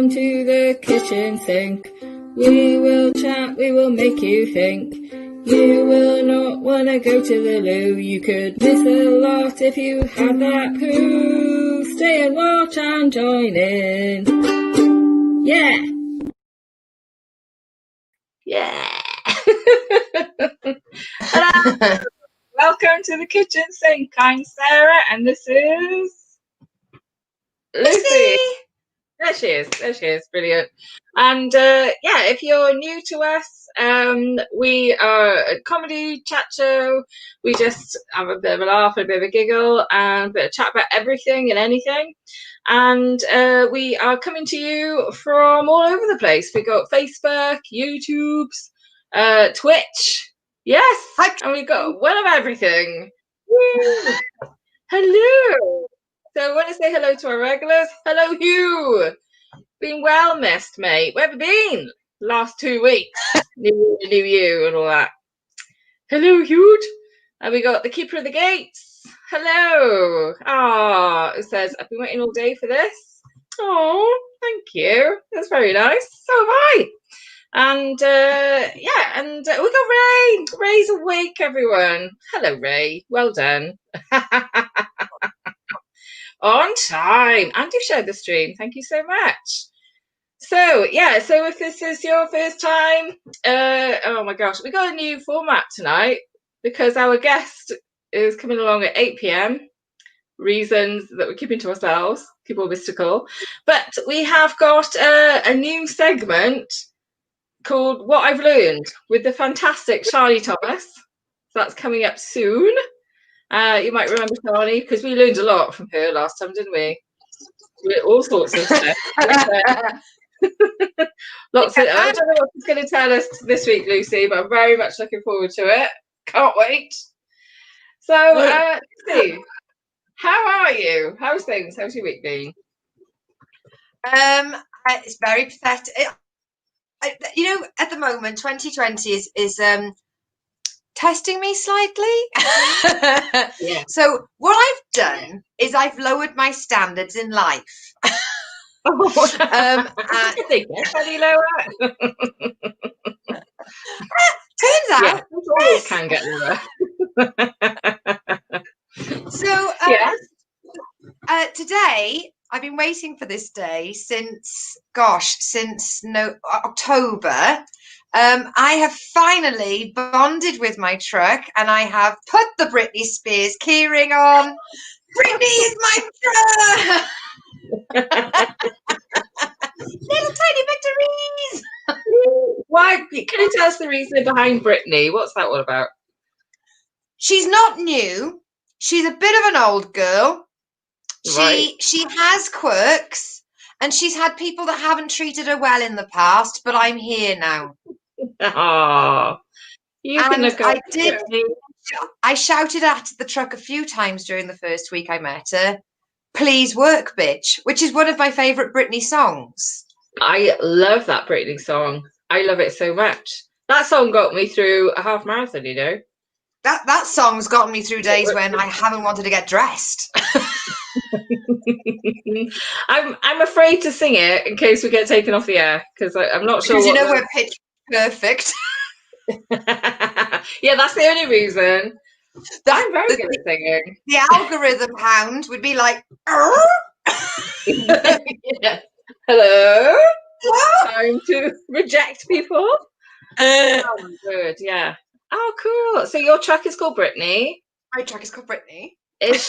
into the kitchen sink. We will chat, we will make you think. You will not want to go to the loo. You could miss a lot if you had that poo. Stay and watch and join in. Yeah. Yeah. Hello. Welcome to the kitchen sink. I'm Sarah and this is Lucy. There she is. Brilliant. And if you're new to us, we are a comedy chat show. We just have a bit of a laugh, a bit of a giggle, and a bit of chat about everything and anything. And we are coming to you from all over the place. We got Facebook, YouTube, Twitch. Yes. Hi. And we got one of everything. Woo. Hello. So I want to say hello to our regulars. Hello, Hugh. Been well missed, mate. Where have you been? Last 2 weeks. New you and all that. Hello, Hugh. And we got the keeper of the gates. Hello. It says, I've been waiting all day for this. Oh, thank you. That's very nice. So have I. And we got Ray. Ray's awake, everyone. Hello, Ray. Well done. On time. And you've shared the stream. Thank you so much. So if this is your first time, oh my gosh, we got a new format tonight because our guest is coming along at 8 p.m. Reasons that we're keeping to ourselves, keep all mystical. But we have got a new segment called What I've Learned with the fantastic Charlie Thomas. So that's coming up soon. You might remember Charlie because we learned a lot from her last time, didn't we? All sorts of stuff. Lots of. I don't know what she's going to tell us this week, Lucy, but I'm very much looking forward to it. Can't wait. So, Lucy, how are you? How's things? How's your week been? It's very pathetic. At the moment, 2020 is testing me slightly. Yeah. So what I've done is I've lowered my standards in life. I think any lower. Turns out, always can get lower. So today I've been waiting for this day since October. I have finally bonded with my truck and I have put the Britney Spears keyring on. Britney is my truck! Little tiny victories! Why? Can you tell us the reason behind Britney? What's that all about? She's not new. She's a bit of an old girl. Right. She has quirks and she's had people that haven't treated her well in the past, but I'm here now. Oh, you can look up. I shouted at the truck a few times during the first week I met her. Please work, bitch, which is one of my favourite Britney songs. I love that Britney song. I love it so much. That song got me through a half marathon, you know. That song's gotten me through days when I haven't wanted to get dressed. I'm afraid to sing it in case we get taken off the air because I'm not sure. Because we're pitch perfect. Yeah, that's the only reason. I'm very good at singing. The algorithm hound would be like, yeah. Hello? Time to reject people. Oh, good, yeah. Oh, cool. So your truck is called Britney. My truck is called Britney. Is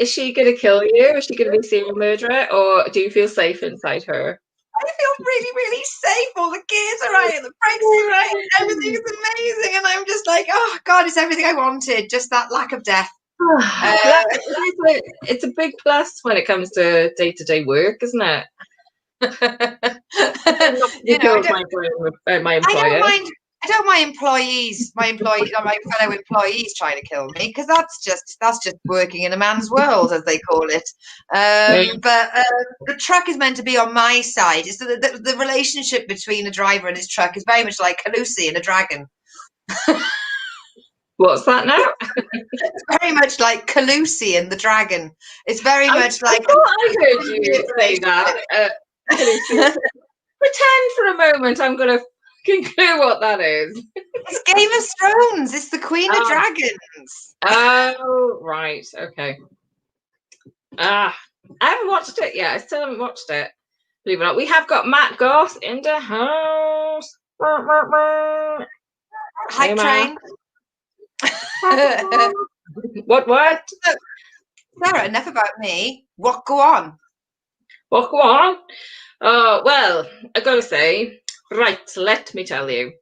she going to kill you? Is she going to be a serial murderer? Or do you feel safe inside her? I feel really, really safe. All the gears are right and the brakes are right and everything is amazing. And I'm just like, oh, God, it's everything I wanted. Just that lack of death. It's a big plus when it comes to day-to-day work, isn't it? My employer. I don't mind my fellow employees trying to kill me because that's just working in a man's world, as they call it. But the truck is meant to be on my side. It's the relationship between a driver and his truck is very much like Lucy and a dragon. What's that now? It's very much like Calusi and the dragon. It's very much like. I thought I heard you say that killing fields. Pretend for a moment I'm going to fucking clue what that is. It's Game of Thrones. It's the Queen of Dragons. Oh, right. Okay. I haven't watched it yet. I still haven't watched it. Believe it or not, we have got Matt Goss in the house. Hype train. What? Sarah, enough about me. What go on? What go on? Well, I gotta say, right, let me tell you.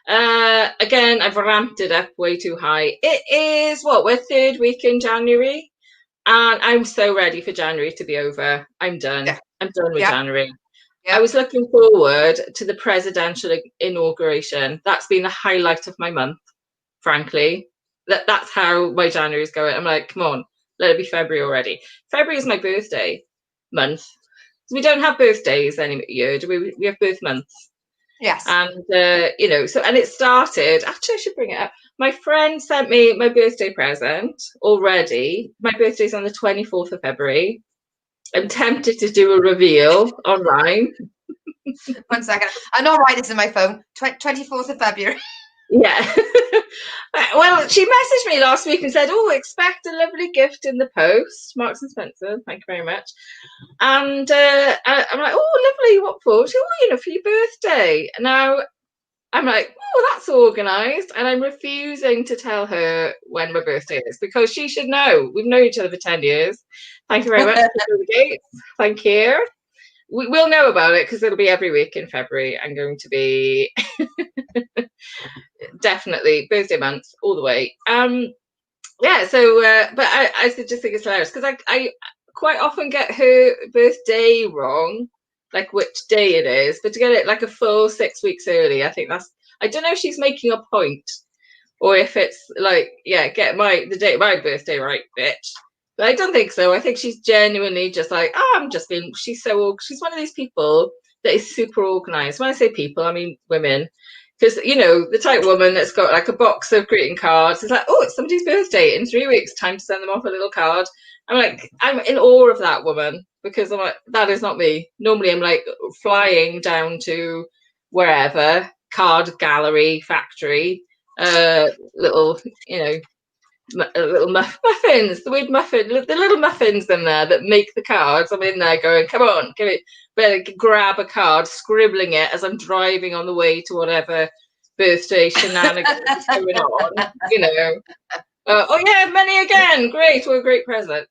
Again, I've ramped it up way too high. It is we're third week in January, and I'm so ready for January to be over. I'm done. Yeah. I'm done with January. Yeah. I was looking forward to the presidential inauguration. That's been the highlight of my month, frankly. That's how my January is going. I'm like, come on, let it be February already. February is my birthday month. We don't have birthdays any year, do we? We have birth months. Yes. And, and it started, actually I should bring it up. My friend sent me my birthday present already. My birthday's on the 24th of February. I'm tempted to do a reveal online. 1 second. I'm not writing this in my phone. 24th of February. Yeah. Well, she messaged me last week and said, expect a lovely gift in the post. Marks and Spencer, thank you very much. And I'm like, lovely, what for? She said, for your birthday. Now, I'm like, that's organised. And I'm refusing to tell her when my birthday is because she should know. We've known each other for 10 years. Thank you very much for the gates. Thank you. We'll know about it because it'll be every week in February. I'm going to be definitely birthday month all the way. So but I just think it's hilarious because I quite often get her birthday wrong, like which day it is, but to get it like a full 6 weeks early, I think I don't know if she's making a point or if it's like, get the date of my birthday right, bitch. But I don't think so. I think she's genuinely just like, she's one of these people that is super organized. When I say people, I mean women. Because, the type of woman that's got like a box of greeting cards, it's like, it's somebody's birthday in 3 weeks, time to send them off a little card. I'm like, I'm in awe of that woman because I'm like, that is not me. Normally I'm like flying down to wherever, card gallery, factory, little, little muffins, the little muffins in there that make the cards. I'm in there going, come on, better grab a card, scribbling it as I'm driving on the way to whatever birthday shenanigans going on, money again, great, what a great present,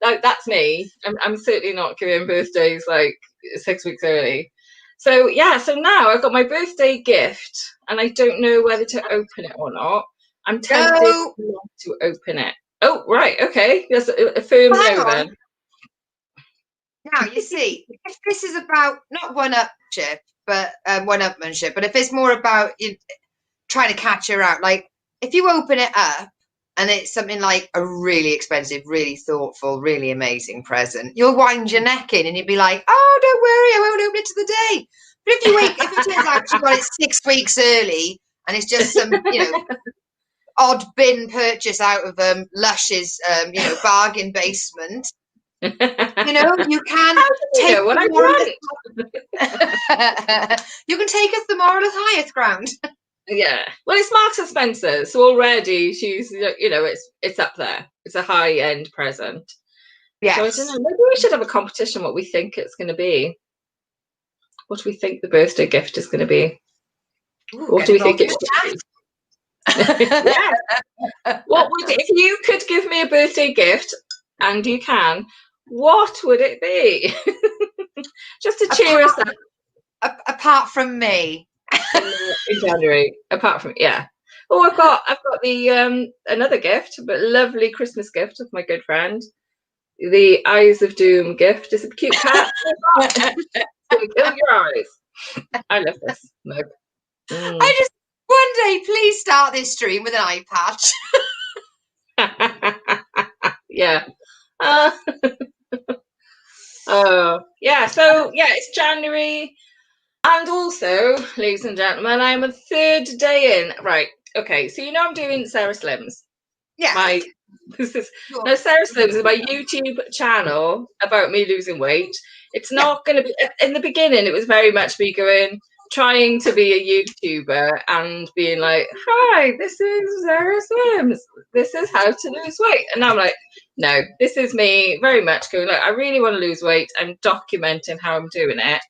that's me. I'm certainly not giving birthdays like 6 weeks early. So now I've got my birthday gift and I don't know whether to open it or not. I'm tempted to open it. Oh, right. Okay. That's a firm no then. Now, you see, if this is about not one-upmanship, but if it's more about trying to catch her out, like if you open it up and it's something like a really expensive, really thoughtful, really amazing present, you'll wind your neck in and you'll be like, oh, don't worry, I won't open it to the day. But if it turns out she got it 6 weeks early and it's just some, odd bin purchase out of Lush's, bargain basement. You can take what I want. You can take us the moral of highest ground. Yeah, well, it's Marks and Spencer, so already she's, it's up there. It's a high-end present. Yes. So I don't know. Maybe we should have a competition. What we think it's going to be. What do we think the birthday gift is going to be? What do we think it should be? What would, if you could give me a birthday gift, and you can, what would it be? Just to cheer us up. Apart from me. In January. Apart from I've got the another gift, but lovely Christmas gift of my good friend. The Eyes of Doom gift. It's a cute cat. Kill your eyes. I love this mug. I just one day, please start this stream with an eye patch. Yeah. So it's January. And also, ladies and gentlemen, I'm a third day in. Right. Okay. So I'm doing Sarah Slims. Yeah. My This is now Sarah Slims is my YouTube channel about me losing weight. It's not going to be in the beginning. It was very much me trying to be a YouTuber and being like, "Hi, this is Sarah Slims. This is how to lose weight." And now I'm like, no, this is me very much going like, I really want to lose weight. I'm documenting how I'm doing it.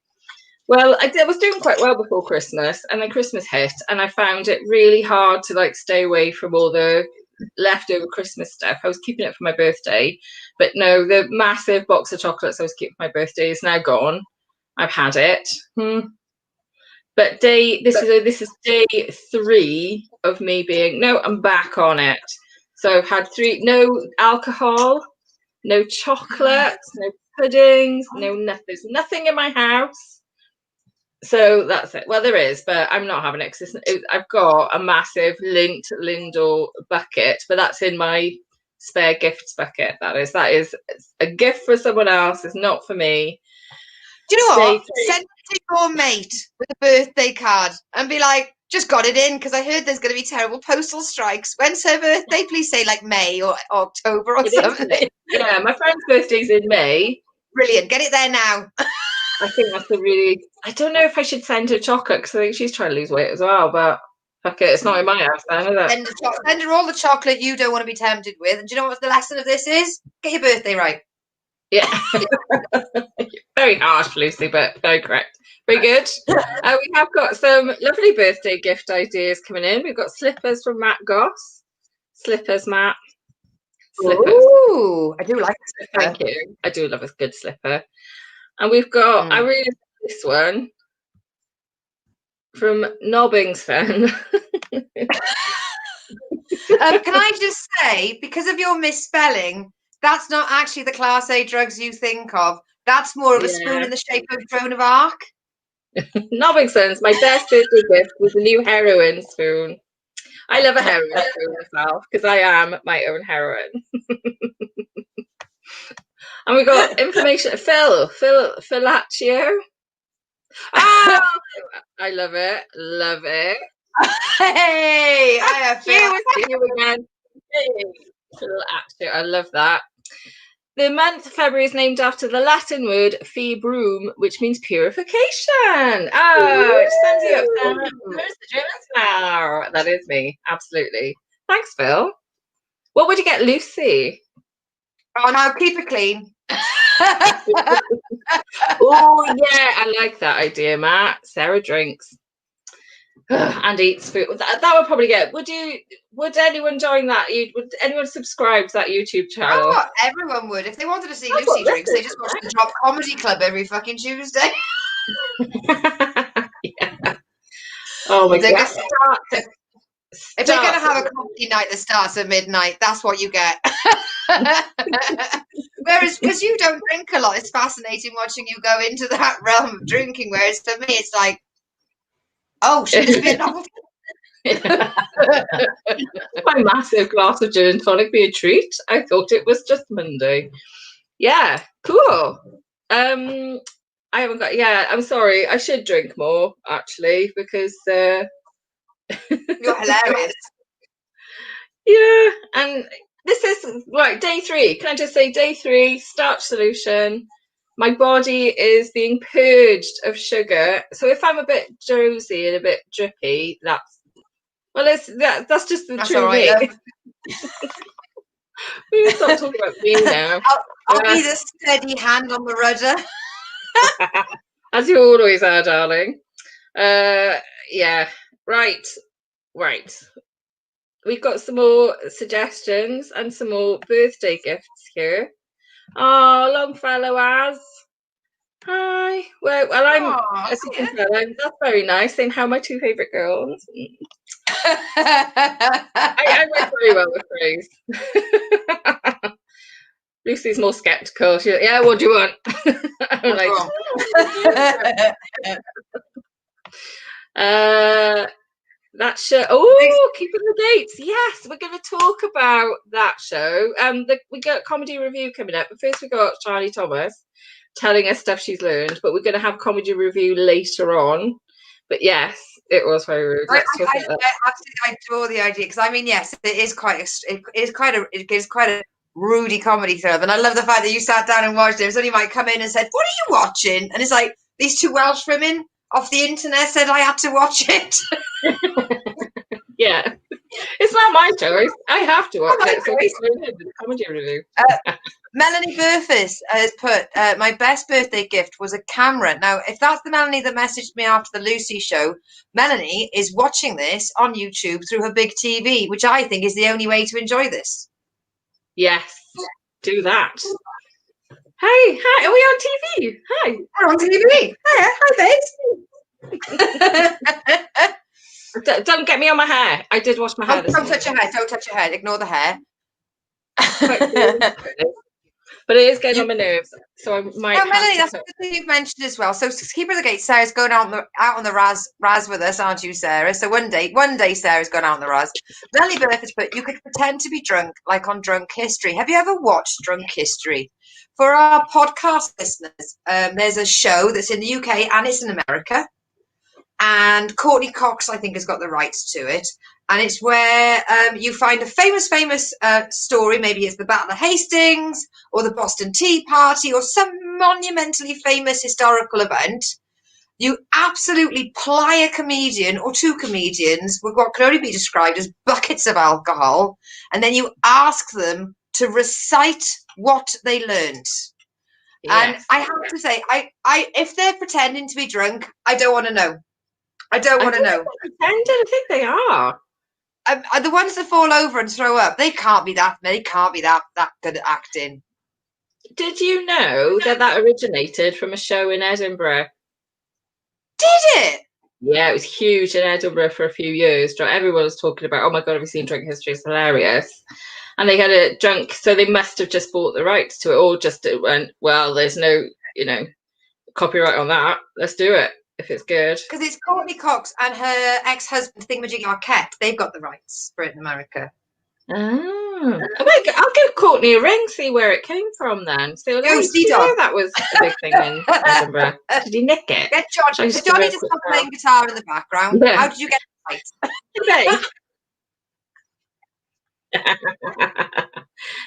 Well, I was doing quite well before Christmas, and then Christmas hit, and I found it really hard to like stay away from all the leftover Christmas stuff. I was keeping it for my birthday, but no, the massive box of chocolates I was keeping for my birthday is now gone. I've had it. But this is day 3 of me being no, I'm back on it. So I've had 3, no alcohol, no chocolates, no puddings, no nothing. There's nothing in my house. So that's it. Well, there is, but I'm not having it. I've got a massive Lindor bucket, but that's in my spare gifts bucket. That is a gift for someone else. It's not for me. Do you know what? Send it to your mate with a birthday card and be like, just got it in because I heard there's going to be terrible postal strikes. When's her birthday? Please say like May or October or something. Yeah, my friend's birthday's in May. Brilliant. Get it there now. I think that's I don't know if I should send her chocolate because I think she's trying to lose weight as well, but fuck it, it's not in my house then, is it? Send her all the chocolate you don't want to be tempted with. And do you know what the lesson of this is? Get your birthday right. Yeah. Very harsh, Lucy, but very correct. Very good. We have got some lovely birthday gift ideas coming in. We've got slippers from Matt Goss. Slippers, Matt. Slippers. Ooh, I do like a slipper. Thank you. I do love a good slipper. And we've got, I really like this one from Nobbingston. Can I just say, because of your misspelling, that's not actually the Class A drugs you think of. That's more of a spoon in the shape of Joan of Arc. Nobbingston's my best birthday gift was a new heroin spoon. I love a heroin spoon myself because I am my own heroine. And we got information. Philaccio. Oh, I love it. Love it. Hey, I have you again. Philaccio. I love that. The month of February is named after the Latin word februm, which means purification. Oh, it stands you up there. There's the Germans now. That is me. Absolutely. Thanks, Phil. What would you get, Lucy? Oh, no, keep it clean. Oh, yeah, I like that idea, Matt. Sarah drinks and eats food. That would probably get. Would anyone join that? Would anyone subscribe to that YouTube channel? Oh, everyone would. If they wanted to see Lucy drinks, they just watch the Drop Comedy Club every fucking Tuesday. Yeah. Oh my god. If they're going to have a comedy night that starts at midnight, that's what you get. Whereas, because you don't drink a lot, it's fascinating watching you go into that realm of drinking. Whereas for me, it's like, oh, should this be a novelty? My massive glass of gin and tonic be a treat? I thought it was just Monday. Yeah, cool. I haven't got. Yeah, I'm sorry. I should drink more actually because. You're hilarious. Yeah, and this is right, day 3. Can I just say day 3, starch solution. My body is being purged of sugar. So if I'm a bit drowsy and a bit drippy, that's just the true right, me. We need to stop talking about me now. I'll be the steady hand on the rudder. As you always are, darling. Yeah. Right. We've got some more suggestions and some more birthday gifts here. Oh, Longfellow as. Hi. Well, as you can tell, that's very nice. Saying how my 2 favourite girls. I work very well with praise. Lucy's more sceptical. She's like, yeah, what do you want? I'm like, that show. Oh, keeping the dates. Yes, we're going to talk about that show. We got comedy review coming up, but first we got Charlie Thomas telling us stuff she's learned. But we're going to have comedy review later on. But yes, It was very rude. I absolutely adore the idea because I mean, yes, it is quite a Rudy comedy film, and I love the fact that you sat down and watched it. Somebody might come in and said, "What are you watching?" And it's like these two Welsh women off the internet said I had to watch it. Yeah, it's not my choice. I have to watch it. So it's the comedy review. Melanie Burfus has put, my best birthday gift was a camera. Now, if that's the Melanie that messaged me after the Lucy show, Melanie is watching this on YouTube through her big TV, which I think is the only way to enjoy this. Yes, do that. Hey, hi, are we on TV? Hi. We're on TV. Hi, babes. Don't get me on my hair. I did wash my hair. Don't touch your hair. Don't touch your hair. Ignore the hair. But it is getting on my nerves, so I might. Oh, Melanie, that's the thing you've mentioned as well. So, Keeper of the Gate, Sarah's going out on the Raz with us, aren't you, Sarah? So one day, Sarah's going out on the Raz. Melanie Burford, but you could pretend to be drunk, like on Drunk History. Have you ever watched Drunk History? For our podcast listeners, there's a show that's in the UK and it's in America. And Courtney Cox, I think, has got the rights to it. And it's where you find a famous story. Maybe it's the Battle of Hastings or the Boston Tea Party or some monumentally famous historical event. You absolutely ply a comedian or two comedians with what can only be described as buckets of alcohol. And then you ask them to recite what they learned. Yes. And I have to say, I if they're pretending to be drunk, I don't want to know. I don't want to know. Pretending? I think they are. The ones that fall over and throw up, they can't be that good at acting. Did you know that originated from a show in Edinburgh? Did it? Yeah, it was huge in Edinburgh for a few years. Everyone was talking about, oh my God, have you seen Drunk History? It's hilarious. And they had a drunk, so they must have just bought the rights to it, or just it went, well, there's no, copyright on that. Let's do it. If it's good. Because it's Courtney Cox and her ex-husband, Thingamajig Arquette. They've got the rights for it in America. Oh. I'll give Courtney a ring, see where it came from then. So, did you know that was a big thing in Edinburgh? Did he nick it? Get Johnny to stop playing guitar in the background. Yeah. How did you get the rights?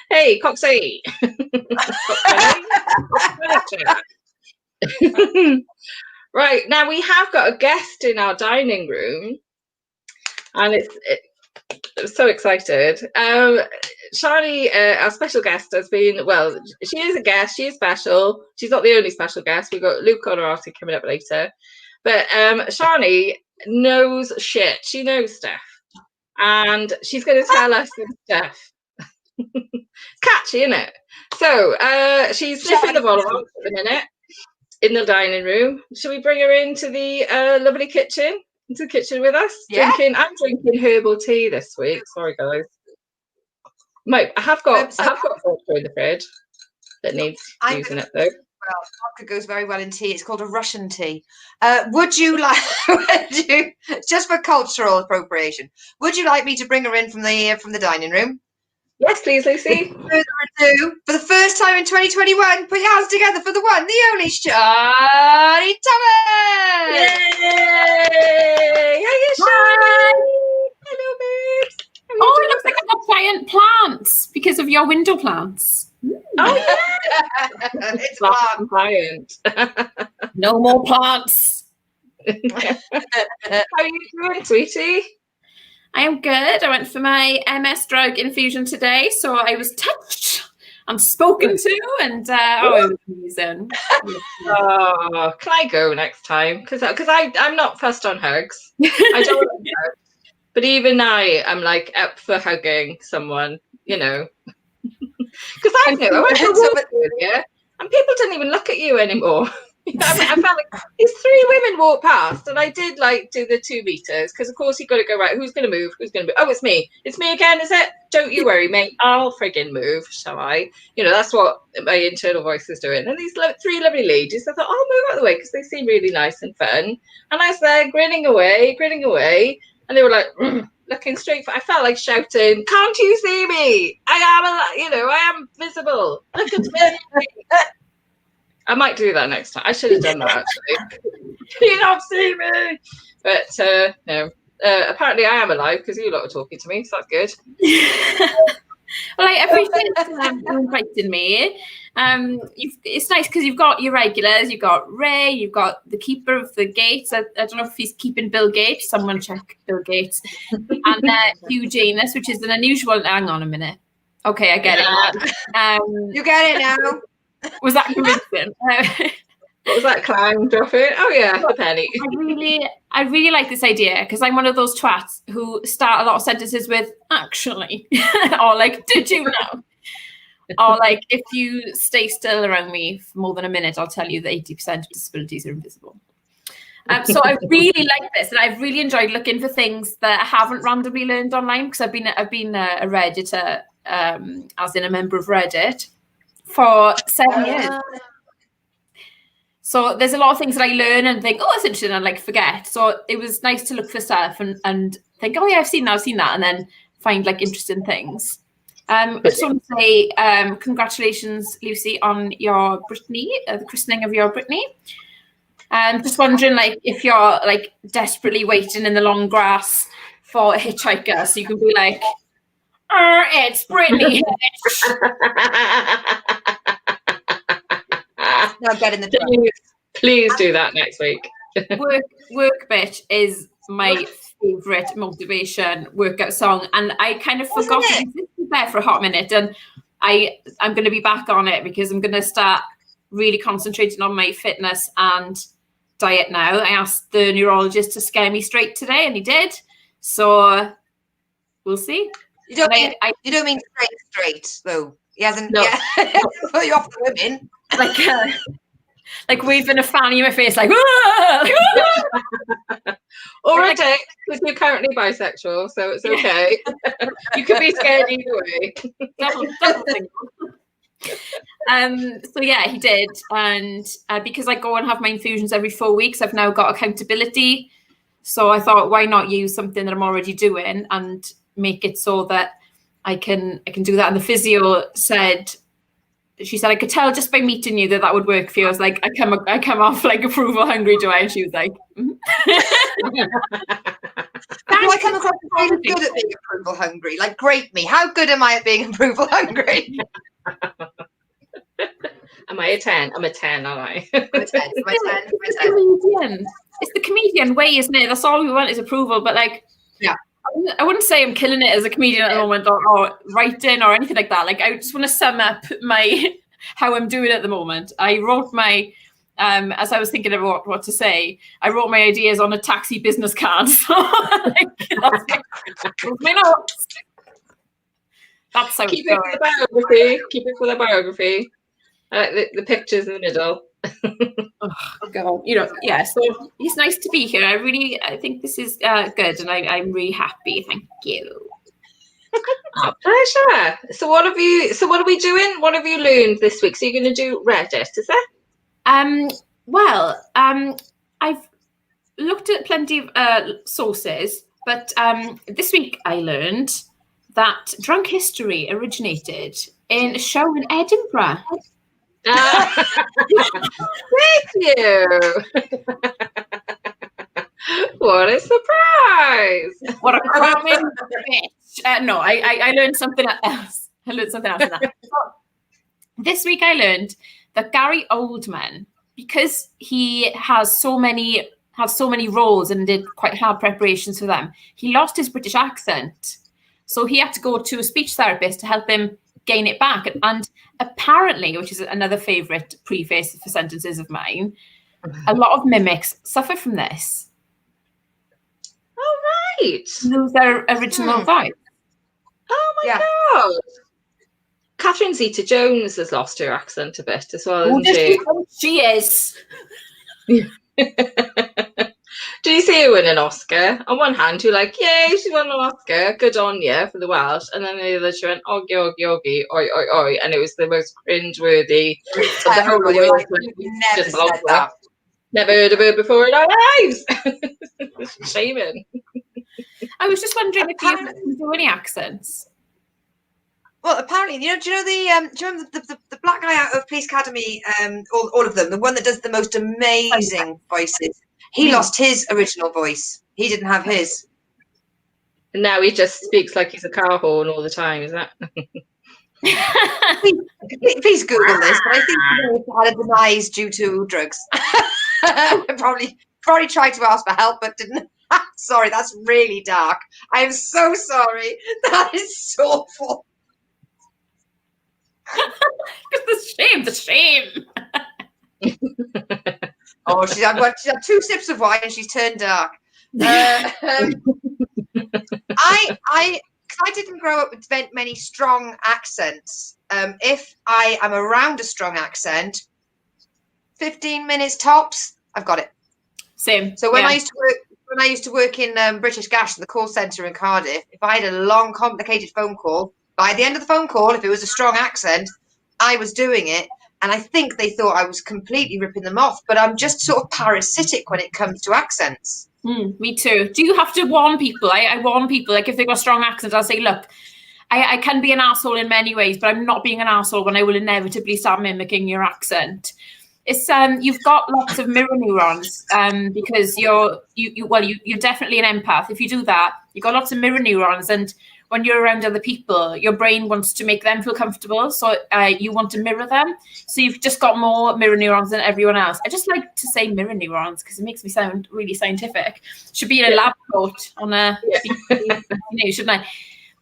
Hey, Coxie. Right, now we have got a guest in our dining room, and I'm so excited. Shani, our special guest, has been, well, she is a guest, she is special. She's not the only special guest. We've got Luke Honnoraty coming up later. But Shani knows shit. She knows stuff. And she's going to tell us some stuff. Catchy, isn't it? So she's sniffing the bottle at the minute. In the dining room. Shall we bring her into the lovely kitchen? Into the kitchen with us? Yeah. I'm drinking herbal tea this week. Sorry, guys. Mate, I have got vodka in the fridge that needs using it though. Well, vodka goes very well in tea. It's called a Russian tea. Would you like just for cultural appropriation? Would you like me to bring her in from the dining room? Yes, please, Lucy. Without further ado, for the first time in 2021, put your hands together for the one, the only Shani Thomas! Yay! Hiya, Shani! Hello, babes. Oh, it looks like I've got giant plants because of your window plants. Oh, yeah! It's plant. No more plants. How are you doing, sweetie? I am good. I went for my MS drug infusion today, so I was touched and spoken to, and it was amazing. Oh, can I go next time? Because I'm not fussed on hugs. I don't want to hug. But even I'm like up for hugging someone, Because I went to walk earlier, and people didn't even look at you anymore. I felt like these three women walked past, and I did do the 2 meters because, of course, you've got to go right. Who's going to move? Who's going to move? Oh, it's me. It's me again, is it? Don't you worry, mate. I'll friggin' move, shall I? That's what my internal voice is doing. And these 3 lovely ladies, I thought, I'll move out of the way because they seem really nice and fun. And I was there grinning away, and they were like looking straight for. I felt like shouting, "Can't you see me? I am visible. Look at me." I might do that next time. I should have done that actually. Can you not see me? But no. Apparently I am alive because you lot are talking to me, so that's good. Well, I appreciate you inviting me. It's nice because you've got your regulars, you've got Ray, you've got the keeper of the gates. I don't know if he's keeping Bill Gates. Someone check Bill Gates. And Hugh Janus, which is an unusual. Hang on a minute. Okay, I get it. You get it now. Was that convincing? What was that clown dropping? Oh yeah, the penny. I really like this idea because I'm one of those twats who start a lot of sentences with "actually," or like "did you know," or like "if you stay still around me for more than a minute, I'll tell you that 80% of disabilities are invisible." So I really like this, and I've really enjoyed looking for things that I haven't randomly learned online because I've been a Redditor, as in a member of Reddit, for 7 years. So there's a lot of things that I learn and think, oh, that's interesting, and like forget. So it was nice to look for stuff and think, oh yeah, I've seen that, and then find like interesting things. I just want to say congratulations, Lucy, on your Brittany, the christening of your Brittany. Just wondering, like, if you're like desperately waiting in the long grass for a hitchhiker, so you can be like, it's Brittany. No, get in the truck. Please do that next week. Work Bitch is my favourite motivation workout song, and I kind of forgot it existed there for a hot minute, and I'm going to be back on it because I'm going to start really concentrating on my fitness and diet now. I asked the neurologist to scare me straight today, and he did. So we'll see. You don't mean straight though. He hasn't. No. Yeah. Put you off the women. Like waving a fanny in my face, like, or a dick, because you're currently bisexual, so it's okay. You could be scared either way. double single. So yeah, he did, and because I go and have my infusions every 4 weeks, I've now got accountability. So I thought, why not use something that I'm already doing and make it so that I can do that. And the physio said, she said, I could tell just by meeting you that would work for you. I was like, I come off like approval hungry, do I? And she was like, Do I come across really good at being approval hungry? Like, grade me. How good am I at being approval hungry? Am I a 10? I'm a 10, aren't I? I'm a 10. It's the comedian way, isn't it? That's all we want is approval. But like, yeah. I wouldn't say I'm killing it as a comedian at the moment or writing or anything like that. Like, I just want to sum up how I'm doing at the moment. I wrote my, as I was thinking about what to say, I wrote my ideas on a taxi business card. So that's my notes. That's how Keep it for the biography. Keep it for the biography. The pictures in the middle. Oh God, yeah. So it's nice to be here. I think this is good, and I'm really happy. Thank you. Our pleasure. So what are we doing? What have you learned this week? So you're going to do Reddit, is that? Well, I've looked at plenty of sources, but this week I learned that drunk history originated in a show in Edinburgh. Thank you. What a surprise! What a crowning bitch! No, I learned something else. I learned something else. This week I learned that Gary Oldman, because he has so many roles and did quite hard preparations for them, he lost his British accent, so he had to go to a speech therapist to help him gain it back. And apparently, which is another favourite preface for sentences of mine, a lot of mimics suffer from this. Oh, right. Lose their original voice. Oh, my God. Catherine Zeta-Jones has lost her accent a bit as well, hasn't she? She is. Did you see her win an Oscar? On one hand, you're like, yay, she won an Oscar, good on you for the Welsh. And then the other, she went, oggy, oggy, oggy, oi, oi, oi. And it was the most cringeworthy of the whole world. Never said that. Never heard of her before in our lives. Shaming. I was just wondering if you do any accents. Well, apparently, do you know the black guy out of Police Academy, all of them, the one that does the most amazing voices, he lost his original voice. He didn't have his. And now he just speaks like he's a car horn all the time, is that? Please Google this, but I think he had a demise due to drugs. probably tried to ask for help, but didn't. Sorry, that's really dark. I am so sorry. That is so awful. The shame. Oh, she's had 2 sips of wine and she's turned dark. I didn't grow up with many strong accents. If I am around a strong accent, 15 minutes tops, I've got it. Same. So when I used to work in British Gas, the call centre in Cardiff, if I had a long, complicated phone call, by the end of the phone call, if it was a strong accent, I was doing it. And I think they thought I was completely ripping them off. But I'm just sort of parasitic when it comes to accents. Me too. Do you have to warn people? I warn people, like if they've got a strong accent, I'll say, look, I can be an arsehole in many ways, but I'm not being an arsehole when I will inevitably start mimicking your accent. It's you've got lots of mirror neurons because you're definitely an empath. If you do that, you've got lots of mirror neurons, and when you're around other people, your brain wants to make them feel comfortable, so you want to mirror them. So you've just got more mirror neurons than everyone else. I just like to say mirror neurons because it makes me sound really scientific. Should be in a lab coat on a, shouldn't I?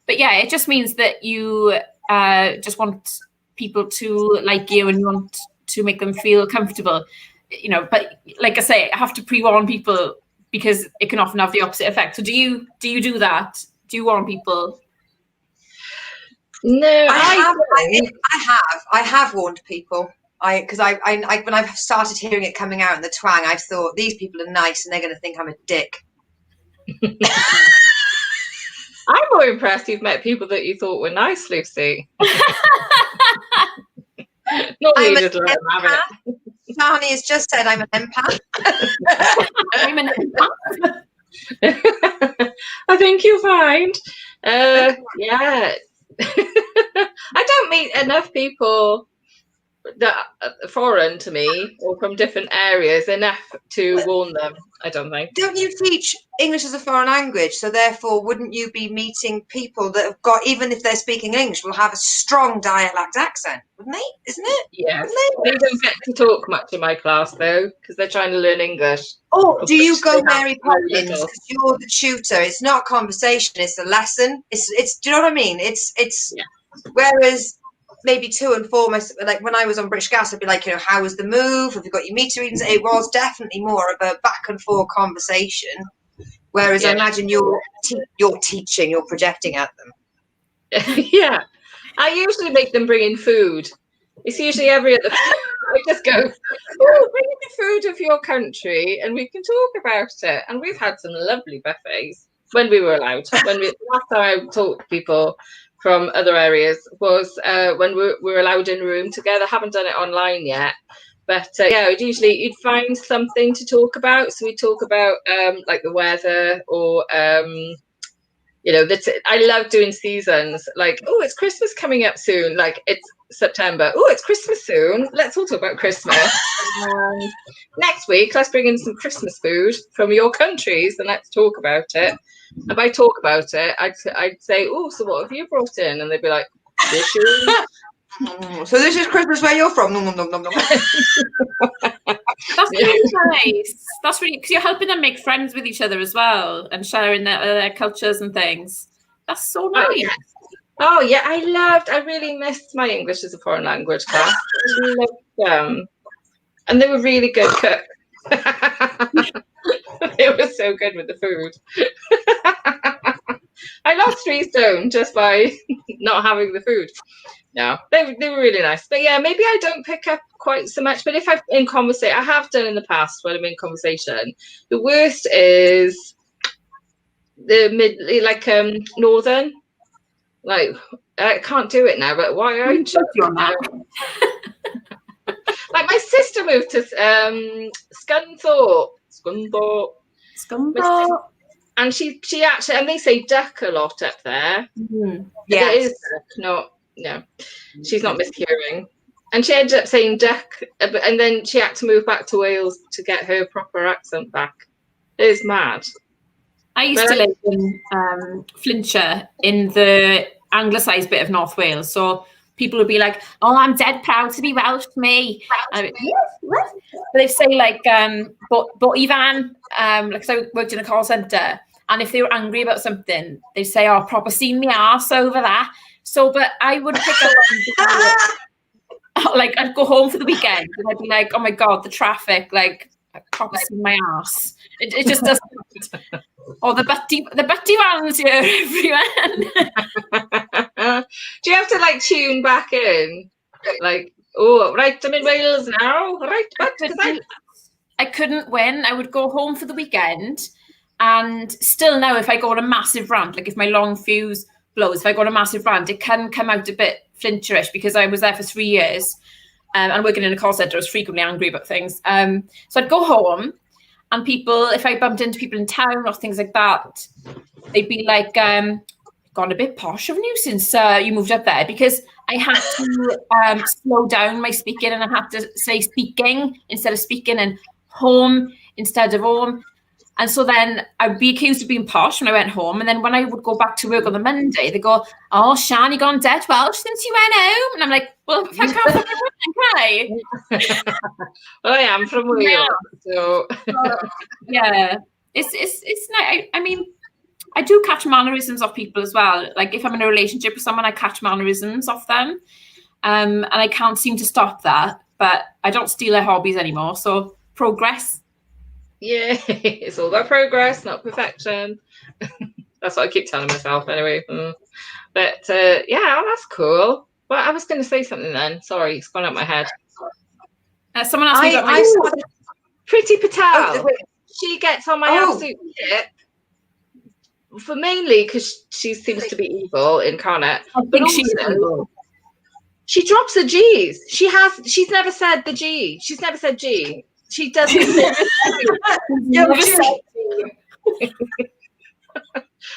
But yeah, it just means that you just want people to like you and you want to make them feel comfortable, but like I say, I have to pre-warn people because it can often have the opposite effect. So do you do that? Do you warn people? No, I have warned people. Because I when I've started hearing it coming out in the twang, I've thought these people are nice and they're going to think I'm a dick. I'm more impressed you've met people that you thought were nice, Lucy. Not you just let them have it. Shani has just said I'm an empath. I'm an empath. I think you'll find. Yeah. I don't meet enough people that are foreign to me or from different areas enough to warn them, I don't think. Don't you teach English as a foreign language? So therefore, wouldn't you be meeting people that have got, even if they're speaking English, will have a strong dialect accent, wouldn't they? Isn't it? Yes. They don't get to talk much in my class, though, because they're trying to learn English. Oh, do you go Mary Poppins because you're the tutor? It's not a conversation, it's a lesson. It's do you know what I mean? It's yeah. Whereas maybe 2 and 4, like when I was on British Gas, I'd be like, how was the move? Have you got your meter readings? It was definitely more of a back and forth conversation. Whereas I imagine you're teaching, you're projecting at them. Yeah. I usually make them bring in food. It's usually every other. I just go, bring in the food of your country and we can talk about it. And we've had some lovely buffets when we were allowed. Last time I talked to people from other areas was when we were allowed in a room together. Haven't done it online yet. But usually you'd find something to talk about. So we talk about like the weather or I love doing seasons. Like, oh, it's Christmas coming up soon. Like it's September. Oh, it's Christmas soon. Let's all talk about Christmas. Next week, let's bring in some Christmas food from your countries and let's talk about it. And by talk about it, I'd say, oh, so what have you brought in? And they'd be like, dishes. So this is Christmas where you're from. No. That's really nice. That's really, because you're helping them make friends with each other as well and sharing their cultures and things. That's so nice. Oh yeah, I really missed my English as a foreign language class. I loved them. And they were really good cooks. They were so good with the food. I lost 3 stone just by not having the food. No, they were really nice. But yeah, maybe I don't pick up quite so much. But if I'm in conversation, I have done in the past when I'm in conversation. The worst is the northern. Like, I can't do it now, but why aren't you on that? Like my sister moved to Scunthorpe. And she actually, and they say duck a lot up there. Yeah, it is duck, not. No, she's not mishearing. And she ended up saying duck, and then she had to move back to Wales to get her proper accent back. It is mad. I used to live in Flintshire, in the anglicised bit of North Wales. So people would be like, "Oh, I'm dead proud to be Welsh, me." And I'd be, yes, what? But they say like, but Ivan, like, so I worked in a call centre, and if they were angry about something, they'd say, "Oh, proper seen me arse over that." So, but I would pick up like, I'd go home for the weekend and I'd be like, "Oh my God, the traffic, like, proper seen my arse." It just doesn't. Or the butty ones here, everyone. Do you have to like tune back in? Like, oh, right, I'm in Wales now. Right, but I couldn't win. I would go home for the weekend, and still now, if I go on a massive rant, like if my long fuse blows, if I go on a massive rant, it can come out a bit Flintshire-ish, because I was there for 3 years, and working in a call centre, I was frequently angry about things. So I'd go home, and people, if I bumped into people in town or things like that, they'd be like, "Gone a bit posh, haven't you, since you moved up there?" Because I had to slow down my speaking, and I had to say speaking instead of speaking, and home instead of home. And so then I'd be accused of being posh when I went home. And then when I would go back to work on the Monday, they go, "Oh, Shan, you gone dead Welsh since you went home?" And I'm like, "Well, if I can't fucking win, can I?" Well, I am from Wales, so yeah, it's nice. I mean, I do catch mannerisms of people as well. Like if I'm in a relationship with someone, I catch mannerisms of them, and I can't seem to stop that. But I don't steal their hobbies anymore. So progress. yeah, it's all about progress, not perfection. That's what I keep telling myself anyway. But yeah, that's cool. Well, I was going to say something then. Sorry, it's gone out my head. Someone asked me about my Priti Patel. She gets on my absolute tip, for mainly because she seems to be evil incarnate. I think she's evil. She drops the G's. She's never said the G. She's never said G. She doesn't. Never said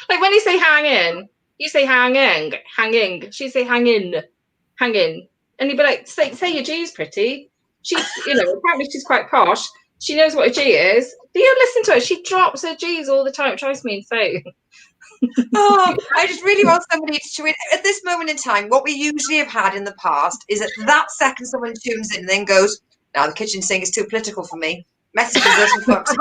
Like when you say hang in, you say hanging. She say hanging. And you'd be like, say your G's, Pretty. She's, apparently she's quite posh. She knows what a G is. Do you listen to her? She drops her G's all the time. It drives me insane. Oh, I just really want somebody to, at this moment in time, what we usually have had in the past is at that second someone tunes in and then goes, "Now the kitchen sink is too political for me. Messages us and fucks."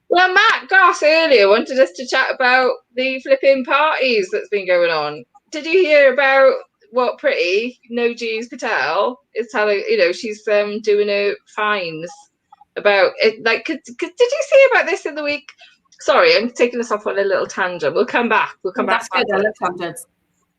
Well, Matt Goss earlier wanted us to chat about the flipping parties that's been going on. Did you hear about what Pretty No G's Patel is telling? She's doing her fines about it. Like, did you see about this in the week? Sorry, I'm taking us off on a little tangent. We'll come back. That's good. I love tangents.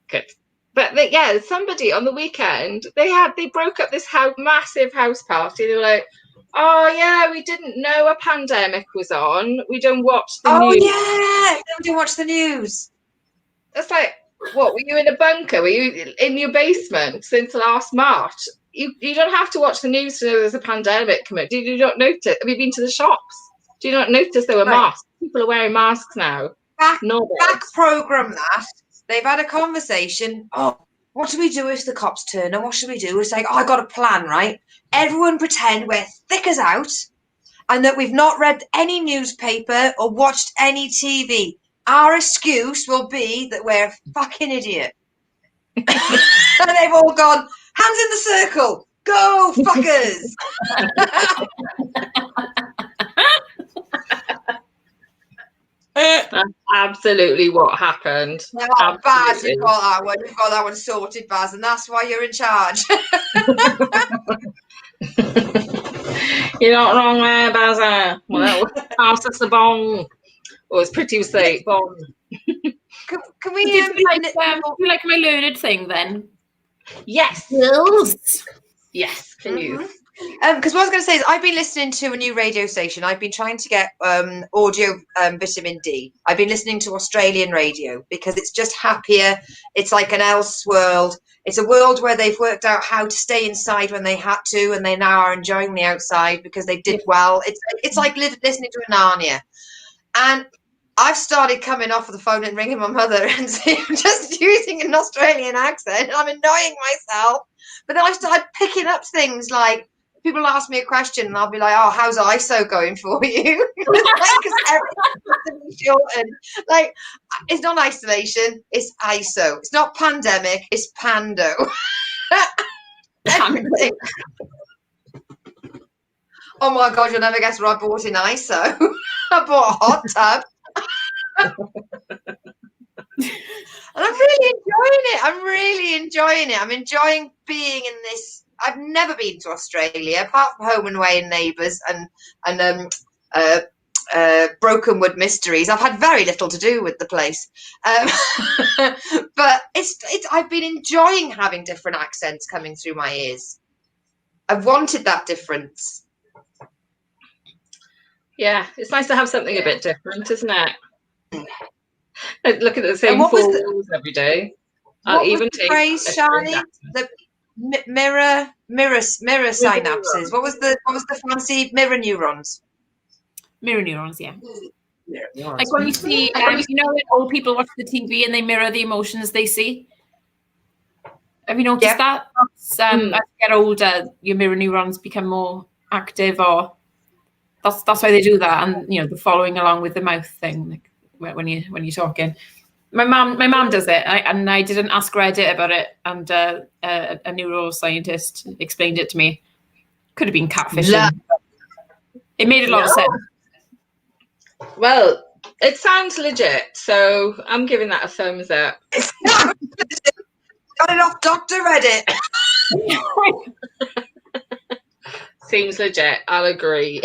Good. But yeah, somebody on the weekend, they broke up this massive house party. They were like, "Oh yeah, we didn't know a pandemic was on. We don't watch the news." Oh yeah, we don't watch the news. It's like, what, were you in a bunker? Were you in your basement since last March? You don't have to watch the news to know there's a pandemic coming. Do you not notice? Have you been to the shops? Do you not notice there were masks? People are wearing masks now. Back program that. They've had a conversation. "Oh, what do we do if the cops turn? And what should we do?" It's like, "Oh, I got a plan, right? Everyone pretend we're thick as out and that we've not read any newspaper or watched any TV. Our excuse will be that we're a fucking idiot." And they've all gone, "Hands in the circle. Go, fuckers." That's absolutely what happened. Oh, Baz, you've got that one. You've got that one sorted, Baz, and that's why you're in charge. You're not wrong there, Baz. Well, pass us the bong. Or as Pretty would say, bong. Can we do you like my learned thing then? Yes. Yes, please. Mm-hmm. Because what I was going to say is I've been listening to a new radio station. I've been trying to get audio vitamin D. I've been listening to Australian radio because it's just happier. It's like an else world. It's a world where they've worked out how to stay inside when they had to, and they now are enjoying the outside because they did well. It's like listening to a Narnia. And I've started coming off of the phone and ringing my mother and just using an Australian accent. I'm annoying myself. But then I started picking up things like, people ask me a question and I'll be like, oh, how's ISO going for you? Because everything's shortened. Like, it's not isolation, it's ISO. It's not pandemic, it's pando. Everything. Oh my God, you'll never guess what I bought in ISO. I bought a hot tub. And I'm really enjoying it. I'm enjoying being in this. I've never been to Australia, apart from Home and Away and Neighbours and Brokenwood Mysteries. I've had very little to do with the place, but it's. I've been enjoying having different accents coming through my ears. I've wanted that difference. Yeah, it's nice to have something a bit different, isn't it? Like, look at the same four walls every day. What was the phrase, Shani? The mirror synapses. What was the fancy mirror neurons? Mirror neurons, yeah. Like when you see, you know, when old people watch the TV and they mirror the emotions they see. Have you noticed that? As you get older, your mirror neurons become more active, or that's why they do that. And you know, the following along with the mouth thing, like when you're talking. My mum does it, and I didn't ask Reddit about it, and a neuroscientist explained it to me. Could have been catfishing. It made a lot of sense. Well, it sounds legit, so I'm giving that a thumbs up. Got it off Dr. Reddit. Seems legit. I'll agree.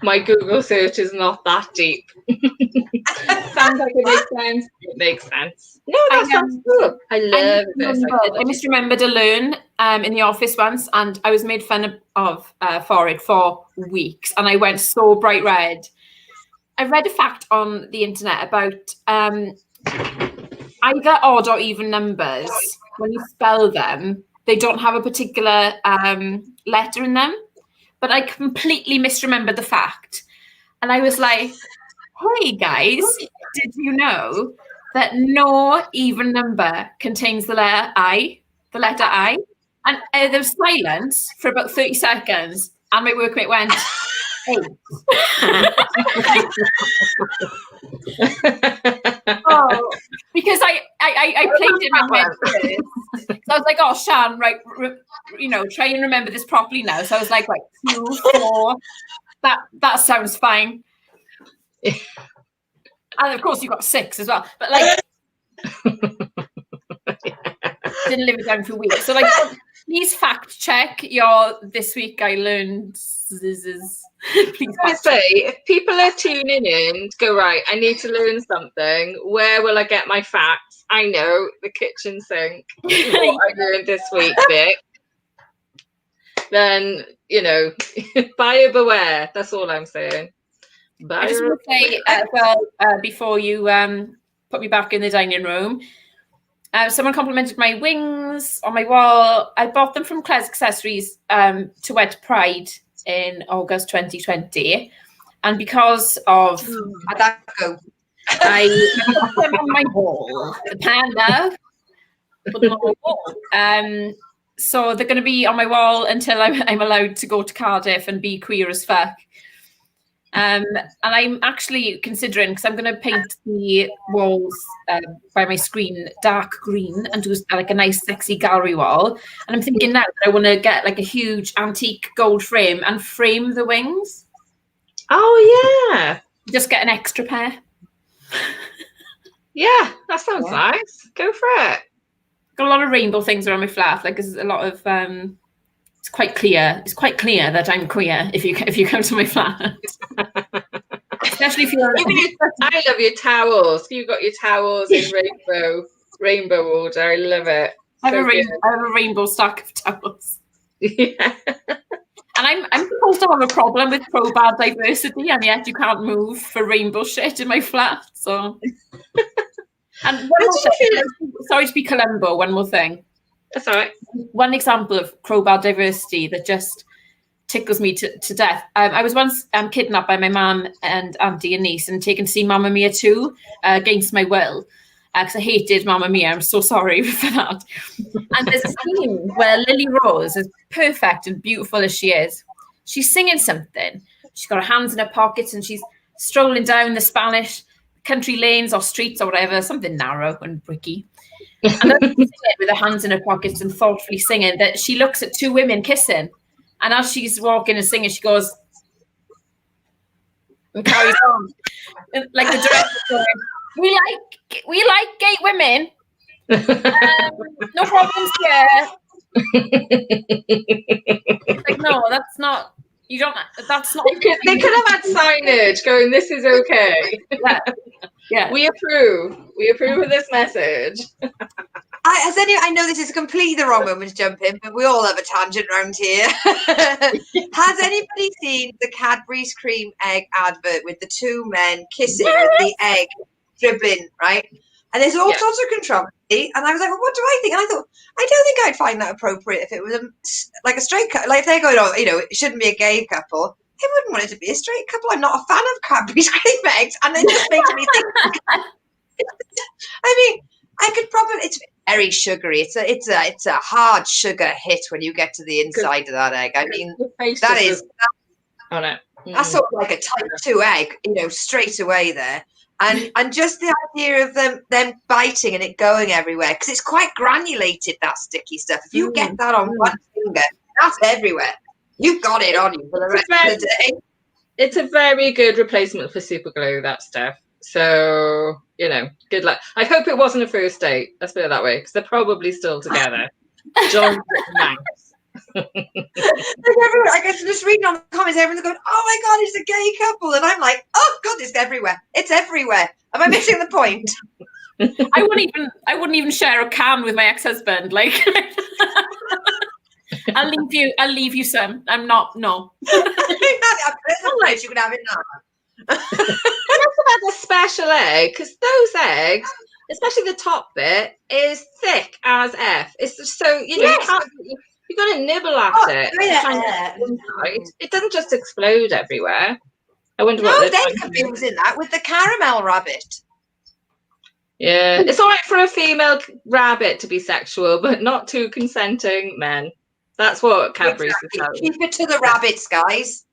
My Google search is not that deep. Sounds like it makes sense. It makes sense. No, that sounds cool. I love this. I just remembered a learn in the office once, and I was made fun of for it for weeks, and I went so bright red. I read a fact on the internet about either odd or even numbers. When you spell them, they don't have a particular letter in them. But I completely misremembered the fact. And I was like, hey guys, did you know that no even number contains the letter I? And there was silence for about 30 seconds. And my workmate went, 8. Oh, because I played it in my head first. So I was like, oh, Shan, right, try and remember this properly now. So I was like, 2, 4. That sounds fine. And of course you got 6 as well. But didn't live it down for weeks. So please fact check your this week I learned. Please I say, if people are tuning in, go, right, I need to learn something. Where will I get my facts? I know, the kitchen sink. What I learned this week, Vic. Then, buyer beware. That's all I'm saying. I just want to say, before you put me back in the dining room, someone complimented my wings on my wall. I bought them from Claire's Accessories to wear to Pride in August 2020, and because of I put them on my wall, the panda put them on my wall. So they're going to be on my wall until I'm allowed to go to Cardiff and be queer as fuck. And I'm actually considering, because I'm going to paint the walls by my screen dark green and do a nice sexy gallery wall. And I'm thinking now that I want to get a huge antique gold frame and frame the wings. Oh, yeah. Just get an extra pair. Yeah, that sounds nice. Go for it. Got a lot of rainbow things around my flat. There's a lot of... It's quite clear that I'm queer if you come to my flat. Especially if you're... I love your towels. You've got your towels in rainbow order. I love it. I have a rainbow stack of towels. Yeah. And I'm supposed to have a problem with pro-bad diversity, and yet you can't move for rainbow shit in my flat. So... And one more thing. Sorry to be Columbo, one more thing. That's all right. One example of pro-bad diversity that just tickles me to death. I was once kidnapped by my mum and auntie and niece and taken to see Mamma Mia 2 against my will. Because I hated Mamma Mia. I'm so sorry for that. And there's a scene where Lily Rose, as perfect and beautiful as she is, she's singing something. She's got her hands in her pockets and she's strolling down the Spanish country lanes or streets or whatever, something narrow and bricky. And then she's with her hands in her pockets and thoughtfully singing that she looks at two women kissing. And as she's walking and singing, she goes and carries on. And like the director going, we like gay women. No problems here. Like, no, that's not. You don't. That's not. They could have had signage going, "This is okay." Yeah. We approve. We approve of this message. I know this is completely the wrong moment to jump in, but we all have a tangent round here. Has anybody seen the Cadbury's cream egg advert with the two men kissing with the egg dribbling, right? And there's all sorts of controversy. And I was like, well, what do I think? And I thought, I don't think I'd find that appropriate if it was like a straight couple. Like if they're going, oh, you know, it shouldn't be a gay couple. I wouldn't want it to be a straight couple. I'm not a fan of Cadbury's cream eggs. And it just makes me think. I mean, I could probably, it's very sugary. It's a hard sugar hit when you get to the inside of that egg. I mean, that is on it. That's sort of like a type 2 egg, you know, straight away there. And just the idea of them biting and it going everywhere, because it's quite granulated, that sticky stuff. If you get that on one finger, that's everywhere. You've got it on you for the rest of the day. It's a very good replacement for super glue, that stuff. So, you know, good luck. I hope it wasn't a first date. Let's put it that way, because they're probably still together. John Manx. I guess just reading on the comments, everyone's going, "Oh my god, it's a gay couple," and I'm like, "Oh god, it's everywhere! It's everywhere." Am I missing the point? I wouldn't even share a can with my ex-husband. Like, I'll leave you some. I'm not. No. You can have it now. That's about the special egg, because those eggs, especially the top bit, is thick as F. It's just so, you know, you've got to nibble at it. It doesn't just explode everywhere. I wonder what they're confusing that with the caramel rabbit. Yeah, it's all right for a female rabbit to be sexual, but not two consenting men. That's what Cadbury's are telling us. Keep it to the rabbits, guys.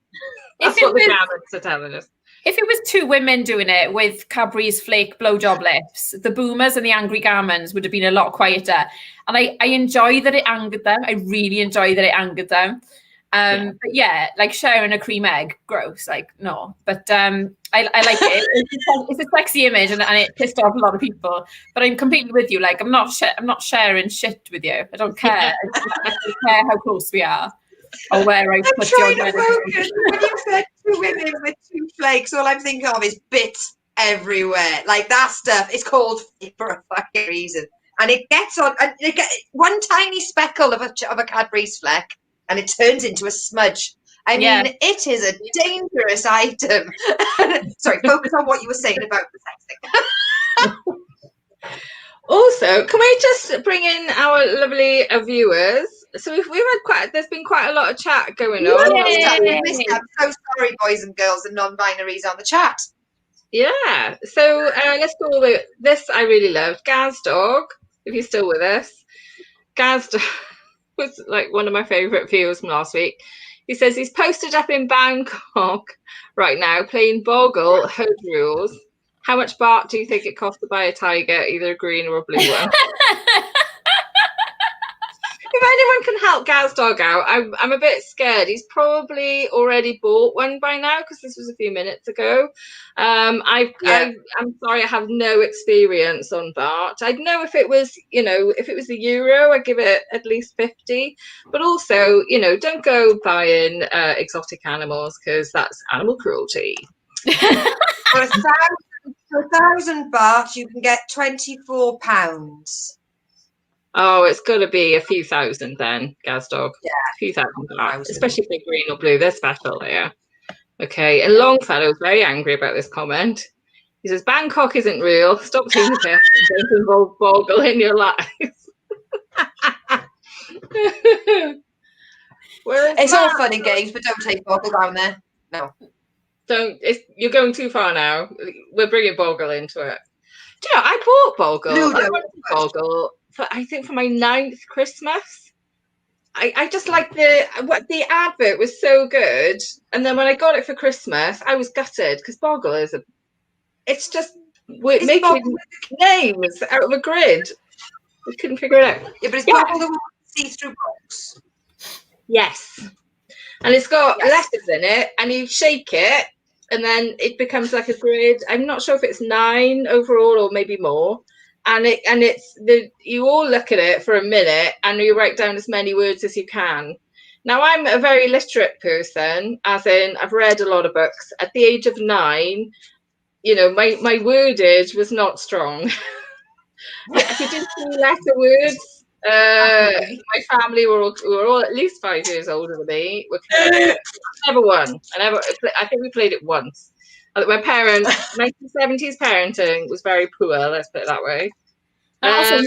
That's what the rabbits are telling us. If it was two women doing it with Cadbury's flake blowjob lips, the boomers and the angry gammons would have been a lot quieter. And I enjoy that it angered them. I really enjoy that it angered them. But yeah, like sharing a cream egg, gross. Like, no. But I like it. It's a sexy image, and it pissed off a lot of people. But I'm completely with you. Like, I'm not sharing shit with you. I don't care. I don't care how close we are. Or where I put your focus. When you said two women with two flakes, all I'm thinking of is bits everywhere. Like that stuff is called for a fucking reason. And it gets on, and it gets one tiny speckle of a Cadbury's fleck, and it turns into a smudge. I mean, it is a dangerous item. Sorry, focus on what you were saying about the sexting. Also, can we just bring in our lovely viewers? So we've had there's been quite a lot of chat going on. I'm so sorry, boys and girls and non-binaries on the chat. Yeah. So let's go with this. I really loved Gaz Dog. If you're still with us, Gaz Dog was like one of my favourite viewers from last week. He says he's posted up in Bangkok right now playing Boggle Hood Rules. How much baht do you think it cost to buy a tiger, either a green or a blue one? If anyone can help Gaz Dog out, I'm a bit scared. He's probably already bought one by now because this was a few minutes ago. I'm sorry, I have no experience on baht. I'd know if it was, if it was the euro, I'd give it at least 50. But also, don't go buying exotic animals because that's animal cruelty. For 1,000 baht, you can get £24. Oh, it's got to be a few thousand then, Gaz Dog. Yeah. A few thousand baht, especially if they're green or blue. They're special there. Okay, and Longfellow is very angry about this comment. He says, Bangkok isn't real. Stop seeing the piss and don't involve Boggle in your lives. It's all fun and games, but don't take Boggle down there. No. You're going too far now. We're bringing Boggle into it. Do you know, I bought Boggle. I wanted Boggle I think for my 9th Christmas. I just like the advert was so good, and then when I got it for Christmas, I was gutted because Boggle it's just making names out of a grid. We couldn't figure it out. Yeah, but it's Boggle the see-through box. Yes, and it's got letters in it, and you shake it, and then it becomes like a grid. I'm not sure if it's 9 overall or maybe more. And you all look at it for a minute and you write down as many words as you can. Now, I'm a very literate person, as in I've read a lot of books. At the age of 9, you know, my wordage was not strong. If you did 3-letter words, my family were all at least 5 years older than me. I never won. I think we played it once. My parents, 1970s parenting was very poor, let's put it that way. Also,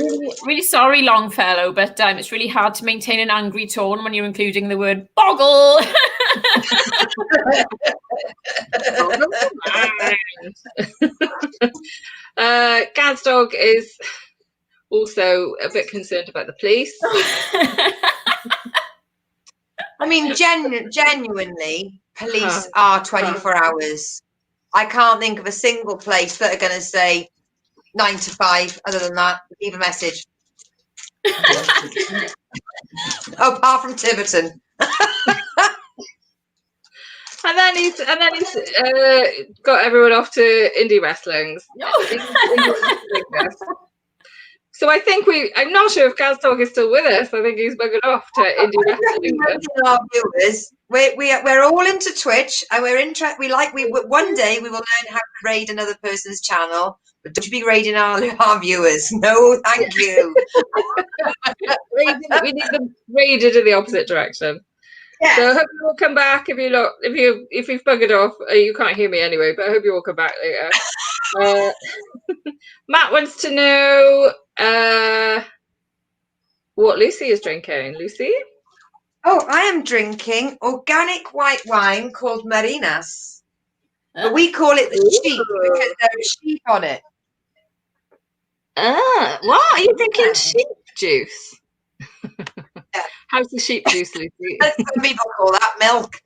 really sorry, Longfellow, but it's really hard to maintain an angry tone when you're including the word boggle. Gad's dog is also a bit concerned about the police. I mean, genuinely, police are 24 hours. I can't think of a single place that are going to say 9 to 5. Other than that, leave a message. Apart from Tiverton. And then he's got everyone off to indie wrestlings. So I think I'm not sure if Gaz Talk is still with us. I think he's buggered off to indie wrestling. Our viewers, we're all into Twitch, and we're interested. One day we will learn how to raid another person's channel, but don't you be raiding our viewers. No, thank you. We need them raided in the opposite direction. Yeah. So I hope you will come back. If you've buggered off, you can't hear me anyway. But I hope you will come back later. Matt wants to know what Lucy is drinking. Lucy? Oh, I am drinking organic white wine called Marinas. But we call it the sheep because there's sheep on it. What? Are you drinking sheep juice? Yeah. How's the sheep juice, Lucy? Some people call that milk.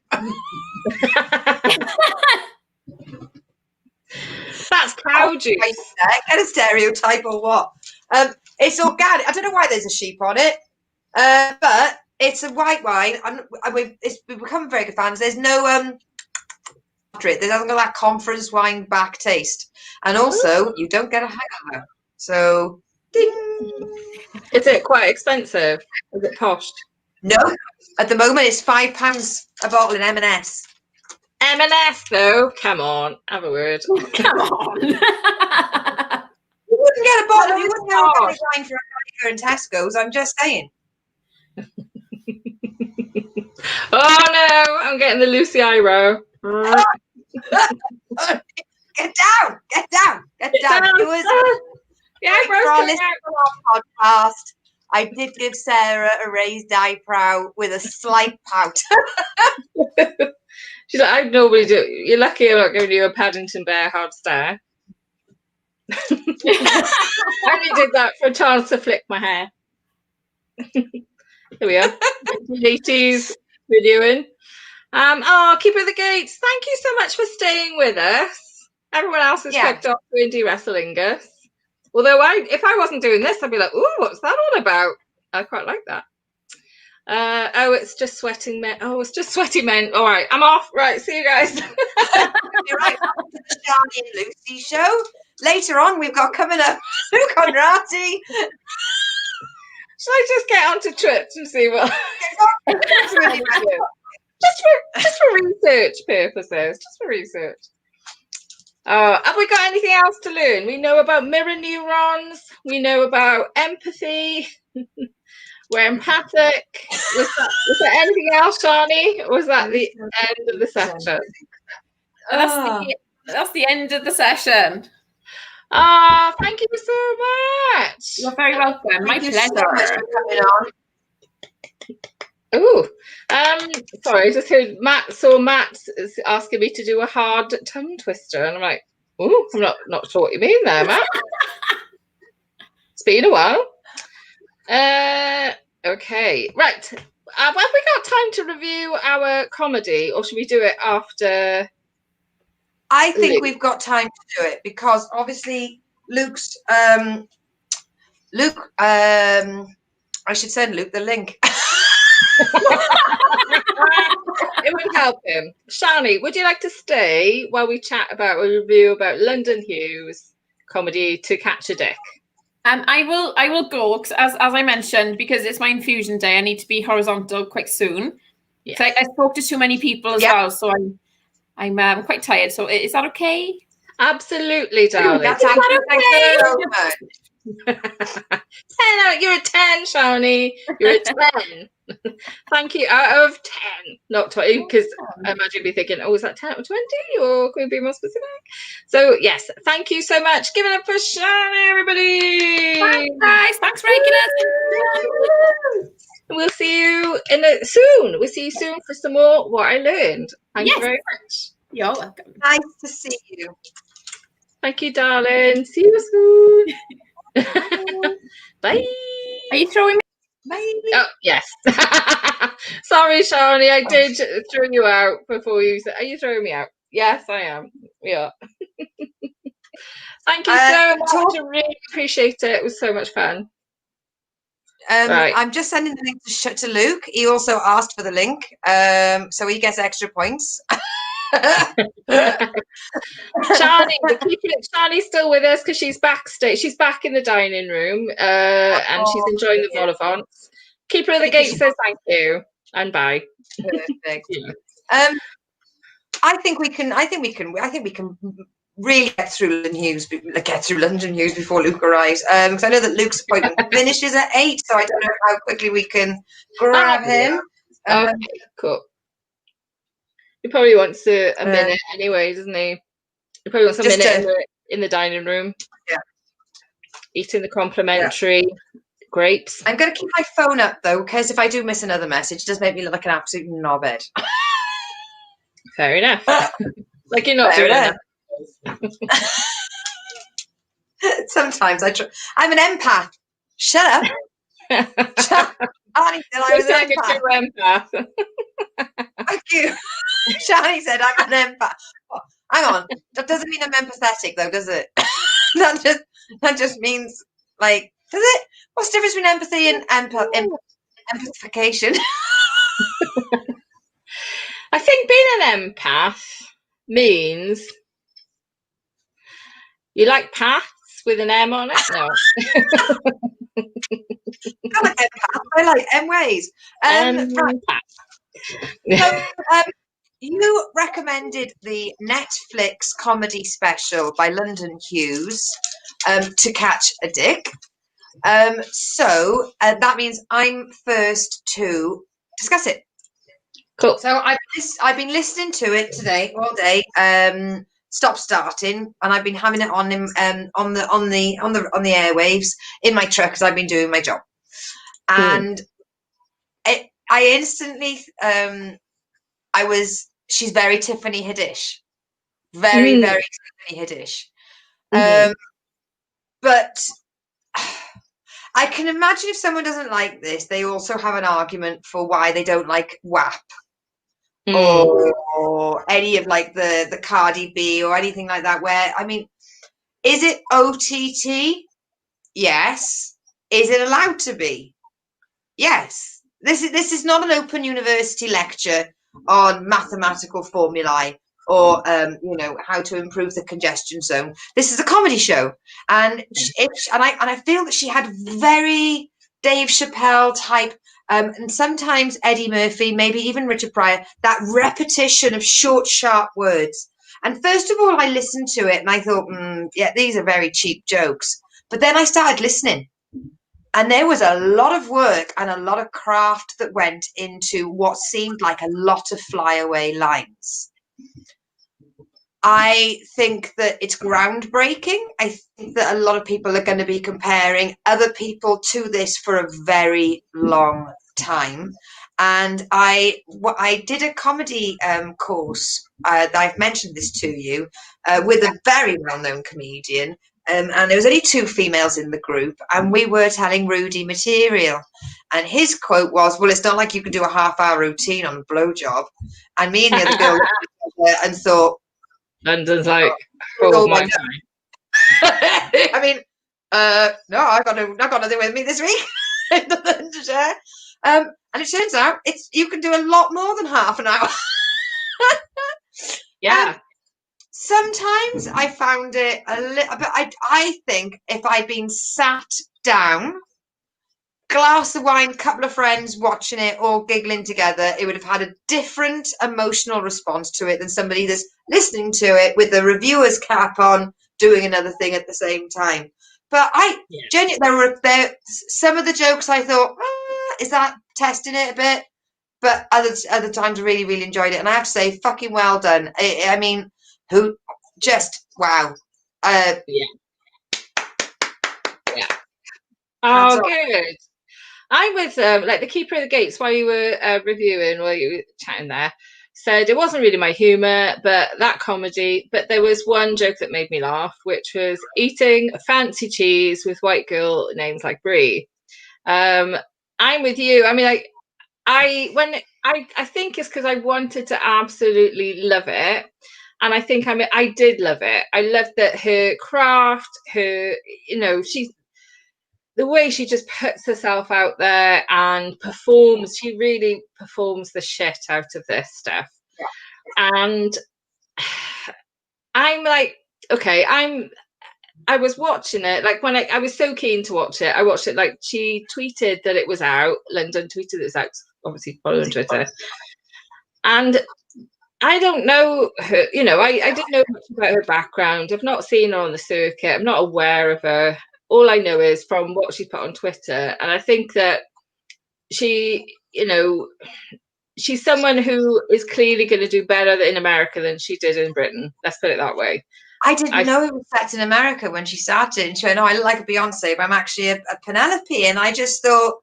That's cow juice. Get a stereotype or what? It's organic. I don't know why there's a sheep on it, but it's a white wine, and we've become very good fans. There's no there doesn't got that conference wine back taste, and also you don't get a hangover. So, ding. Is it quite expensive? Is it posh? No, at the moment it's £5 a bottle in M&S. M&S though, come on, have a word. Come on. You wouldn't get a bottle. You wouldn't get a bottle of wine for a in Tesco's. I'm just saying. Oh no, I'm getting the Lucy eyebrow. Get down. Yeah, for listening to our podcast, I did give Sarah a raised eyebrow with a slight pout. She's like, I'd normally do. You're lucky I'm not giving you a Paddington Bear hard stare. I only did that for a chance to flick my hair. Here we are. 1980s videoing. Keeper of the Gates, thank you so much for staying with us. Everyone else is hooked up to indie wrestlingus. Although if I wasn't doing this, I'd be like, ooh, what's that all about? I quite like that. It's just sweating men. Oh, it's just sweaty men. All right, I'm off. Right, see you guys. You're right. Charlie and Lucy show. Later on, we've got coming up Luke Honnoraty. Shall I just get onto Twitch and see what? just for research purposes. Just for research. Have we got anything else to learn? We know about mirror neurons. We know about empathy. We're empathic. Was there anything else, Shani? Or was that the end of the session? That's the end of the session. Thank you so much. You're very welcome. My pleasure. So much for coming on. Oh, sorry, I just heard Matt. So Matt is asking me to do a hard tongue twister, and I'm like, oh, I'm not sure what you mean there, Matt. It's been a while. Okay, right. Have we got time to review our comedy, or should we do it after? I think we've got time to do it because obviously Luke's Luke. I should send Luke the link. It would help him. Shani, would you like to stay while we chat about a review about London Hughes comedy To Catch a Dick? I will go, 'cause as I mentioned, because it's my infusion day, I need to be horizontal quite soon. Yes. So I spoke to too many people as well, so I'm quite tired. So is that okay? Absolutely, darling. That's okay. 10 out. You're a 10, Shani. You're a 10. Thank you. Out of 10, not 20, because I imagine you'd be thinking, oh, is that 10 out of 20? Or can we be more specific? So, yes, thank you so much. Give it up for Shani, everybody. Thanks, guys. Thanks for making us. We'll see you soon. We'll see you soon for some more What I Learned. Thank you very much. You're welcome. Nice to see you. Thank you, darling. See you soon. Bye. Are you throwing me? Bye. Oh, yes. Sorry, Shani, I did throw you out before you said, are you throwing me out? Yes, I am. Yeah. Thank you so much. I really appreciate it. It was so much fun. Right. I'm just sending the link to Luke. He also asked for the link, so he gets extra points. Shani's still with us because she's backstage. She's back in the dining room, and she's enjoying the vol-au-vents. Keeper of the Gate says thank you and bye. Perfect. I think we can really get through London Hughes before Luke arrives. Because I know that Luke's appointment finishes at 8, so I don't know how quickly we can grab him. Okay, cool. He probably wants a minute anyway, doesn't he? He probably wants a minute in the dining room. Yeah. Eating the complimentary grapes. I'm going to keep my phone up, though, because if I do miss another message, it does make me look like an absolute knobhead. Fair enough. Like you're not doing enough. Sometimes I'm an empath. Shut up. Arnie said I was an empath. Thank you. Shani said I'm an empath. Oh, hang on. That doesn't mean I'm empathetic, though, does it? that just means, like, does it? What's the difference between empathy and empathification? I think being an empath means you like paths with an M on it. No. I like empath. I like M-ways. You recommended the Netflix comedy special by London Hughes, To Catch a Dick. So that means I'm first to discuss it. Cool. So I've been listening to it today all day. Stop starting, and I've been having it on the airwaves in my truck because I've been doing my job, and I instantly she's very Tiffany Haddish, very Tiffany Haddish, but I can imagine if someone doesn't like this, they also have an argument for why they don't like WAP. Or any of like the Cardi B or anything like that, where, I mean, is it OTT? Yes. Is it allowed to be? Yes. This is not an open university lecture on mathematical formulae or how to improve the congestion zone. This is a comedy show, and I feel that she had very Dave Chappelle type. And sometimes Eddie Murphy, maybe even Richard Pryor, that repetition of short, sharp words. And first of all, I listened to it and I thought, yeah, these are very cheap jokes. But then I started listening. And there was a lot of work and a lot of craft that went into what seemed like a lot of flyaway lines. I think that it's groundbreaking. I think that a lot of people are going to be comparing other people to this for a very long time. And I did a comedy course. I've mentioned this to you with a very well-known comedian. And there was only 2 females in the group, and we were telling Rudy material. And his quote was, "Well, it's not like you can do a half-hour routine on a blowjob." And me and the other girl looked at each other and thought, London's like, oh my time. I mean, no, I got nothing with me this week. Nothing to share. And it turns out you can do a lot more than half an hour. Yeah. Sometimes I found it a little bit. I think if I'd been sat down, glass of wine, couple of friends watching it, all giggling together, it would have had a different emotional response to it than somebody that's listening to it with the reviewer's cap on, doing another thing at the same time. But genuinely, there some of the jokes I thought, is that testing it a bit? But other times I really, really enjoyed it. And I have to say, fucking well done. I mean, wow. Yeah. Oh, good. I'm with like the Keeper of the Gates while you were reviewing, while you were chatting there, said it wasn't really my humour, but that comedy. But there was one joke that made me laugh, which was eating fancy cheese with white girl names like Brie. I'm with you. I mean, I think it's because I wanted to absolutely love it. And I think I did love it. I loved that her craft, her, the way she just puts herself out there and performs. She really performs the shit out of this stuff. Yeah. And I'm like, okay, I was watching it, like when I was so keen to watch it. I watched it, like she tweeted that it was out. London tweeted it was out, obviously following Twitter. And I don't know her, I didn't know much about her background. I've not seen her on the circuit. I'm not aware of her. All I know is from what she put on Twitter. And I think that she, she's someone who is clearly going to do better in America than she did in Britain. Let's put it that way. I didn't know it was set in America when she started. And she went, "No, I like a Beyonce, but I'm actually a Penelope." And I just thought,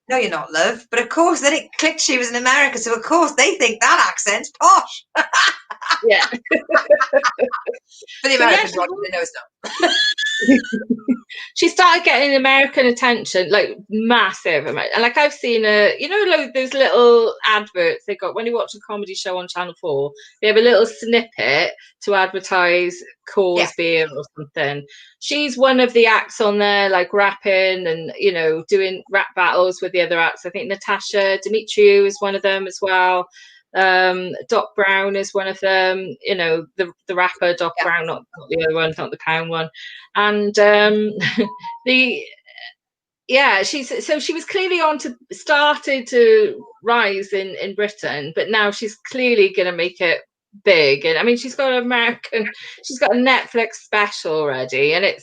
no, you're not, love. But of course, then it clicked she was in America. So of course, they think that accent's posh. Yeah. For the Americans, they know it's not. She started getting American attention, like massive. And like I've seen like those little adverts they got when you watch a comedy show on Channel 4. They have a little snippet to advertise Coors beer or something. She's one of the acts on there, like rapping and doing rap battles with the other acts. I think Natasha Demetriou is one of them as well. Doc Brown is one of them, the rapper Doc Brown, not the other one, not the clown one. And she was clearly started to rise in Britain, but now she's clearly going to make it big. And I mean, she's got a Netflix special already, and it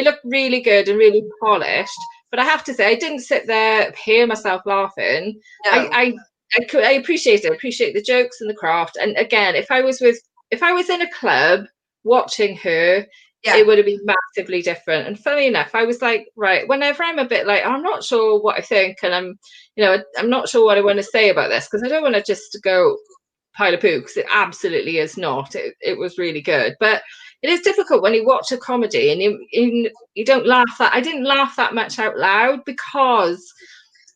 looked really good and really polished. But I have to say, I didn't sit there hear myself laughing. No. I appreciate it. I appreciate the jokes and the craft. And again, if I was in a club watching her, it would have been massively different. And funny enough, I was like, right, whenever I'm a bit like, I'm not sure what I think, and I'm not sure what I want to say about this, because I don't want to just go pile of poo, because it absolutely is not. It was really good. But it is difficult when you watch a comedy and you don't laugh I didn't laugh that much out loud, because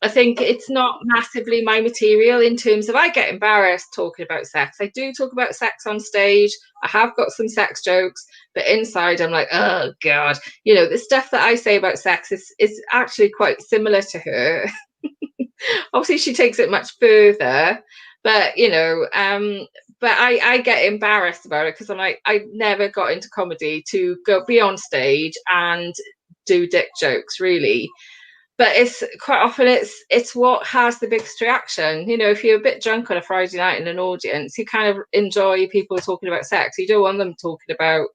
I think it's not massively my material in terms of, I get embarrassed talking about sex. I do talk about sex on stage. I have got some sex jokes, but inside I'm like, oh God, the stuff that I say about sex is actually quite similar to her. Obviously she takes it much further, but but I get embarrassed about it, because I'm like, I never got into comedy to be on stage and do dick jokes, really. But it's quite often it's what has the biggest reaction. If you're a bit drunk on a Friday night in an audience, you kind of enjoy people talking about sex. You don't want them talking about,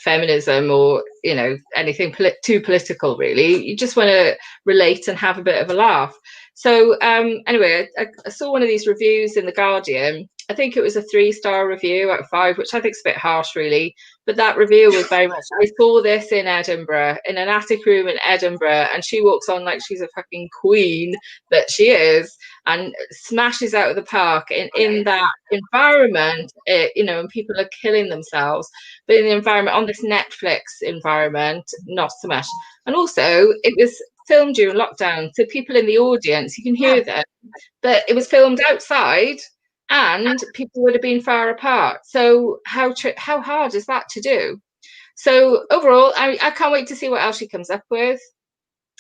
feminism or, anything too political, really. You just want to relate and have a bit of a laugh. So anyway, I saw one of these reviews in The Guardian, I think it was a 3-star review out of 5, which I think is a bit harsh, really. But that review was very much, I saw this in Edinburgh, in an attic room in Edinburgh, and she walks on like she's a fucking queen that she is, and smashes out of the park in that environment, and people are killing themselves. But in the environment, on this Netflix environment, not so much. And also, it was filmed during lockdown, so people in the audience, you can hear them, but it was filmed outside, and people would have been far apart. So how hard is that to do? So overall, I can't wait to see what else she comes up with.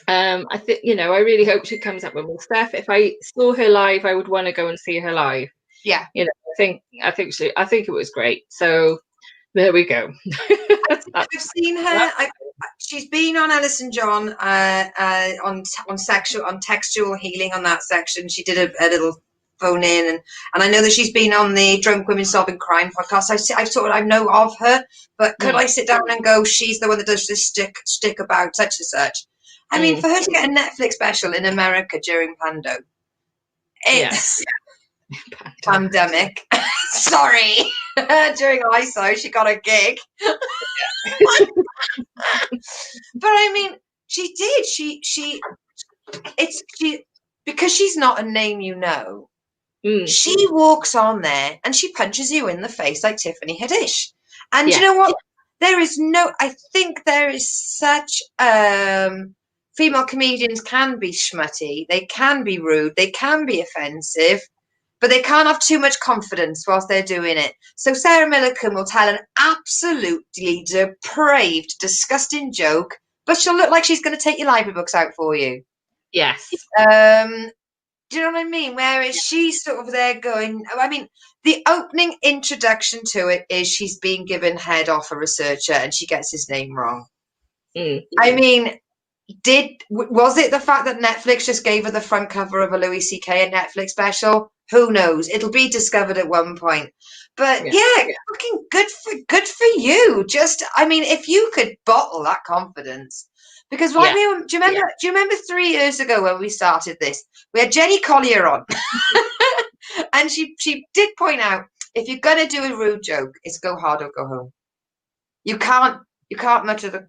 I think, I really hope she comes up with more stuff. If I saw her live, I would want to go and see her live. Yeah. I think it was great. So there we go. I've seen her. She's been on Alison John on textual healing on that section. She did a little phone in, and I know that she's been on the Drunk Women Solving Crime podcast. I know of her, but could I sit down and go, she's the one that does this stick about such and such? I mean, for her to get a Netflix special in America during Pando, it's pandemic. Sorry, during ISO she got a gig. But I mean, she did. She because she's not a name she walks on there and she punches you in the face like Tiffany Haddish. And you know what? I think there is such female comedians can be schmutty, they can be rude, they can be offensive, but they can't have too much confidence whilst they're doing it. So Sarah Millican will tell an absolutely depraved, disgusting joke, but she'll look like she's going to take your library books out for you. Yes. Do you know what I mean? Whereas she's sort of there going, I mean, the opening introduction to it is she's being given head off a researcher and she gets his name wrong. I mean, was it the fact that Netflix just gave her the front cover of a Louis C.K. Netflix special? Who knows? It'll be discovered at one point. But fucking good for you. Just, I mean, if you could bottle that confidence. Because do you remember 3 years ago when we started this? We had Jenny Collier on, and she did point out, if you're gonna do a rude joke, it's go hard or go home. You can't mutter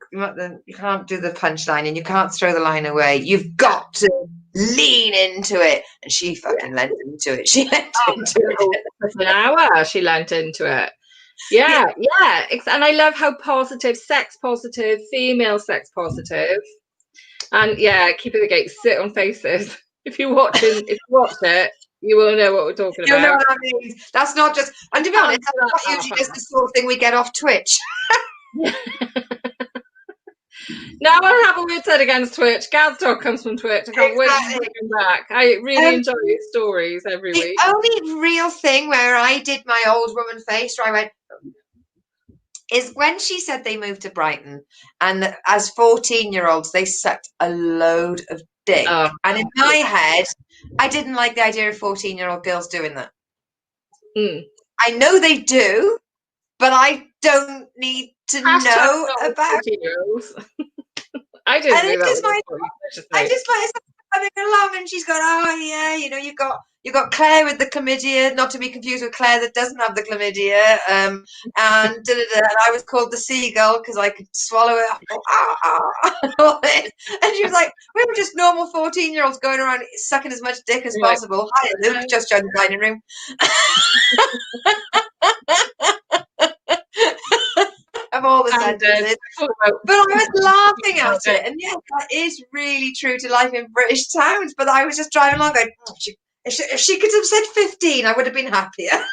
you can't do the punchline, and you can't throw the line away. You've got to lean into it, and she fucking leant into it. She leant into it for an hour. She leant into it. Yeah. And I love how positive, sex positive, female sex positive, and keeping the gate, sit on faces. If you watch it, you will know what we're talking about. You know what I mean? That's not just, and to be honest, that's not usually just the sort of thing we get off Twitch. Now I'll have a word said against Twitch. Gaz Dog comes from Twitch. I can't wait to bring him back. I really enjoy his stories every week. The only real thing where I did my old woman face, where I went, is when she said they moved to Brighton, and as 14-year-olds they sucked a load of dick. And in my head, I didn't like the idea of 14-year-old girls doing that. I know they do, but I don't need to know about it. I didn't do that. I just like having along, and she's going, you got Claire with the chlamydia, not to be confused with Claire that doesn't have the chlamydia, and I was called the seagull because I could swallow it. And she was like, we were just normal 14-year-olds going around sucking as much dick as possible. Hi, Luke, just joined the dining room. Of all the sentences, but I was laughing at it, and yes, that is really true to life in British towns. But I was just driving along going, if she could have said 15, I would have been happier.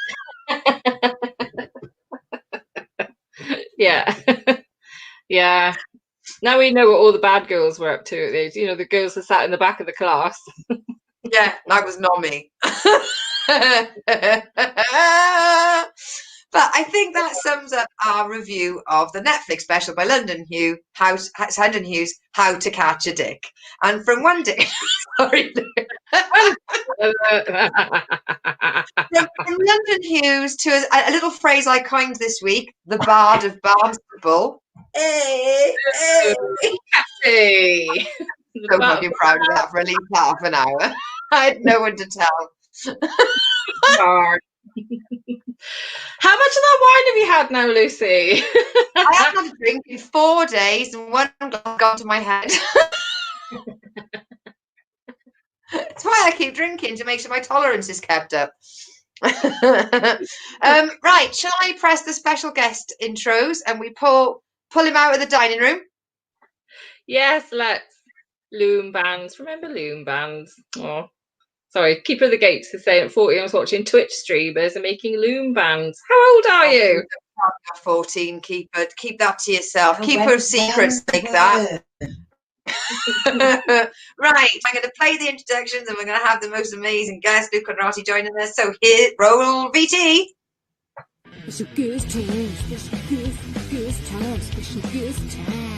Yeah. Now we know what all the bad girls were up to at age. The girls that sat in the back of the class. Yeah, that was not me. But I think that sums up our review of the Netflix special by London Hughes, How to Catch a Dick. And from one day, sorry, from London Hughes to a little phrase I coined this week, the Bard of Barnstable. Hey. So fucking proud of that for at least half an hour. I had no one to tell. How much of that wine have you had now, Lucy? I haven't had a drink in 4 days and one glass gone to my head. That's why I keep drinking, to make sure my tolerance is kept up. Right, shall I press the special guest intros and we pull him out of the dining room? Yes, let's. Loom bands. Remember loom bands? Oh, sorry. Keeper of the Gates is saying at 14 I was watching Twitch streamers and making loom bands. How old are you? 14, keep that to yourself. Keep her secrets like that. Right, I'm going to play the introductions and we're going to have the most amazing guest, Luke Honnoraty, joining us. So here, roll VT. Special guest time, special guest time, special guest time.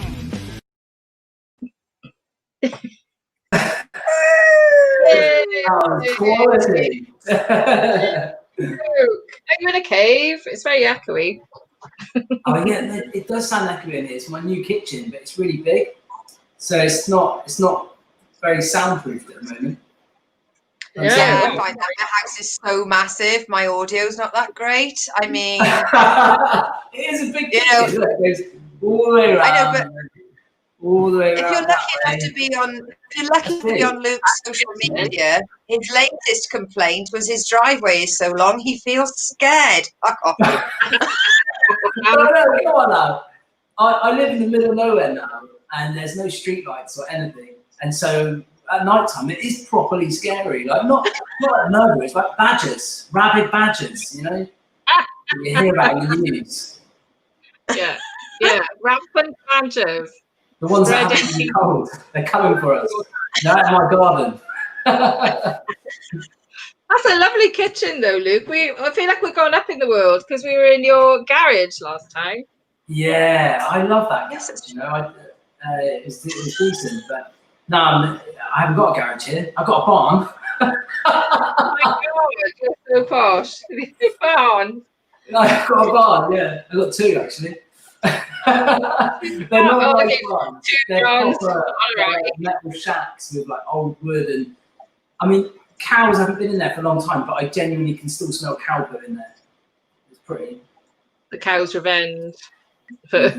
Quality. Luke, are you in a cave? It's very echoey. Oh yeah, it does sound echoey in here. It's my new kitchen, but it's really big, so it's not very soundproofed at the moment. Yeah, I find that my house is so massive. My audio's not that great. I mean, it is a big kitchen. Look, it goes all the way around. I know, but all the way if around. you're lucky enough to be on Luke's social media, his latest complaint was his driveway is so long he feels scared. Fuck off. No, come on now. I live in the middle of nowhere now, and there's no street lights or anything, and so at night time it is properly scary. Like not nervous, like badgers, rabid badgers. You know, you hear about in the news. Yeah, rampant badgers. The ones that haven't been cold, they're coming for us. They're out of my garden. That's a lovely kitchen, though, Luke. I feel like we're going up in the world because we were in your garage last time. Yeah, I love that garage. You know, it was decent, but no, I haven't got a garage here. I've got a barn. Oh my God, you're so posh. A barn. No, I've got a barn. Yeah, I've got two actually. They're not like barns. They're proper metal shacks with like old wood, and I mean, cows haven't been in there for a long time, but I genuinely can still smell cow poo in there. It's pretty. The cow's revenge for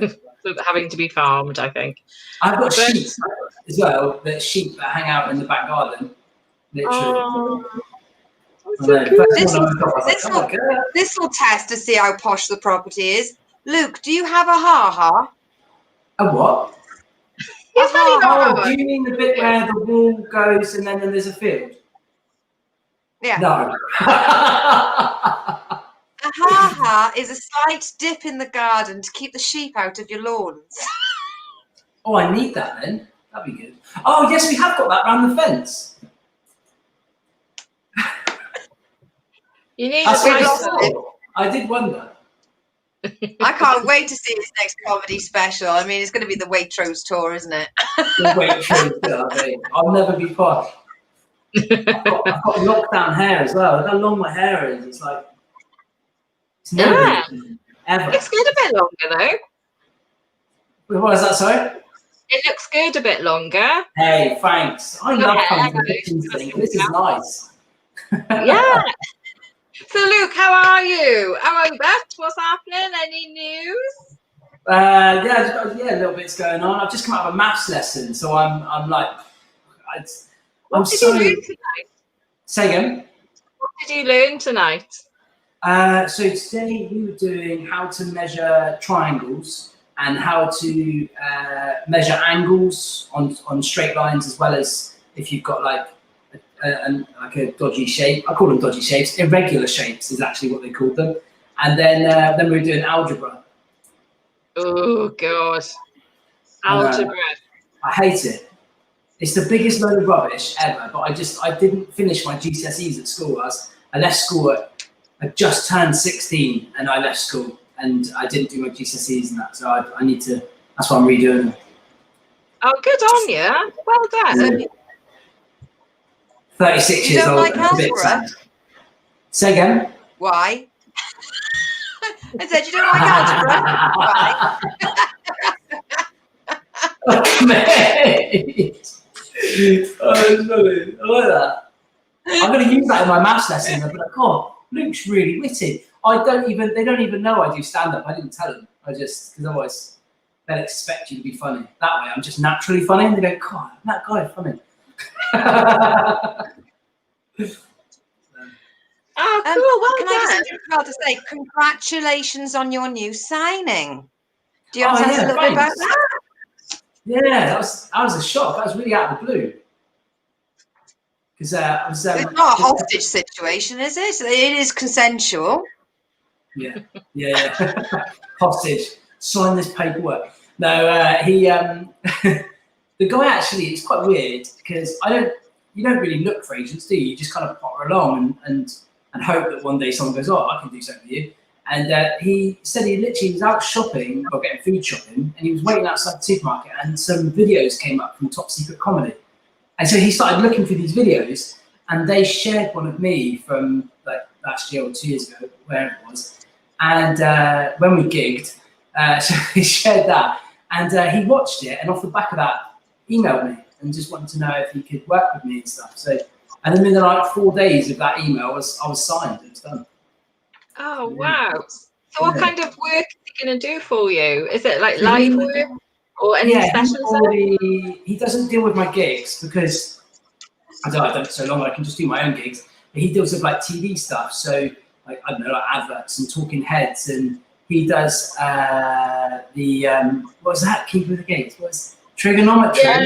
having to be farmed, I think. I've got sheep as well. There's sheep that hang out in the back garden. Literally. Oh, This will test to see how posh the property is. Luke, do you have a ha-ha? A what? Oh, do you mean the bit where the wall goes and then there's a field? Yeah. No. A ha-ha is a slight dip in the garden to keep the sheep out of your lawns. Oh, I need that then. That'd be good. Oh, yes, we have got that around the fence. You need I did wonder. I can't wait to see his next comedy special. I mean, it's going to be the Waitrose tour, isn't it? The Waitrose tour, I mean. I'll never be posh. I've got lockdown hair as well. Look how long my hair is. It's like, it's never ever. It looks good a bit longer, though. What is that, sorry? It looks good a bit longer. Hey, thanks. I love coming to the kitchen thing. This is nice. Yeah. So, Luke, how are you? How are you, Beth? What's happening? Any news? Yeah, a little bit's going on. I've just come out of a maths lesson, so I'm like, What did you learn tonight? Say again. What did you learn tonight? So today we were doing how to measure triangles and how to measure angles on straight lines, as well as if you've got like a dodgy shape. I call them dodgy shapes. Irregular shapes is actually what they called them. And then we were doing algebra. Oh God, algebra. I hate it. It's the biggest load of rubbish ever. But I didn't finish my GCSEs at school. I left school I just turned 16 and I left school, and I didn't do my GCSEs and that. So I need to. That's why I'm redoing them. Oh, good on you. Well done. 36 years old. Like algebra? Say again. Why? I said you don't like algebra. Why? Mate. Oh, it's funny. I like that. I'm going to use that in my maths lesson. I'll be like, oh, Luke's really witty. They don't even know I do stand-up. I didn't tell them. Because otherwise they'd expect you to be funny. That way I'm just naturally funny, and they go, God, that guy funny. Oh, cool. Well can done. I just interrupt to say congratulations on your new signing? Do you want to tell us a little bit about that? Yeah, that was a shock. That was really out of the blue. Because I was. It's not a hostage situation, is it? It is consensual. Yeah. Hostage. Sign this paperwork. No, he. The guy actually, it's quite weird because you don't really look for agents, do you? You just kind of potter along and hope that one day someone goes, oh, I can do something for you. And he said he literally was out shopping or getting food shopping, and he was waiting outside the supermarket, and some videos came up from Top Secret Comedy. And so he started looking through these videos, and they shared one of me from like last year or 2 years ago, where it was. And when we gigged, so he shared that, and he watched it, and off the back of that, emailed me and just wanted to know if he could work with me and stuff. So, and then within like 4 days of that email, I was signed. It was done. Oh wow! So what kind of work is he going to do for you? Is it like live work or any special? He doesn't deal with my gigs because I've done it so long. I can just do my own gigs. But he deals with like TV stuff. So like I don't know, like adverts and talking heads, and he does what's that? Keeper of the Gates. What's trigonometry? Yeah.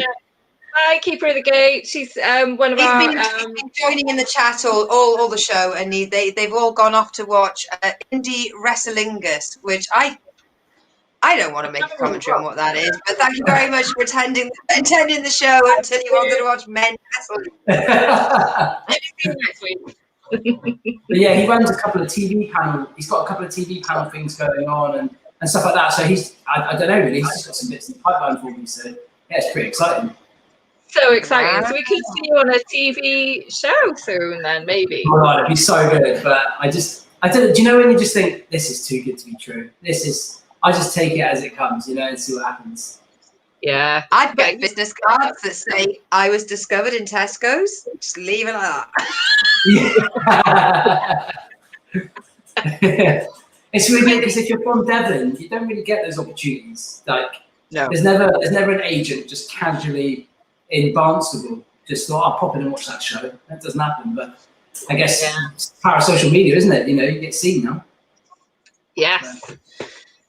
Hi, Keeper of the Gate. She's one of our. He's been joining in the chat all the show, and they've all gone off to watch Indie Wrestlingus, which I don't want to make a commentary on what that is, but thank you very much for attending the show until you wanted to watch men wrestling. Next week. But yeah, he runs a couple of TV panel. He's got a couple of TV panel things going on and stuff like that. So I don't know really. He's just got some bits in the pipeline for me. So yeah, it's pretty exciting. So exciting. So we could see you on a TV show soon then, maybe. Oh God, it'd be so good. But I don't. Do you know when you just think this is too good to be true? I just take it as it comes, and see what happens. Yeah. I'd get business cards that say I was discovered in Tesco's. Just leave it like that. It's really weird because if you're from Devon, you don't really get those opportunities. Like, no. There's never an agent just casually in Barnstable just thought, I'll pop in and watch that show. That doesn't happen, but I guess it's the power of social media, isn't it? You get seen now. Yes. So,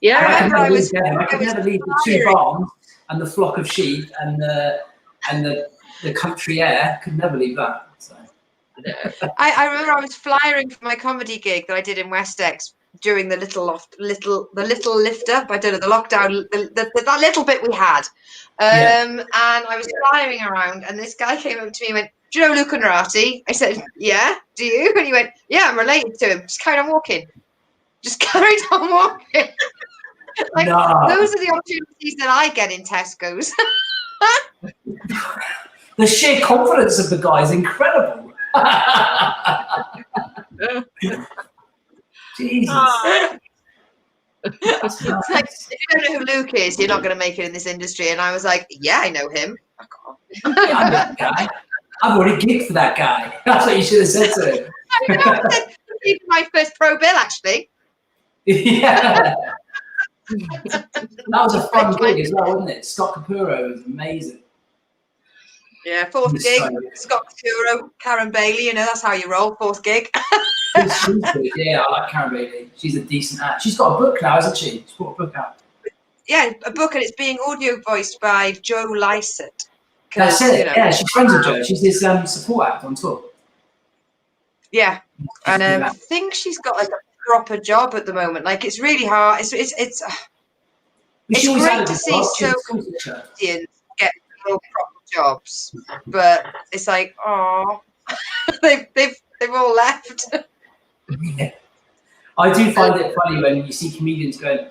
yeah. I could never leave the 2 barns and the flock of sheep and the country air. Could never leave that. So. I remember I was flyering for my comedy gig that I did in Westex during the little lift up. I don't know, the lockdown, that little bit we had. And I was flying around, and this guy came up to me and went, do you know Luke Honnoraty? I said, yeah, do you? And he went, yeah, I'm related to him. Just carried on walking. Just carried on walking. Those are the opportunities that I get in Tesco's. The sheer confidence of the guy is incredible. Jesus. It's like, if you don't know who Luke is, you're not going to make it in this industry. And I was like, yeah, I know him. I know that guy. I've already gigged for that guy. That's what you should have said to him. I know, I said, he's my first pro bill, actually. Yeah. That was a fun gig as well, wasn't it? Scott Capurro was amazing. Yeah, fourth gig, Scott Capurro, Karen Bailey, that's how you roll, fourth gig. She's good. Yeah, I like Karen Bailey. She's a decent act. She's got a book now, hasn't she? She's brought a book out. Yeah, a book, and it's being audio voiced by Joe Lycett. That's it. Yeah, she's friends with Joe. She's his support act on tour. Yeah, and I think she's got like a proper job at the moment. Like, it's really hard. It's great to see so comedians get real proper jobs, but it's like, oh, they've all left. Yeah. I do find it funny when you see comedians going,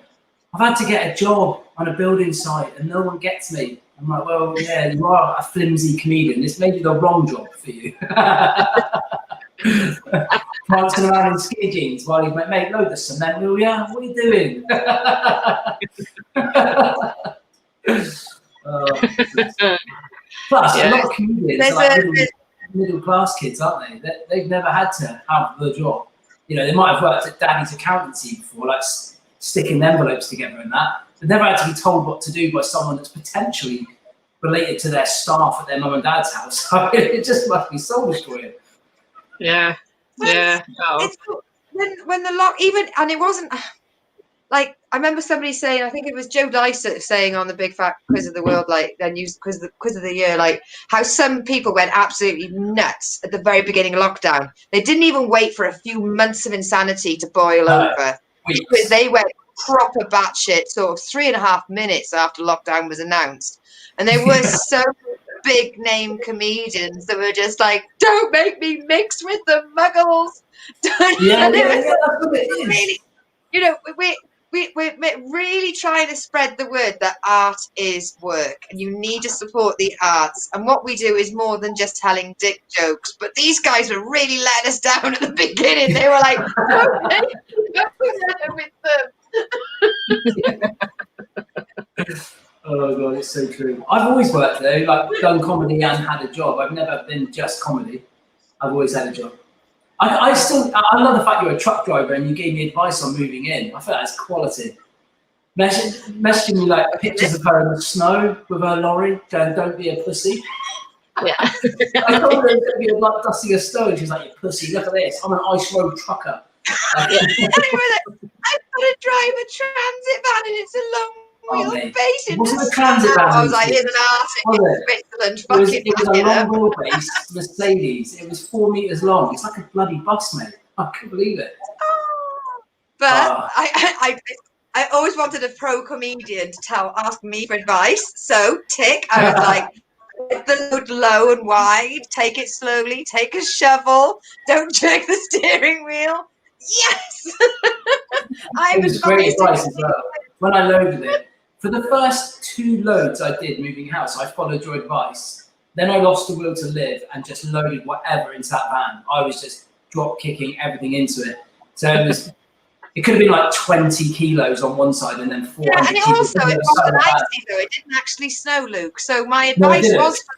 I've had to get a job on a building site and no one gets me. I'm like, well, yeah, you are a flimsy comedian. This may be the wrong job for you. Prancing around in skinny jeans while you make load of cement, will ya? What are you doing? Plus, a lot of comedians are like middle class kids, aren't they? They've never had to have the job. they might have worked at daddy's accountancy before, like sticking envelopes together and that. They've never had to be told what to do by someone that's potentially related to their staff at their mum and dad's house. It just must be soul destroying. Yeah. It's when the lock, even, and it wasn't like, I remember somebody saying, I think it was Joe Dysart saying on the Big Fat Quiz of the World, like their news quiz of the year, like how some people went absolutely nuts at the very beginning of lockdown. They didn't even wait for a few months of insanity to boil over. Because they went proper batshit sort of 3.5 minutes after lockdown was announced. And there were so big name comedians that were just like, don't make me mix with the muggles. Yeah, that's what it is. Really, we're really trying to spread the word that art is work, and you need to support the arts. And what we do is more than just telling dick jokes. But these guys were really letting us down at the beginning. They were like, okay, with them. Oh god, it's so true. I've always worked though, like done comedy and had a job. I've never been just comedy. I've always had a job. I love the fact you're a truck driver and you gave me advice on moving in. I feel that's quality. Messaging me like pictures of her in the snow with her lorry, going, don't be a pussy. Yeah. I told her it was going to be like dusting a stone. She's like, you pussy, look at this. I'm an ice road trucker. I've got to drive a transit van and it's a long wheelbase. It wasn't a transit van. I was like, here's an arse in Switzerland. It was a long wheelbase Mercedes. It was 4 meters long. It's like a bloody bus, mate. I couldn't believe it. But I always wanted a pro comedian to ask me for advice. So tick, I was like, put the load low and wide, take it slowly, take a shovel, don't jerk the steering wheel. Yes! It was great advice as well. When I loaded it, for the first 2 loads I did moving house, I followed your advice. Then I lost the will to live and just loaded whatever into that van. I was just drop kicking everything into it. So it could have been like 20 kilos on one side and then 400 kilos. And it wasn't icy though. It didn't actually snow, Luke. So my advice was for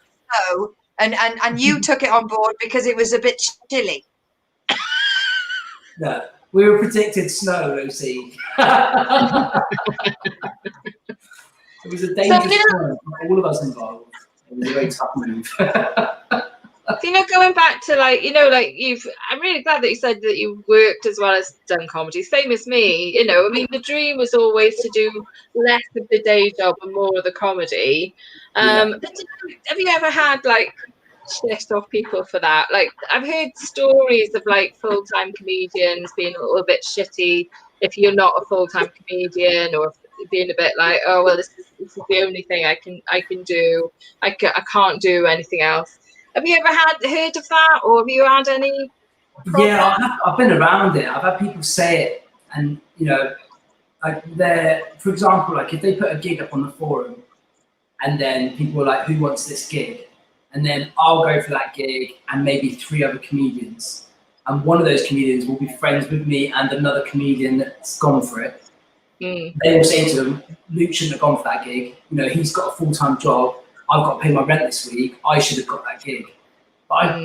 snow, and you took it on board because it was a bit chilly. No, we were predicted snow, Lucy. It was a dangerous time for all of us involved. It was a very tough move. Going back to I'm really glad that you said that you worked as well as done comedy. Same as me, the dream was always to do less of the day job and more of the comedy. But have you ever had shit off people for that? Like, I've heard stories of full-time comedians being a little bit shitty if you're not a full-time comedian, or being a bit like, oh well, this is the only thing I can do. I can't do anything else. Have you ever heard of that, or have you had any problems? Yeah, I've been around it. I've had people say it, and for example, if they put a gig up on the forum, and then people are like, who wants this gig? And then I'll go for that gig and maybe 3 other comedians. And one of those comedians will be friends with me and another comedian that's gone for it. They will say to them, Luke shouldn't have gone for that gig. He's got a full-time job. I've got to pay my rent this week. I should have got that gig. But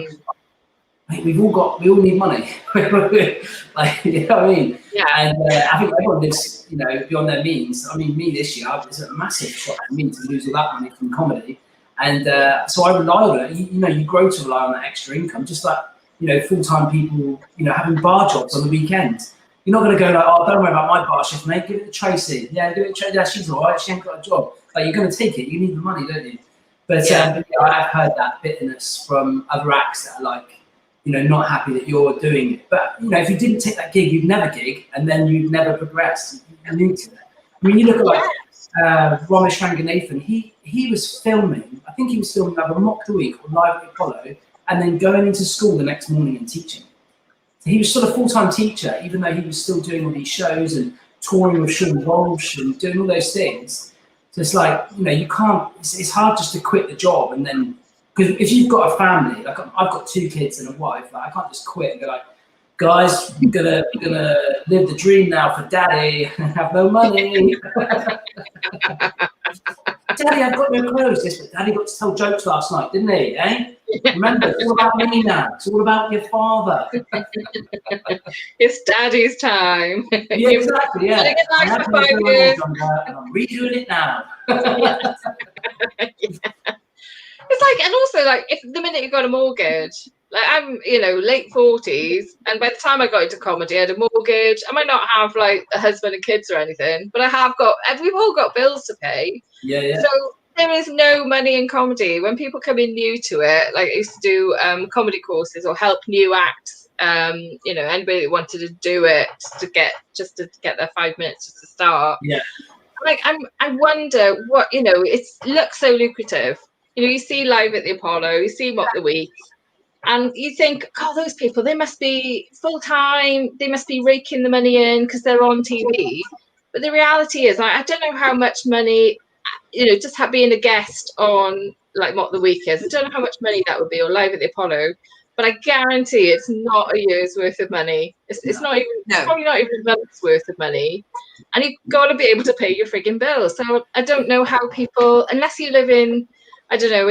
we all need money. You know what I mean? Yeah. And I think everyone lives, beyond their means. I mean, me this year, it's a massive shock for me to lose all that money from comedy. And so I rely on it. You grow to rely on that extra income, just like, full-time people, having bar jobs on the weekend. You're not going to go like, oh, don't worry about my bar shift, mate. Give it to Tracy. Yeah, give it to Tracy. Yeah, she's all right. She ain't got a job. You're going to take it. You need the money, don't you? But I have heard that bitterness from other acts that are not happy that you're doing it. But, if you didn't take that gig, you'd never gig, and then you'd never progress. You need to. I mean, you look at Ramesh Ranganathan. He was filming, I think he was filming either Mock the Week or Live at the Apollo, and then going into school the next morning and teaching. So he was sort of full-time teacher, even though he was still doing all these shows and touring with Sean Walsh and doing all those things. So it's you can't, it's hard just to quit the job and then, because if you've got a family, I've got 2 kids and a wife, I can't just quit and go guys, we're gonna live the dream now for daddy and have no money. Daddy, I've got no clothes. Yes, but Daddy got to tell jokes last night, didn't he? Eh? Remember, it's all about me now. It's all about your father. It's Daddy's time. Yeah, exactly. Yeah. Getting I nice had for no 5 clothes years. on, and I'm redoing it now. It's like, and also like, if the minute you got a mortgage, like I'm, late 40s, and by the time I got into comedy, I had a mortgage. I might not have like a husband and kids or anything, but we've all got bills to pay. Yeah. So there is no money in comedy. When people come in new to it, like I used to do comedy courses or help new acts. Anybody that wanted to do it to get their 5 minutes just to start. Yeah. Like I wonder what it looks so lucrative. You see Live at the Apollo, you see Mock the Week, and you think, oh, those people, they must be full time, they must be raking the money in because they're on TV. But the reality is, I don't know how much money, just being a guest on like Mock the Week is. I don't know how much money that would be, or Live at the Apollo. But I guarantee it's not a year's worth of money. It's not even, probably not even a month's worth of money. And you've got to be able to pay your frigging bills. So I don't know how people, unless you live in, I don't know,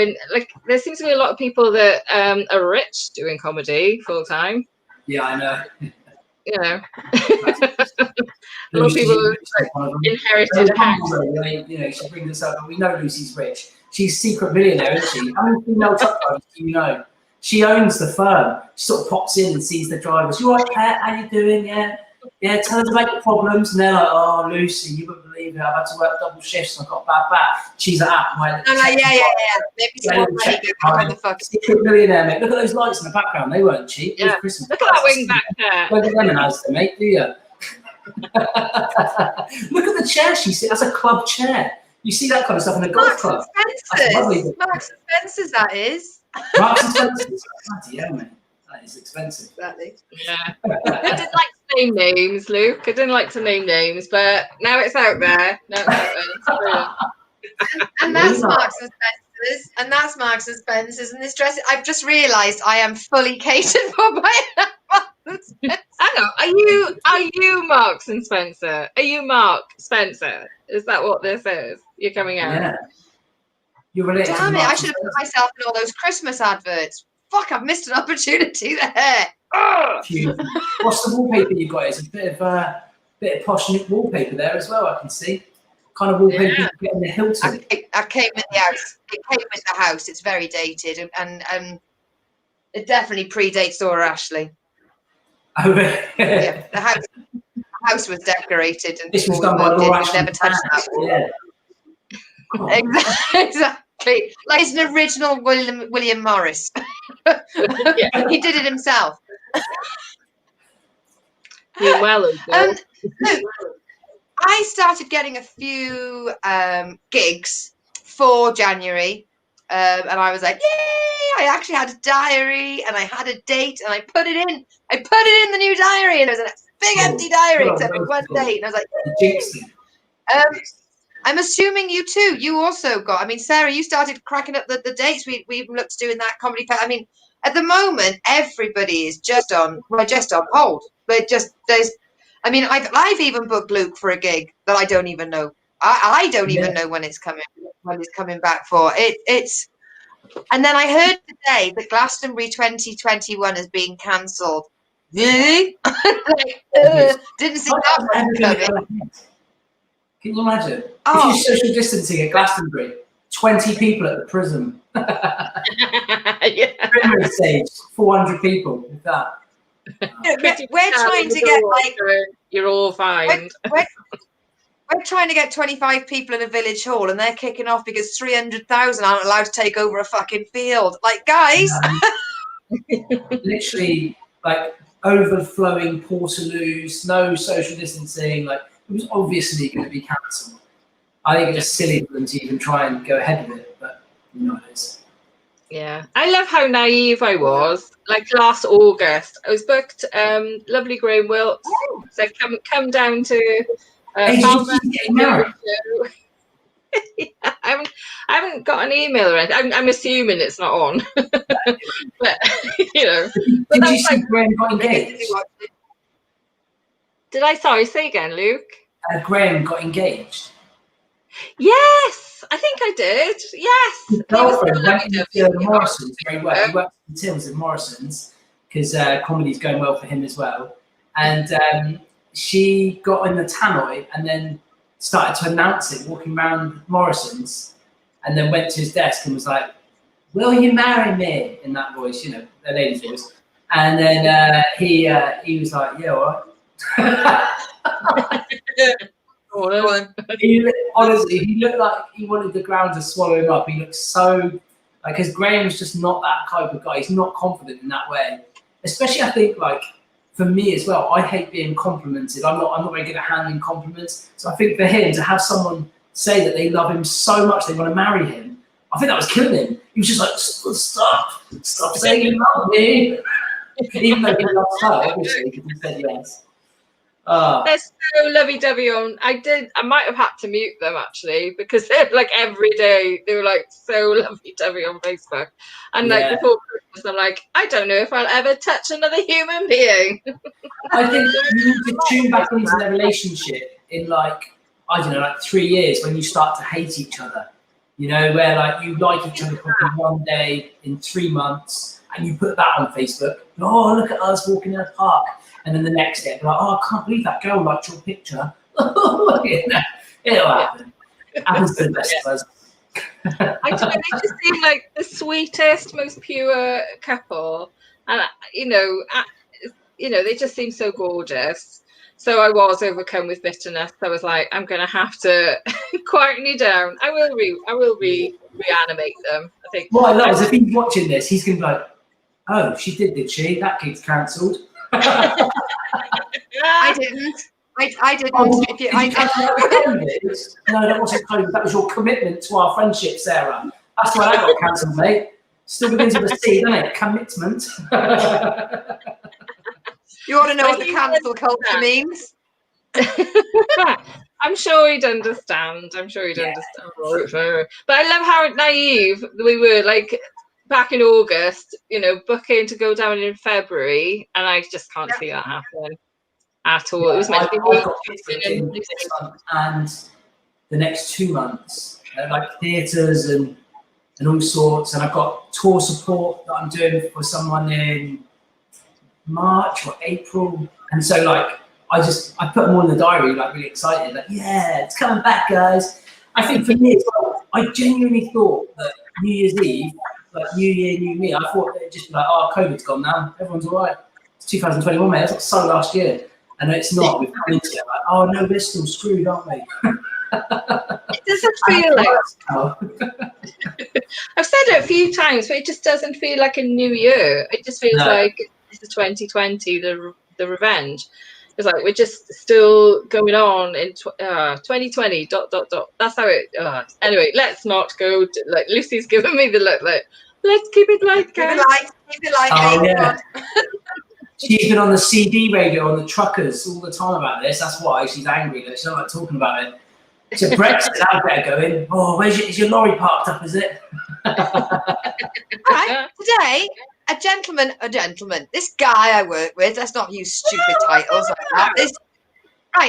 there seems to be a lot of people that are rich doing comedy full time. Yeah, I know. A lot of people inherited a house. She brings us up, and we know Lucy's rich. She's a secret millionaire, isn't she? How many female truck drivers do you know? She owns the firm. She sort of pops in and sees the drivers. You all right, Kat? How you doing? Yeah, tell us about your problems. And they're like, oh, Lucy, you wouldn't believe it. I've had to work double shifts and I've got bad back. She's like, Maybe someone what the fuck. Secret millionaire, mate. Look at those lights in the background. They weren't cheap. Yeah. Christmas. Look at that wing back there. Look at them in Asda, mate, do you? Look at the chair she sits. That's a club chair. You see that kind of stuff in a golf club. Marks and Spencer's, that is. Marks and Spencer's. Bloody hell, mate. That is expensive. Exactly. Yeah. I didn't like to name names, Luke. I didn't like to name names, but now it's out there. And that's Marks and Spencer's. And that's Marks and Spencer's. And this dress, I've just realised I am fully catered for by Marks and Spencer. Hang on. Are you Marks and Spencer? Are you Mark Spencer? Is that what this is? You're coming out? Yeah. You're related. Damn it, I should have put myself in all those Christmas adverts. Fuck, I've missed an opportunity there. What's the wallpaper you got? It's a bit of posh wallpaper there as well, I can see. Kind of wallpaper you get in the Hilton. I came in the house. It came in the house. It's very dated and it definitely predates Dora Ashley. Oh, really? Yeah, the house was decorated and this was done by Dora Ashley. Never touched that. Yeah. Exactly. Like it's an original William Morris. He did it himself. You're well. I started getting a few gigs for January, and I was like, yay! I actually had a diary, and I had a date, and I put it in. I put it in the new diary, and there was a big empty diary except for one date, and I was like, I'm assuming you too. You also got. I mean, Sarah, you started cracking up the dates we looked to do in that comedy fair. I mean, at the moment, everybody is just on hold. There's. I mean, I've even booked Luke for a gig that I don't even know. I don't even know when it's coming back for. It's. And then I heard today that Glastonbury 2021 is being cancelled. Really? Didn't see that coming. Can you imagine? If you're social distancing at Glastonbury, 20 people at the Prism. Primary stage, 400 400 people with that. We're trying to get like you're all fine. We're trying to get 25 people in a village hall, and they're kicking off because 300,000 aren't allowed to take over a fucking field. Like, guys, literally, like overflowing Portaloos, no social distancing. Like, it was obviously going to be cancelled. I think it's silly for them to even try and go ahead with it, but you know it is. Yeah, I love how naive I was. Like last August, I was booked. Lovely Graham Wilkes said, "Come down to." I haven't got an email or anything. I'm assuming it's not on, but you know. Did you see Graham got engaged? Did I? Sorry, say again, Luke. Graham got engaged. Yes. I think I did. Yes. His girlfriend went into Morrison's very well. He worked in Tills at Morrison's because comedy's going well for him as well. And she got in the tannoy and then started to announce it, walking around Morrison's, and then went to his desk and was like, "Will you marry me?" in that voice, you know, the lady's voice. And then he was like, "Yeah, all right." Honestly, he looked like he wanted the ground to swallow him up. He looked so like, because Graham's just not that type of guy. He's not confident in that way. Especially, I think, like for me as well, I hate being complimented. I'm not very good at handling compliments. So I think for him to have someone say that they love him so much they want to marry him, I think that was killing him. He was just like, stop saying you love me. Even though he loves her, obviously, because he said yes. They're so lovey-dovey on. I might have had to mute them actually, because they're like every day they were like so lovey-dovey on Facebook. And like before Christmas, I'm like, I don't know if I'll ever touch another human being. I think you need to tune back into their relationship in like, I don't know, like 3 years when you start to hate each other. You know, where like you like each other probably one day in 3 months and you put that on Facebook. Oh, look at us walking in a park. And then the next day, like, oh, I can't believe that girl liked your picture. It'll happen. It happens to the best of us. I don't know, they just seem like the sweetest, most pure couple. And, you know, they just seem so gorgeous. So I was overcome with bitterness. I was like, I'm going to have to quieten you down. I will reanimate them, I think. What I love is if he's watching this, he's going to be like, oh, she did she? That gig's cancelled. I didn't. I didn't. Oh, no, that wasn't COVID. That was your commitment to our friendship, Sarah. That's why that got cancelled, mate. Still begins with a C, doesn't it? Commitment. You want to know what the cancel culture means? I'm sure he'd understand. Understand. But I love how naive we were. Like back in August, you know, booking to go down in February, and I just can't see that happen at all. It was meant to be and the next 2 months, like theatres and all sorts, and I've got tour support that I'm doing for someone in March or April, and so like I put them all in the diary, like really excited, like yeah, it's coming back, guys. I think for me as well, I genuinely thought that New Year's Eve, like New Year, New Me, I thought it'd just be like, oh, COVID's gone now, everyone's all right. It's 2021, mate. That's what so last year, and it's not. We've come into it like, oh no, we're still screwed, aren't we? It doesn't feel like. I've said it a few times, but it just doesn't feel like a new year. It just feels like it's the 2020, the revenge. It's like we're just still going on in 2020. ... That's how it. Anyway, let's not go. Like Lucy's giving me the look. Like, let's keep it light, guys. Keep it light. Oh yeah. She's been on the CD radio on the truckers all the time about this. That's why she's angry. She's not like talking about it. It's a Brexit. I better go in. Oh, is your lorry parked up? Is it? Right. Today, a gentleman. This guy I work with. Let's not use stupid titles like that.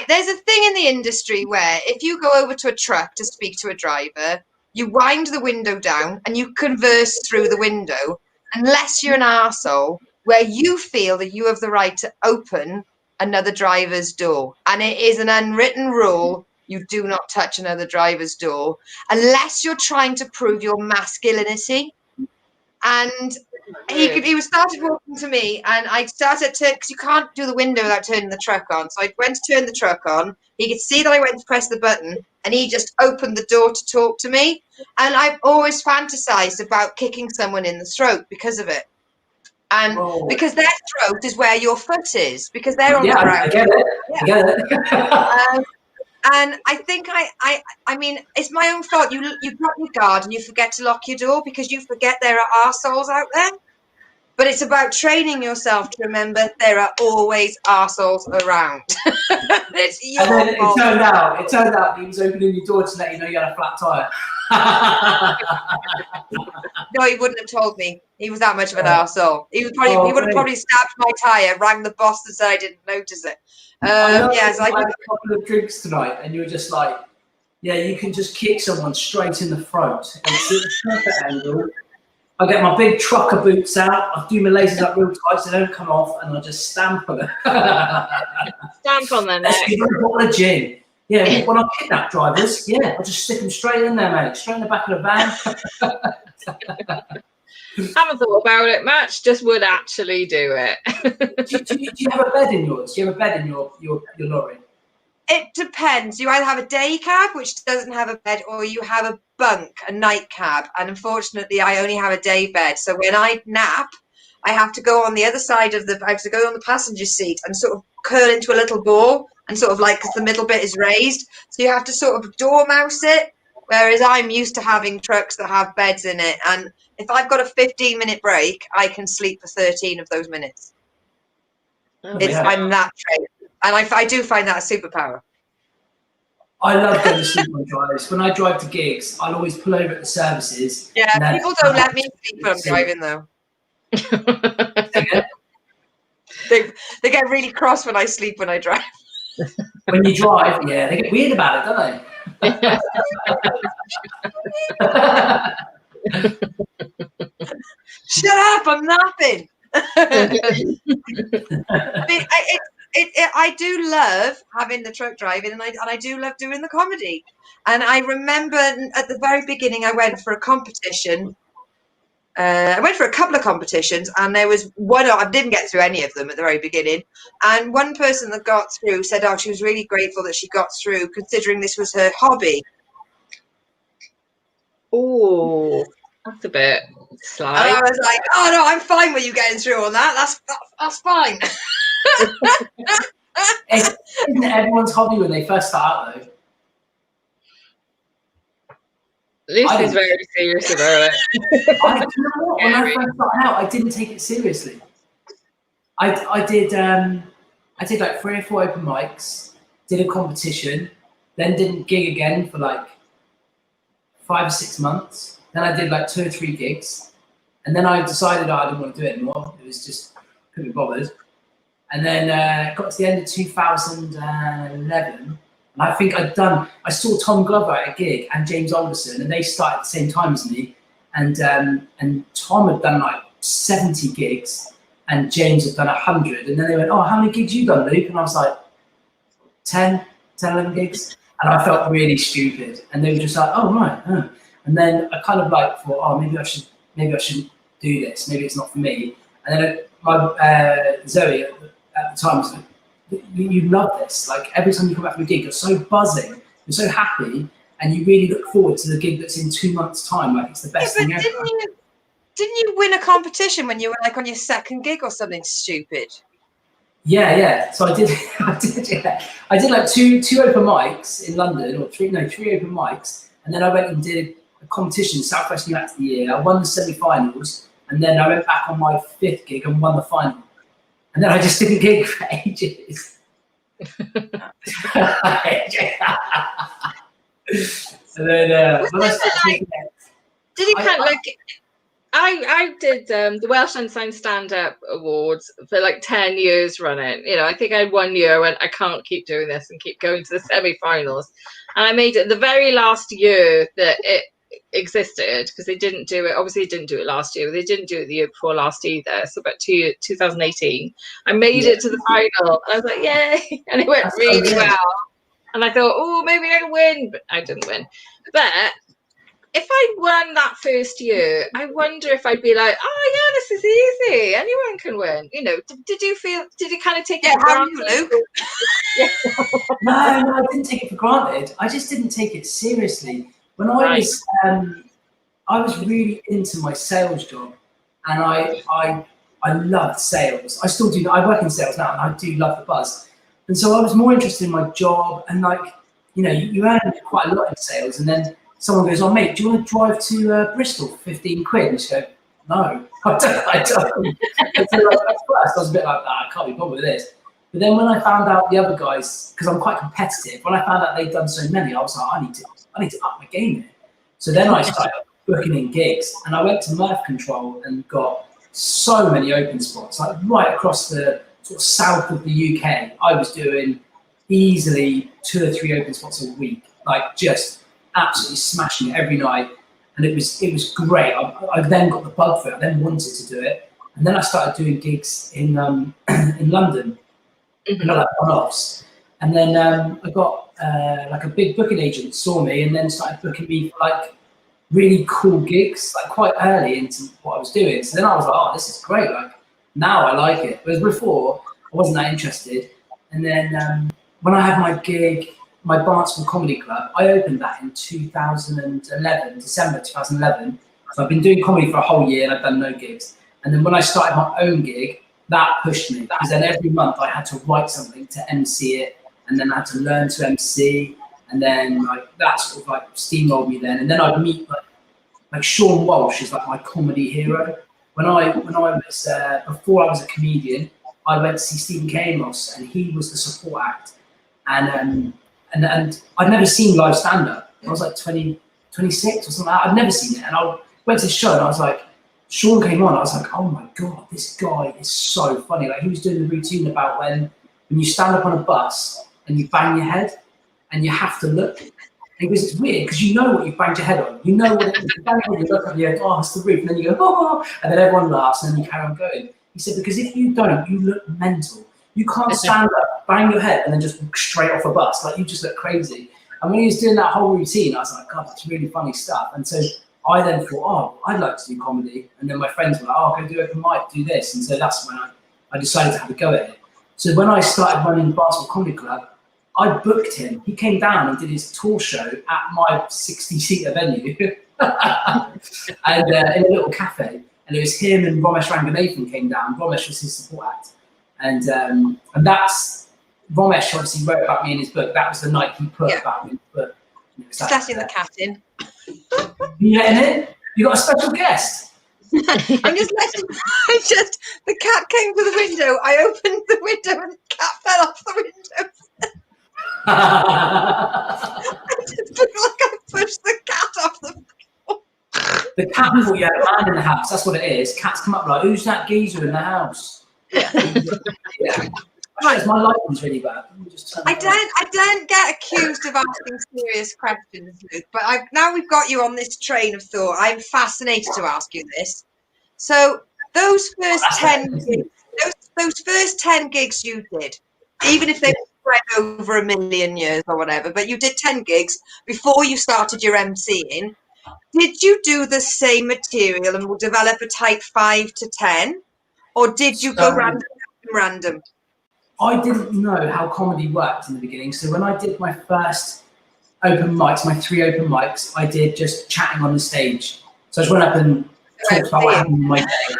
There's a thing in the industry where if you go over to a truck to speak to a driver, you wind the window down and you converse through the window, unless you're an arsehole, where you feel that you have the right to open another driver's door. And it is an unwritten rule. You do not touch another driver's door unless you're trying to prove your masculinity. And he started walking to me, and I started to, because you can't do the window without turning the truck on. So I went to turn the truck on. He could see that I went to press the button, and he just opened the door to talk to me. And I've always fantasized about kicking someone in the throat because of it. And because their throat is where your foot is, because they're on the ground. I get it. And I think I mean, it's my own fault. You drop your guard and you forget to lock your door because you forget there are arseholes out there. But it's about training yourself to remember there are always arseholes around. It's your fault. It turned out he was opening your door to let you know you had a flat tire. No, he wouldn't have told me. He was that much of an arsehole. He would have probably snapped my tire, rang the boss and said I didn't notice it. I had a couple of drinks tonight, and you were just like, Yeah, you can just kick someone straight in the throat. It's a perfect angle. I get my big trucker boots out, I do my laces up real tight so they don't come off, and I just stamp on them. Stamp on their neck. What a gin. Yeah, when I kidnap drivers, I just stick them straight in there, mate. Straight in the back of the van. Haven't thought about it much, just would actually do it. do you have a bed in yours? Do you have a bed in your lorry? It depends. You either have a day cab, which doesn't have a bed, or you have a bunk, a night cab. And unfortunately, I only have a day bed. So when I nap, I have to go on the other side of I have to go on the passenger seat and sort of curl into a little ball, and sort of like, because the middle bit is raised. So you have to sort of dormouse it. Whereas I'm used to having trucks that have beds in it. And if I've got a 15-minute break, I can sleep for 13 of those minutes. Oh, I'm that trained. And I do find that a superpower. I love going to sleep on drives. When I drive to gigs, I'll always pull over at the services. Yeah, people don't let me sleep when I'm driving, though. They get really cross when I sleep when I drive. When you drive, they get weird about it, don't they? Shut up! I'm napping. I mean, I do love having the truck driving, and I do love doing the comedy. And I remember at the very beginning, I went for a competition. I went for a couple of competitions, and there was one. I didn't get through any of them at the very beginning. And one person that got through said, "Oh, she was really grateful that she got through, considering this was her hobby." Oh, that's a bit sly. And I was like, "Oh no, I'm fine with you getting through on that. That's fine." Isn't everyone's hobby when they first start out, though? Lucy's very serious about it. You know what? When I first started out, I didn't take it seriously. I did like 3 or 4 open mics, did a competition, then didn't gig again for like 5 or 6 months. Then I did like 2 or 3 gigs, and then I decided I didn't want to do it anymore. It was just couldn't be bothered. And then got to the end of 2011. And I think I saw Tom Glover at a gig and James Alderson, and they started at the same time as me. And Tom had done like 70 gigs and James had done 100. And then they went, "Oh, how many gigs you done, Luke?" And I was like, 10, 11 gigs. And I felt really stupid. And they were just like, "Oh, right." Huh. And then I kind of like thought, "Oh, maybe I shouldn't do this. Maybe it's not for me." And then my Zoe at the time was like, "You love this. Like every time you come back from a gig, you're so buzzing, you're so happy, and you really look forward to the gig that's in 2 months' time. Like it's the best thing ever." Didn't you win a competition when you were like on your second gig or something stupid? Yeah. So I did. I did like two open mics in London, or 3 open mics, and then I went and did a competition, Southwest New Act of the Year. I won the semi-finals, and then I went back on my 5th gig and won the final. And then I just didn't gig for ages. And then did you kind of like? I did the Welsh Unsigned Stand-Up Awards for like 10 years running. You know, I think I had 1 year I went, I can't keep doing this and keep going to the semi-finals. And I made it the very last year that it existed, because they didn't do it. Obviously, they didn't do it last year. But they didn't do it the year before last either. So about 2018, I made it to the final. And I was like, yay! And it went really well. And I thought, oh, maybe I'll win, but I didn't win. But if I won that first year, I wonder if I'd be like, oh yeah, this is easy. Anyone can win. You know, did you kind of take it for granted? Luke? No, I didn't take it for granted. I just didn't take it seriously. When I was really into my sales job, and I loved sales. I still do. I work in sales now, and I do love the buzz. And so I was more interested in my job, and like, you know, you earn quite a lot in sales, and then someone goes, "Oh mate, do you want to drive to Bristol for 15 quid?" And you go, "No, I don't." So at first I was a bit like, I can't be bothered with this. But then when I found out the other guys, because I'm quite competitive, when I found out they'd done so many, I was like, I need to up my game here. So then I started booking in gigs, and I went to Mirth Control and got so many open spots, like right across the sort of south of the UK. I was doing easily 2 or 3 open spots a week. like just absolutely smashing it every night, and it was great. I then got the bug for it. I then wanted to do it, and then I started doing gigs in in London, like one-offs, and then I got like a big booking agent saw me and then started booking me for like really cool gigs, like quite early into what I was doing. So then I was like, oh, this is great. Like now I like it. Whereas before I wasn't that interested. And then when I had my gig, my Barnstable Comedy Club, I opened that in 2011, December 2011. So I've been doing comedy for a whole year and I've done no gigs. And then when I started my own gig, that pushed me, because then every month I had to write something to MC it, and then I had to learn to MC, and then like that sort of like steamrolled me then. And then I'd meet like Sean Walsh is like my comedy hero. When I was before I was a comedian, I went to see Stephen K. Amos, and he was the support act. And I'd never seen live stand-up. I was like 26 or something like that. I'd never seen it. And I went to the show and I was like, Sean came on, I was like, oh my God, this guy is so funny. Like he was doing the routine about when you stand up on a bus and you bang your head and you have to look. And he goes, it's weird because you know what you've banged your head on. You know what it is. You bang your head, you look up, you go, oh, it's the roof. And then you go, oh, and then everyone laughs and then you carry on going. He said, because if you don't, you look mental. You can't stand up, bang your head, and then just walk straight off a bus. Like you just look crazy. And when he was doing that whole routine, I was like, God, that's really funny stuff. And so I then thought, oh, I'd like to do comedy. And then my friends were like, oh, go do open mic, do this. And so that's when I decided to have a go at it. So when I started running Barnstable Comedy Club, I booked him. He came down and did his tour show at my 60-seater venue and in a little cafe. And it was him and Ramesh Ranganathan came down. Ramesh was his support act. And that's, Ramesh obviously wrote about me in his book. That was the night he put about me in his book. Just letting the cat in. You letting in? You got a special guest? The cat came to the window. I opened the window and the cat fell off the window. I just feel like I pushed the cat off the floor. The cat thought you had a man in the house. That's what it is. Cats come up like, who's that geezer in the house? Yeah. Right, my lighting's really bad. I don't get accused of asking serious questions, Luke, but now we've got you on this train of thought. I'm fascinated to ask you this. So those first 10 gigs, those first 10 gigs you did, even if they were spread over 1 million years or whatever, but you did 10 gigs before you started your MCing. Did you do the same material and develop a type 5 to 10, or did you go random? I didn't know how comedy worked in the beginning. So when I did my first open mics, my 3 open mics, I did just chatting on the stage. So I just went up and talked about what happened in my day.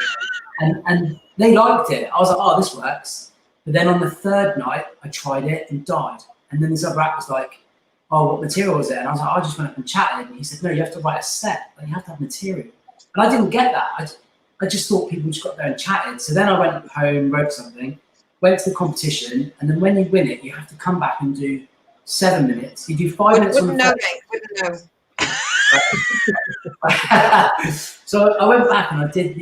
And they liked it. I was like, oh, this works. But then on the 3rd night, I tried it and died. And then this other act was like, oh, what material was it? And I was like, I just went up and chatted. And he said, no, you have to write a set. Like, you have to have material. And I didn't get that. I just thought people just got there and chatted. So then I went home, wrote something, went to the competition, and then when you win it, you have to come back and do 7 minutes. You do 5 minutes on the Wouldn't know. So I went back and I did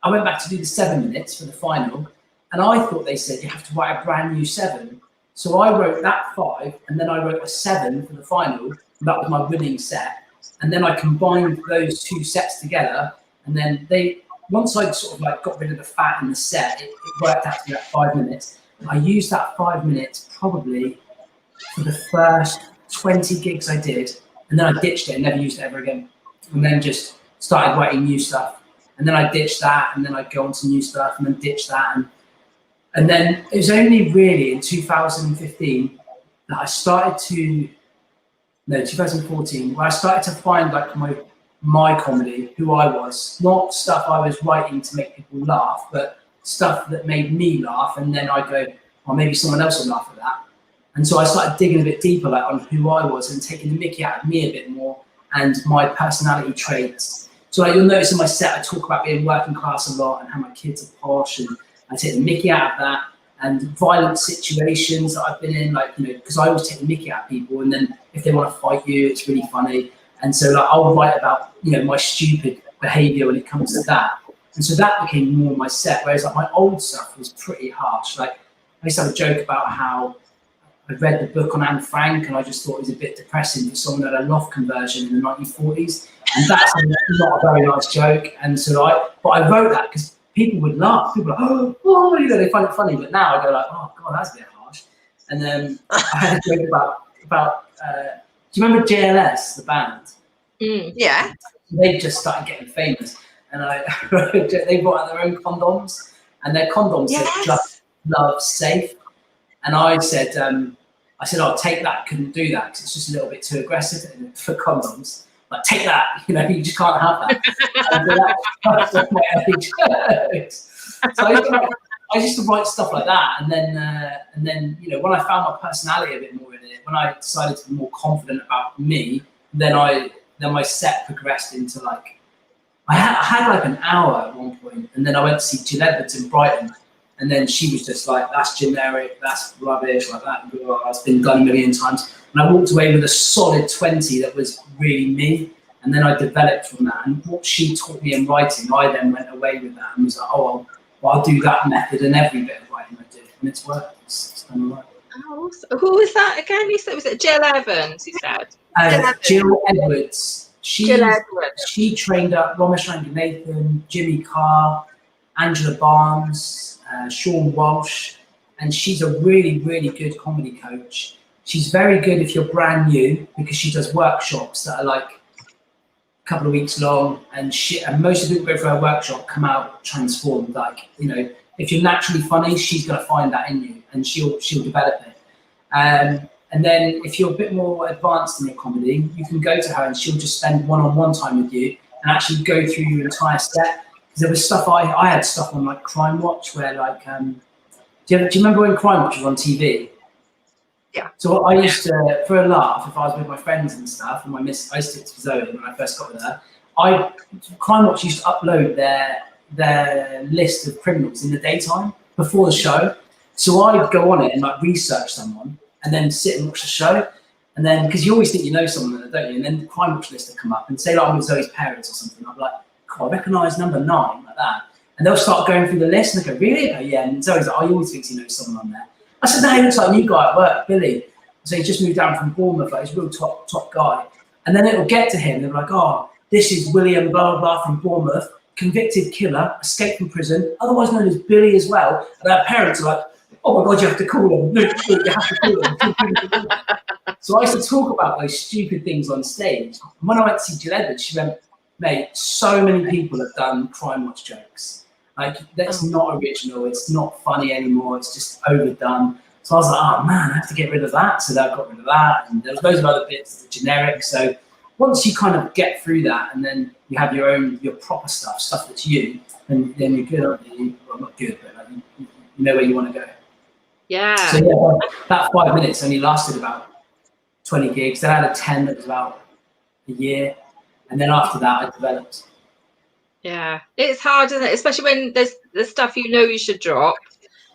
I went back to do the 7 minutes for the final, and I thought they said you have to write a brand new 7. So I wrote that 5, and then I wrote a 7 for the final, and that was my winning set. And then I combined those 2 sets together, and then once I sort of like got rid of the fat in the set, it worked out to be like 5 minutes. I used that 5 minutes probably for the first 20 gigs I did, and then I ditched it and never used it ever again. And then just started writing new stuff. And then I ditched that, and then I'd go on to new stuff, and then ditch that. And then it was only really in 2015 that I started 2014, where I started to find like my comedy, who I was, not stuff I was writing to make people laugh, but stuff that made me laugh. And then I go, oh, maybe someone else will laugh at that. And so I started digging a bit deeper like, on who I was and taking the mickey out of me a bit more and my personality traits. So like, you'll notice in my set, I talk about being working class a lot and how my kids are posh, and I take the mickey out of that, and violent situations that I've been in, like, you know, because I always take the mickey out of people, and then if they want to fight you, it's really funny. And so like, I'll write about, you know, my stupid behavior when it comes to that. And so that became more my set, whereas like my old stuff was pretty harsh. Like I used to have a joke about how read the book on Anne Frank, and I just thought it was a bit depressing for someone that had a loft conversion in the 1940s, and that's not a very nice joke. And so but I wrote that because people would laugh. People were like, oh, you know, they find it funny. But now I go like, oh God, that's a bit harsh. And then I had a joke about do you remember JLS, the band? Yeah. They just started getting famous, and they brought out their own condoms, and their condoms said "Just Love Safe." And I said, I'll take that. Couldn't do that because it's just a little bit too aggressive for condoms. Like, take that, you know, you just can't have that. That's my early jokes. So I used to write stuff like that, and then you know, when I found my personality a bit more in it, when I decided to be more confident about me, then my set progressed into like, I had like an hour at one point, and then I went to see Jill Edwards in Brighton, and then she was just like, that's generic, that's rubbish, like that, it's been done a million times. And I walked away with a solid 20 that was really me, and then I developed from that. And what she taught me in writing, I then went away with that and was like, oh, well, I'll do that method in every bit of writing I do, and it's worked. It's done well. Oh, who was that again? You said, was it Jill Evans? You said Jill Edwards. She trained up Ramesh Ranganathan, Jimmy Carr, Angela Barnes, Sean Walsh, and she's a really, really good comedy coach. She's very good if you're brand new because she does workshops that are like a couple of weeks long, and most of the people go for her workshop come out transformed. Like, you know, if you're naturally funny, she's going to find that in you, and she'll develop it. And then if you're a bit more advanced in your comedy, you can go to her and she'll just spend one-on-one time with you and actually go through your entire set. Because there was stuff I had stuff on like Crime Watch where like, do you remember when Crime Watch was on TV? Yeah. So I used to, for a laugh, if I was with my friends and stuff, and I used to stick to Zoe when I first got with her, Crime Watch used to upload their list of criminals in the daytime before the show. So I'd go on it and like research someone and then sit and watch the show. And then, because you always think you know someone, don't you? And then the Crime Watch list will come up and say like I'm with Zoe's parents or something. I'm like, cool, I recognise number 9, like that. And they'll start going through the list and they go, really? Oh, yeah. And Zoe's like, oh, he always thinks he knows someone on there. I said, no, he looks like a new guy at work, Billy. So he just moved down from Bournemouth, like he's a real top guy. And then it'll get to him, they're like, oh, this is William blah, blah, blah from Bournemouth, convicted killer, escaped from prison, otherwise known as Billy as well. And our parents are like, oh my God, you have to call him. Luke, you have to call him. So I used to talk about those stupid things on stage. And when I went to see Jill Edwards, she went, mate, so many people have done Crime Watch jokes. Like, that's not original, it's not funny anymore, it's just overdone. So I was like, oh man, I have to get rid of that. So I got rid of that, and there was loads of other bits that are generic. So once you kind of get through that, and then you have your proper stuff that's you, then you're good, aren't you? Well, not good, but like, you know where you want to go. Yeah. So yeah, that 5 minutes only lasted about 20 gigs. Then I had a 10 that was about a year, and then after that I developed. Yeah, it's hard, isn't it? Especially when there's the stuff you know you should drop,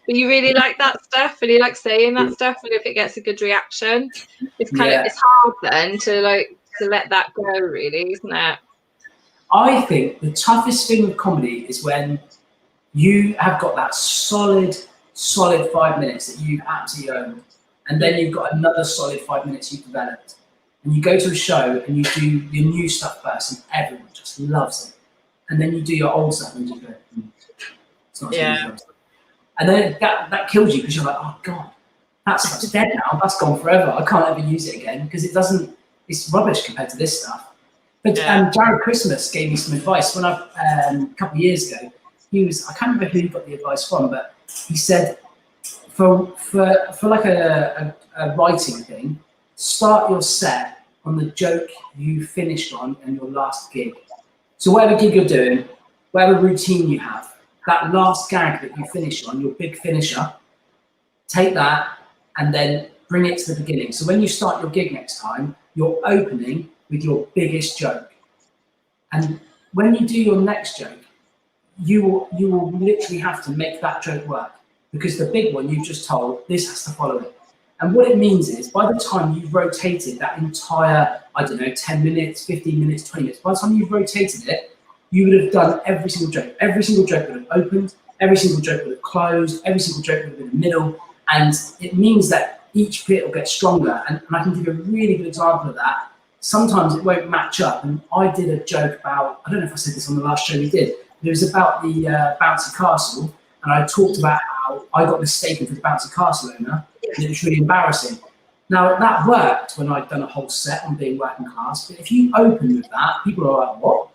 but you really like that stuff and you like saying that stuff, and if it gets a good reaction, it's kind of it's hard then to let that go, really, isn't it? I think the toughest thing with comedy is when you have got that solid 5 minutes that you've absolutely owned, and then you've got another solid 5 minutes you've developed, and you go to a show and you do your new stuff first, and everyone just loves it. And then you do your old stuff and you go, it's not as good. And then that kills you because you're like, oh God, that stuff's dead now. That's gone forever. I can't ever use it again because it's rubbish compared to this stuff. But Jared Christmas gave me some advice when a couple of years ago. I can't remember who he got the advice from, but he said, for like a writing thing, start your set on the joke you finished on in your last gig. So whatever gig you're doing, whatever routine you have, that last gag that you finish on, your big finisher, take that and then bring it to the beginning. So when you start your gig next time, you're opening with your biggest joke. And when you do your next joke, you will literally have to make that joke work because the big one you've just told, this has to follow it. And what it means is, by the time you've rotated that entire, 10 minutes, 15 minutes, 20 minutes, by the time you've rotated it, you would have done every single joke. Every single joke would have opened, every single joke would have closed, every single joke would have been in the middle. And it means that each bit will get stronger. And I can give you a really good example of that. Sometimes it won't match up. And I did a joke about, I don't know if I said this on the last show we did, but it was about the bouncy castle. And I talked about how I got mistaken for the bouncy castle owner, and it was really embarrassing. Now, that worked when I'd done a whole set on being working class, but if you open with that, people are like, what?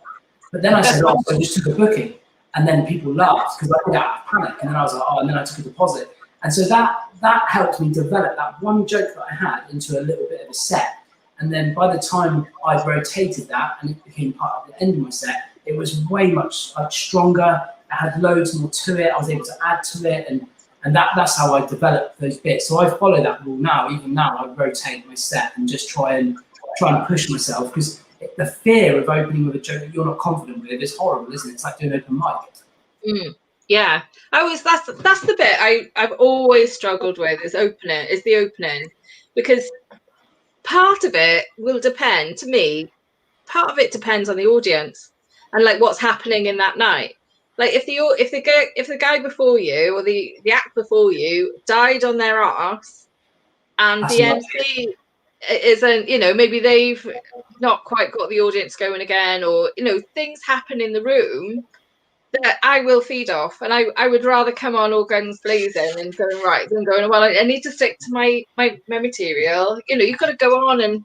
But then I said, oh, so I just took a booking. And then people laughed because I did out of panic. And then I was like, oh, and then I took a deposit. And so that helped me develop that one joke that I had into a little bit of a set. And then by the time I rotated that and it became part of the end of my set, it was way much stronger. It had loads more to it. I was able to add to it. And that's how I developed those bits. So I follow that rule now. Even now, I rotate my set and just try and push myself, because the fear of opening with a joke that you're not confident with is horrible, isn't it? It's like doing open mic. Yeah, that's the bit I've always struggled with is the opening, because part of it will depend, to me, part of it depends on the audience and like what's happening in that night. Like if the guy before you or the act before you died on their arse, and the MC isn't, maybe they've not quite got the audience going again, or things happen in the room that I will feed off, and I would rather come on all guns blazing and going right than going, well, I need to stick to my material. You've got to go on, and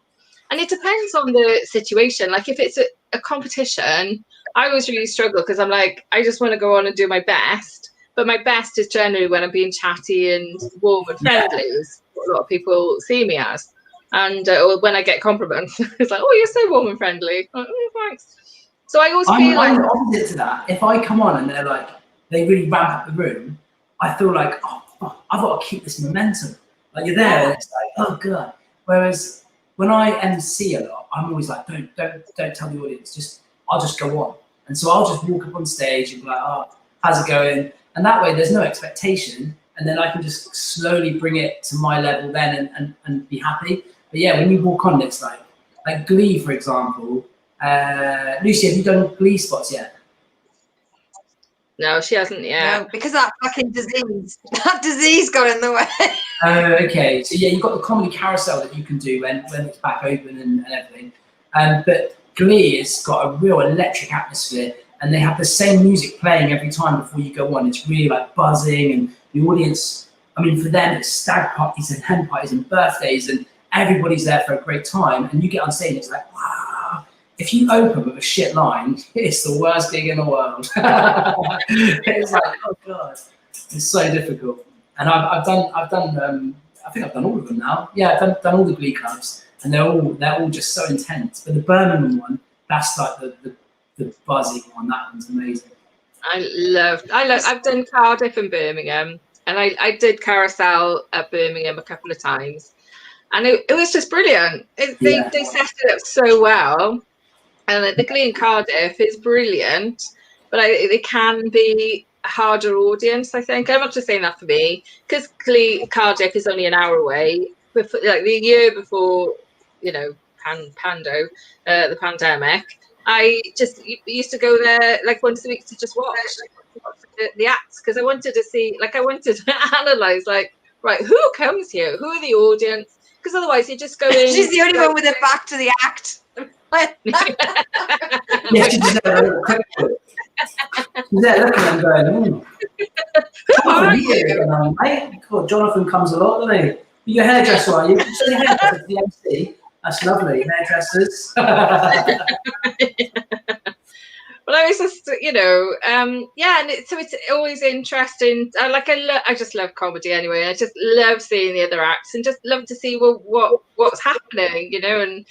it depends on the situation. Like if it's a competition, I always really struggle because I'm like, I just want to go on and do my best, but my best is generally when I'm being chatty and warm and friendly, is what a lot of people see me as. And or when I get compliments, it's like, oh, you're so warm and friendly. Like, oh, thanks. So I always feel like I'm opposite to that. If I come on and they're like, they really ramp up the room, I feel like, oh, I've got to keep this momentum. Like you're there, and it's like, oh god. Whereas when I MC a lot, I'm always like, don't tell the audience. I'll just go on. And so I'll just walk up on stage and be like, oh, how's it going? And that way, there's no expectation, and then I can just slowly bring it to my level then and be happy. But yeah, when you walk on, it's like Glee, for example. Lucy, have you done Glee spots yet? No, she hasn't yet. No, because that fucking disease got in the way. Okay. So yeah, you've got the comedy carousel that you can do when it's back open and everything. But Glee has got a real electric atmosphere, and they have the same music playing every time before you go on. It's really like buzzing, and the audience, I mean, for them, it's stag parties and hen parties and birthdays, and everybody's there for a great time. And you get on stage, and it's like, wow. If you open with a shit line, it's the worst gig in the world. It's like, oh god, it's so difficult. And I've done. I think I've done all of them now. Yeah, I've done all the Glee clubs, and they're all just so intense. But the Birmingham one, that's like the buzzing one. That one's amazing. I've done Cardiff and Birmingham, and I did Carousel at Birmingham a couple of times, and it was just brilliant. They set it up so well. And the Glee in Cardiff is brilliant, but they can be a harder audience, I think. I'm not just saying that for me, because Glee Cardiff is only an hour away. Before, like the year before, the pandemic, I just used to go there like once a week to just watch the acts, because I wanted to see, I wanted to analyse, right, who comes here? Who are the audience? Because otherwise you just go in. She's the only one with her back to the act. Yeah, she's just there looking and going, Who are you? Mate? God, Jonathan comes a lot, doesn't he? You're a hairdresser, are you? So your hairdresser for the MC. That's lovely, hairdressers. Well, I was just, and so it's always interesting. I just love comedy anyway. I just love seeing the other acts and just love to see what's happening,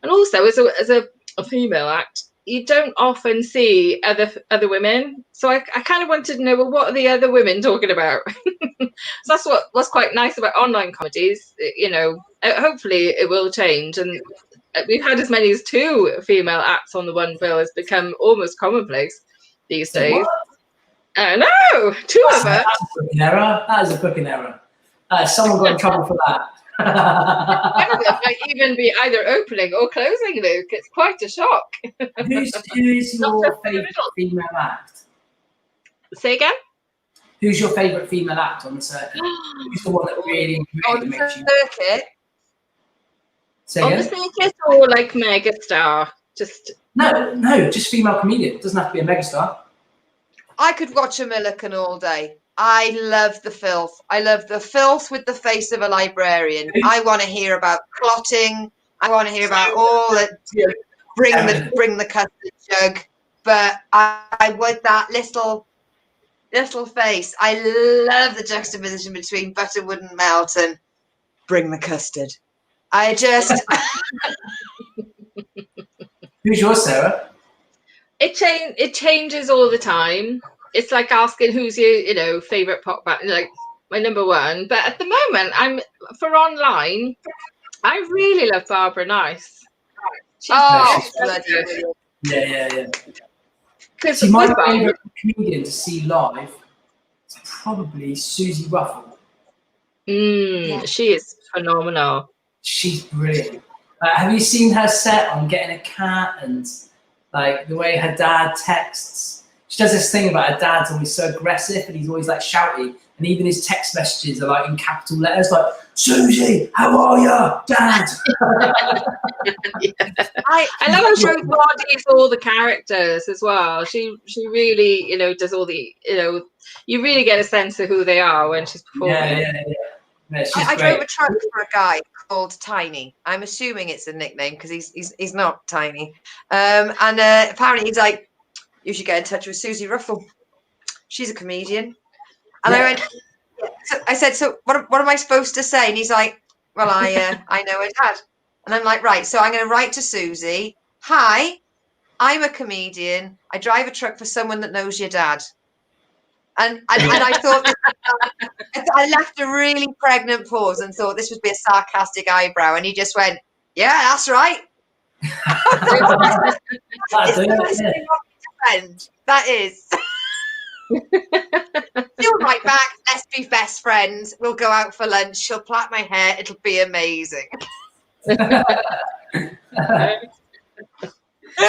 and also as a female act, you don't often see other women. So I kind of wanted to know, well, what are the other women talking about? So that's what's quite nice about online comedies. Hopefully it will change, and we've had as many as 2 female acts on the one bill has become almost commonplace these days. No, 2 of them. That's a booking error. That is a booking error. Someone got in trouble for that. One of them might even be either opening or closing, Luke. It's quite a shock. Who is your favourite female act? Say again? Who's your favourite female act on the circuit? Who's the one that really On the makes you? circuit. Say On the again? circuit or like megastar? Just No, just female comedian. It doesn't have to be a megastar. I could watch a Millican all day. I love the filth. I love the filth with the face of a librarian. I want to hear about clotting. I want to hear about all that. Bring the custard jug. But I with that little face. I love the juxtaposition between butter wouldn't melt and bring the custard. I just. Who's yours, Sarah? it changes all the time. It's like asking who's your favorite pop band, like my number one. But at the moment, I'm for online. I really love Barbara Nice. She's Bloody brilliant. Yeah. Because See, my favourite comedian to see live is probably Susie Ruffle. She is phenomenal. She's brilliant. Have you seen her set on Getting a Cat and like the way her dad texts? She does this thing about her dad's always so aggressive and he's always like shouty, and even his text messages are like in capital letters, like Susie, how are you, Dad? I love how she embodies all the characters as well. She really does all the you really get a sense of who they are when she's performing. Yeah, I drove a truck for a guy called Tiny. I'm assuming it's a nickname because he's not tiny. And apparently he's like, you should get in touch with Susie Ruffle. She's a comedian. And I said, so what am I supposed to say? And he's like, well, I know her dad. And I'm like, right, so I'm going to write to Susie. Hi, I'm a comedian. I drive a truck for someone that knows your dad. And I thought, I left a really pregnant pause and thought this would be a sarcastic eyebrow. And he just went, yeah, that's right. That is. She'll write back, let's be best friends. We'll go out for lunch. She'll plait my hair. It'll be amazing. She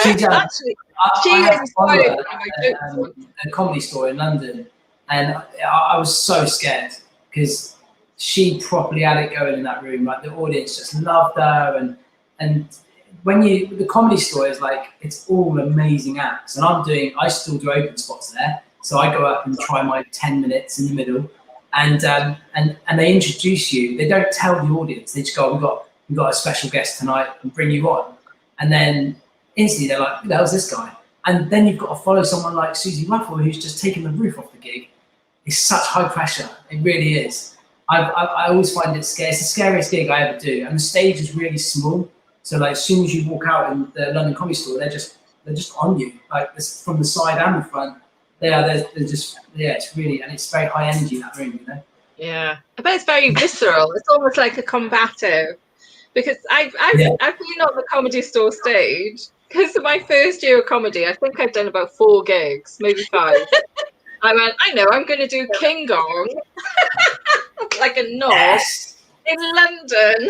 is a comedy store in London, and I was so scared because she properly had it going in that room. Like the audience just loved her, and when the comedy store is like, it's all amazing acts, and I still do open spots there, so I go up and try my 10 minutes in the middle, and they introduce you. They don't tell the audience. They just go, we've got a special guest tonight and bring you on, and then instantly they're like, who the hell's this guy? And then you've got to follow someone like Susie Ruffle, who's just taken the roof off the gig. It's such high pressure. It really is. I always find it scary. It's the scariest gig I ever do, and the stage is really small. So like as soon as you walk out in the London Comedy Store, they're just on you, like from the side and the front. They're just it's really, and it's very high energy in that room, Yeah, but it's very visceral. It's almost like a combative, because I've been on the Comedy Store stage. Because of my first year of comedy, I think I've done about 4 gigs, maybe 5. I went, I know, I'm going to do King Kong, like a knob, in London,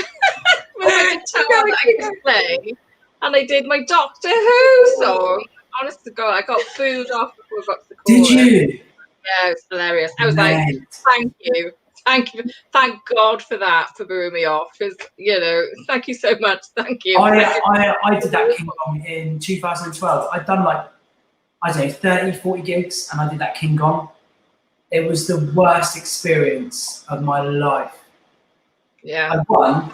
with a guitar that I could play. And I did my Doctor Who song. Honest to God, I got booed off before I got to the chorus. Did you? Yeah, it was hilarious. I was like, thank you. Thank God for that, for booing me off, because thank you so much. Thank you. I did that King Kong in 2012. I'd done like 30, 40 gigs, and I did that King Kong. It was the worst experience of my life. Yeah. I won.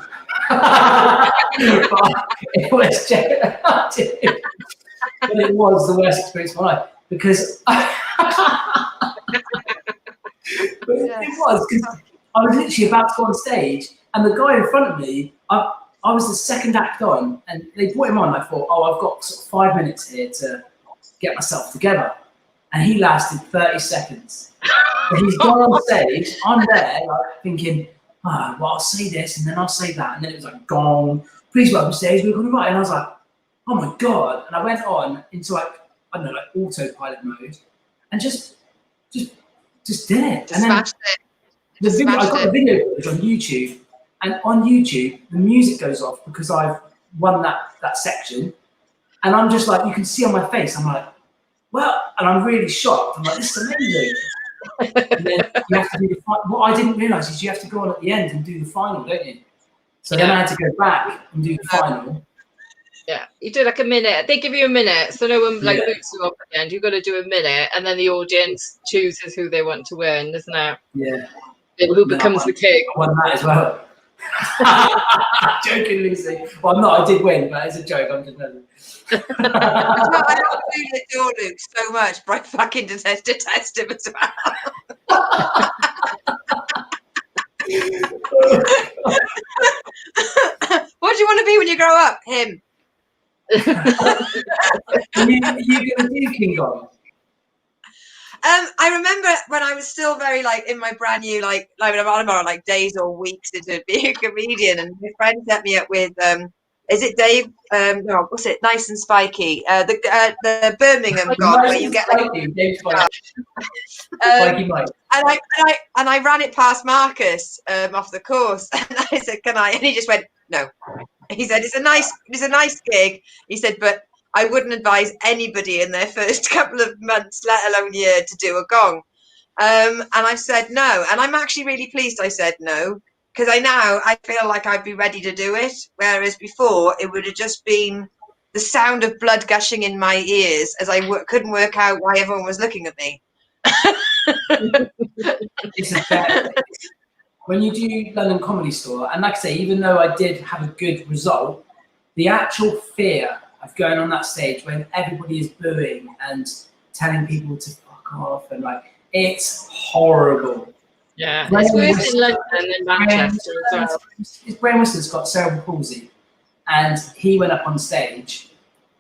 But it was the worst experience of my life because it was because I was literally about to go on stage, and the guy in front of me, I was the second act on, and they brought him on. I thought, I've got sort of 5 minutes here to get myself together, and he lasted 30 seconds. But he's gone on stage. I'm there, like thinking, well, I'll say this, and then I'll say that, and then it was like, gong, please welcome stage, we're going to write, and I was like, oh my God, and I went on into like autopilot mode, and just did it. And then I got the video footage on YouTube, and on YouTube the music goes off because I've won that section, and I'm just like, you can see on my face, I'm like, well, and I'm really shocked. I'm like, this is amazing. And then you have to do the final. What I didn't realise is you have to go on at the end and do the final, don't you? So then I had to go back and do the final. Yeah, you do like a minute. They give you a minute, so no one like boots you up at the end. You've got to do a minute, and then the audience chooses who they want to win, isn't it? Yeah. Who becomes the king? I won that as well. Joking, Lucy. Well, I'm not. I did win, but it's a joke. I'm just messing. I love the door, Luke, so much, but I fucking detest him as well. What do you want to be when you grow up? Him. Are you going to do King Kong? I remember when I was still very like in my brand new like I'm on like days or weeks into being a comedian, and my friend set me up with is it Dave? No, what's it? Nice and Spiky. The Birmingham guy where you get like Dave Spiky Mike. And I ran it past Marcus off the course, and I said, "Can I?" And he just went, "No." He said, "It's a nice gig." He said, "But I wouldn't advise anybody in their first couple of months, let alone year, to do a gong." And I said no, and I'm actually really pleased I said no, because I feel like I'd be ready to do it, whereas before it would have just been the sound of blood gushing in my ears as I couldn't work out why everyone was looking at me. It's a bad thing. When you do London Comedy Store, and like I say, even though I did have a good result, the actual fear of going on that stage when everybody is booing and telling people to fuck off, and like, it's horrible. Yeah, it's worse in London than Manchester as well. Graham Whistler's got cerebral palsy, and he went up on stage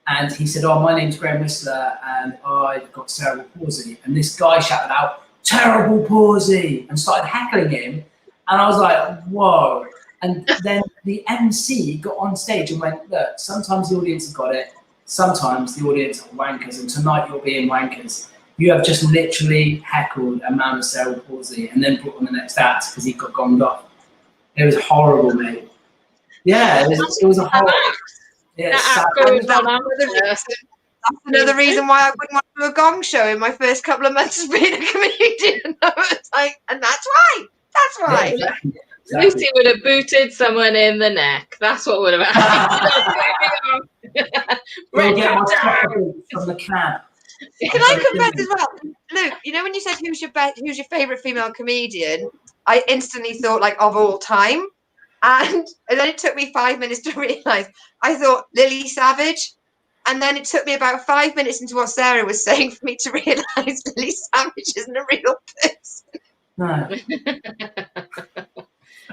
and he said, "Oh, my name's Graham Whistler, and I've got cerebral palsy." And this guy shouted out, "Terrible palsy," and started heckling him. And I was like, whoa. And then the MC got on stage and went, "Look, sometimes the audience have got it, sometimes the audience are wankers, and tonight you're being wankers. You have just literally heckled a man with cerebral palsy," and then brought on the next act because he got gonged off. It was horrible, mate. Yeah, it was a horrible. Yeah, that's another reason why I wouldn't want to do a gong show in my first couple of months of being a comedian. It's like, and that's why. That's why. Yeah, exactly. Lucy would have booted someone in the neck. That's what would have happened. We'll get my from the cab. Can I confess as well, Luke? You know when you said who's your favourite female comedian, I instantly thought like of all time, and then it took me 5 minutes to realise. I thought Lily Savage, and then it took me about 5 minutes into what Sarah was saying for me to realise Lily Savage isn't a real person. No.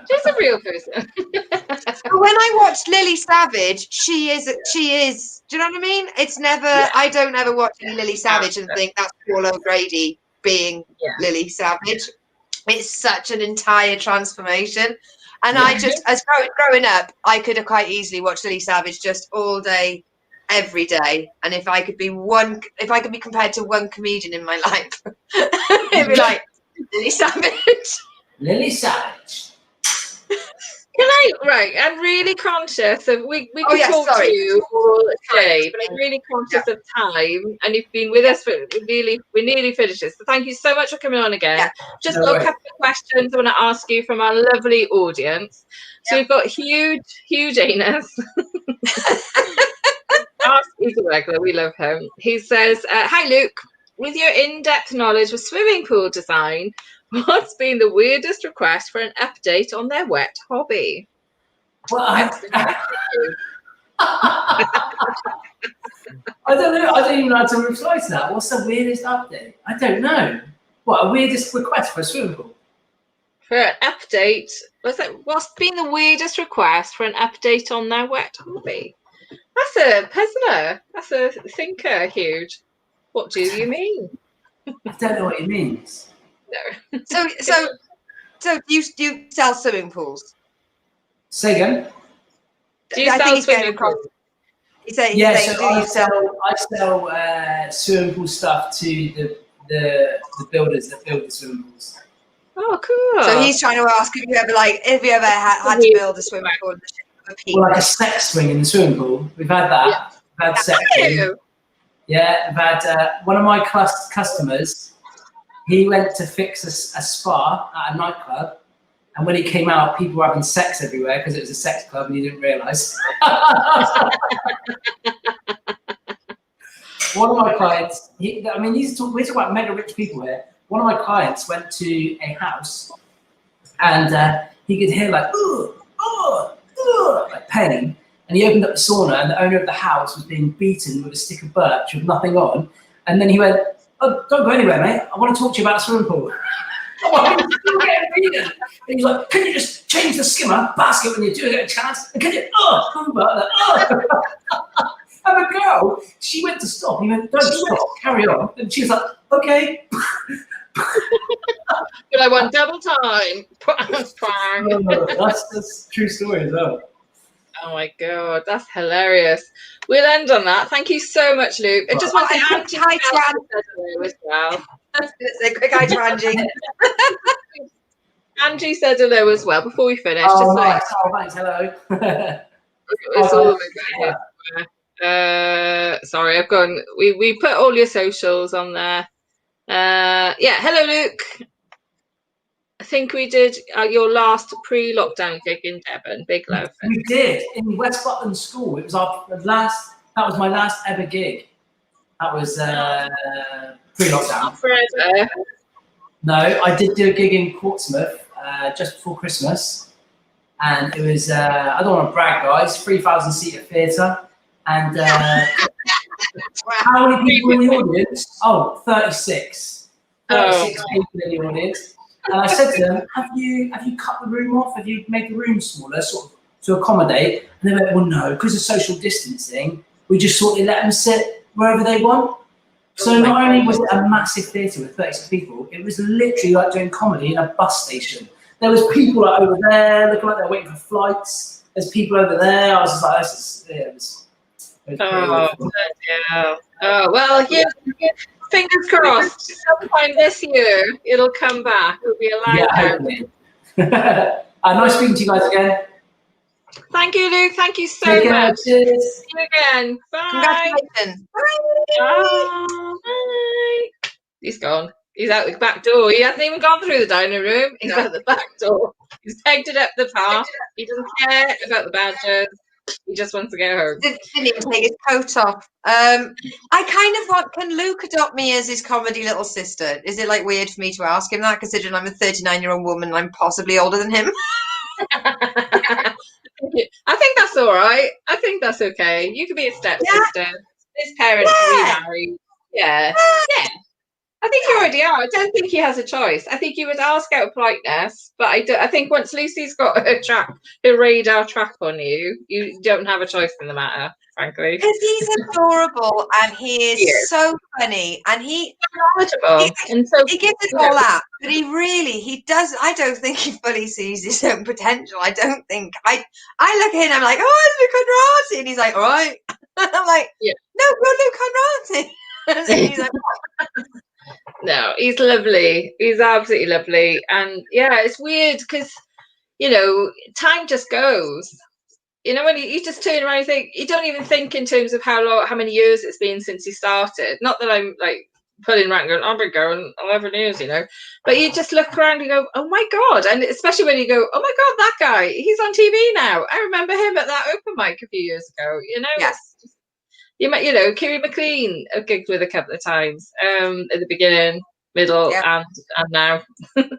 She's a real person. But when I watched Lily Savage, she is. Do you know what I mean? It's never. Yeah. I don't ever watch Lily Savage and think that's Paul O'Grady being Lily Savage. It's such an entire transformation, and I just, as growing up, I could have quite easily watched Lily Savage just all day, every day. And if I could be compared to one comedian in my life, it'd be like Lily Savage. Lily Savage. I'm really conscious of we could talk to you all day, but I'm really conscious of time, and you've been with us we're nearly finished this. So thank you so much for coming on again. Yeah. Just got a couple of questions I want to ask you from our lovely audience. So we've got huge anus. He's a regular, we love him. He says, "Hi Luke, with your in-depth knowledge of swimming pool design, what's been the weirdest request for an update on their wet hobby?" Well, I don't know. I don't even know how to reply to that. What's the weirdest update? I don't know. What, a weirdest request for a swimming pool? For an update? What's been the weirdest request for an update on their wet hobby? That's a puzzler. That's a thinker, huge. What do you mean? I don't know what he means. No. So you sell swimming pools? Say again? Do you sell swimming pools? I sell swimming pool stuff to the builders that build the swimming pools. Oh, cool. So he's trying to ask if you ever had to build a swimming pool in the shape of a peak. Well, like a sex swing in the swimming pool. We've had that. Yeah. We've had sex swing. Yeah, I've had one of my customers. he went to fix a spa at a nightclub, and when he came out, people were having sex everywhere because it was a sex club, and he didn't realise. One of my clients, we're talking about mega rich people here. One of my clients went to a house, and he could hear like like pain, and he opened up the sauna, and the owner of the house was being beaten with a stick of birch with nothing on, and then he went, "Oh, don't go anywhere, mate. I want to talk to you about a swimming pool." And he's like, "Can you just change the skimmer basket when you do get a chance? And can you, And the girl, she went to stop. He went, "Don't stop, carry on." And she was like, "Okay." But I want double time. That's a true story as well. Oh my God, that's hilarious. We'll end on that. Thank you so much, Luke. I just want to say hi to Angie as well. Say quick hi to Angie. Angie said hello as well before we finish. Oh, nice. Thanks. Hello. It's all sorry, I've gone. We put all your socials on there. Hello, Luke. I think we did your last pre-lockdown gig in Devon. Big love. We did in West Butland School. It was that was my last ever gig. That was pre-lockdown. No, I did do a gig in Portsmouth just before Christmas, and it was I don't want to brag, guys, 3,000 seater theatre, and how many people in the audience? Oh, 36 people in the audience. And I said to them, have you cut the room off? Have you made the room smaller, sort of to accommodate? And they went, well, no, because of social distancing, we just sort of let them sit wherever they want. So not only was it a massive theatre with 36 people, it was literally like doing comedy in a bus station. There was people like over there looking like they're waiting for flights. There's people over there. I was just like, it was well, fingers crossed. Sometime this year, it'll come back. It'll be allowed. Yeah, nice speaking to you guys again. Thank you, Luke. Thank you so much. Cheers. See you again. Bye. Congratulations. Bye. He's gone. He's out the back door. He hasn't even gone through the dining room. He's out the back door. He's pegged it up the path. He doesn't care about the badgers. He just wants to go home. Didn't even take his coat off. I kind of want, can Luke adopt me as his comedy little sister? Is it like weird for me to ask him that, considering I'm a 39-year-old woman and I'm possibly older than him? I think that's all right. I think that's okay. You could be a stepsister. His parents remarried. Yeah. I think you already are. I don't think he has a choice. I think you would ask out of politeness, but I think once Lucy's got her radar track on you, you don't have a choice in the matter, frankly. Because he's adorable and he is so funny and he knowledgeable. And so he gives it all out, but he does. I don't think he fully sees his own potential. I don't think. I look at him, I'm like, oh, it's Luke Honnoraty, and he's like, all right. I'm like, no, you're Luke Honnoraty. And he's like, what? No, he's lovely. He's absolutely lovely. And yeah, it's weird because, time just goes. When you just turn around and think, you don't even think in terms of how many years it's been since he started. Not that I'm like pulling around going, I've been going 11 years, But you just look around and go, oh my God. And especially when you go, oh my God, that guy, he's on TV now. I remember him at that open mic a few years ago, Yes. You might, Kiri McLean I've gigged with a couple of times at the beginning, middle, and now, and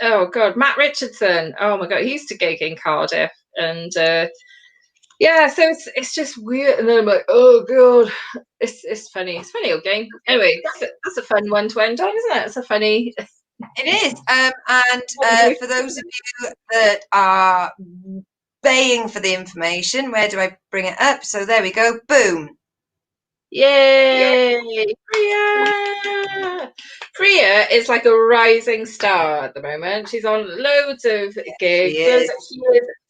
oh God, Matt Richardson. Oh my God, he used to gig in Cardiff, and so it's just weird. And then I'm like, oh God, it's funny. It's funny, okay. Anyway, that's a fun one to end on, isn't it? It's a funny. It is. And for those of you that are baying for the information, where do I bring it up? So there we go. Boom. Yay! Priya is like a rising star at the moment. She's on loads of gigs. She is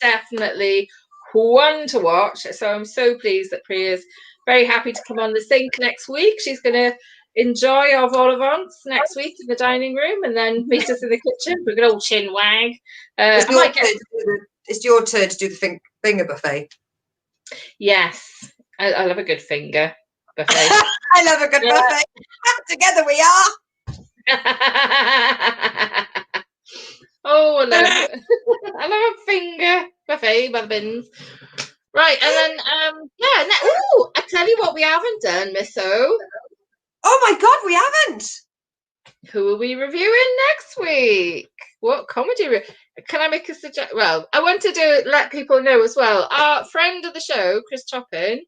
definitely one to watch. So I'm so pleased that Priya's very happy to come on the Sync next week. She's going to enjoy our vol au vents next week in the dining room and then meet us in the kitchen for a good old chin wag. It's your turn to do the finger buffet. Yes, I love a good finger buffet. I love a good buffet. Together we are. Oh, I love I love a finger buffet by the bins. Right, and then oh, I tell you what we haven't done, Miss O. Oh my God, we haven't. Who will we reviewing next week? What comedy? Can I make a suggestion? Well, I want to let people know as well. Our friend of the show, Chris Choppin,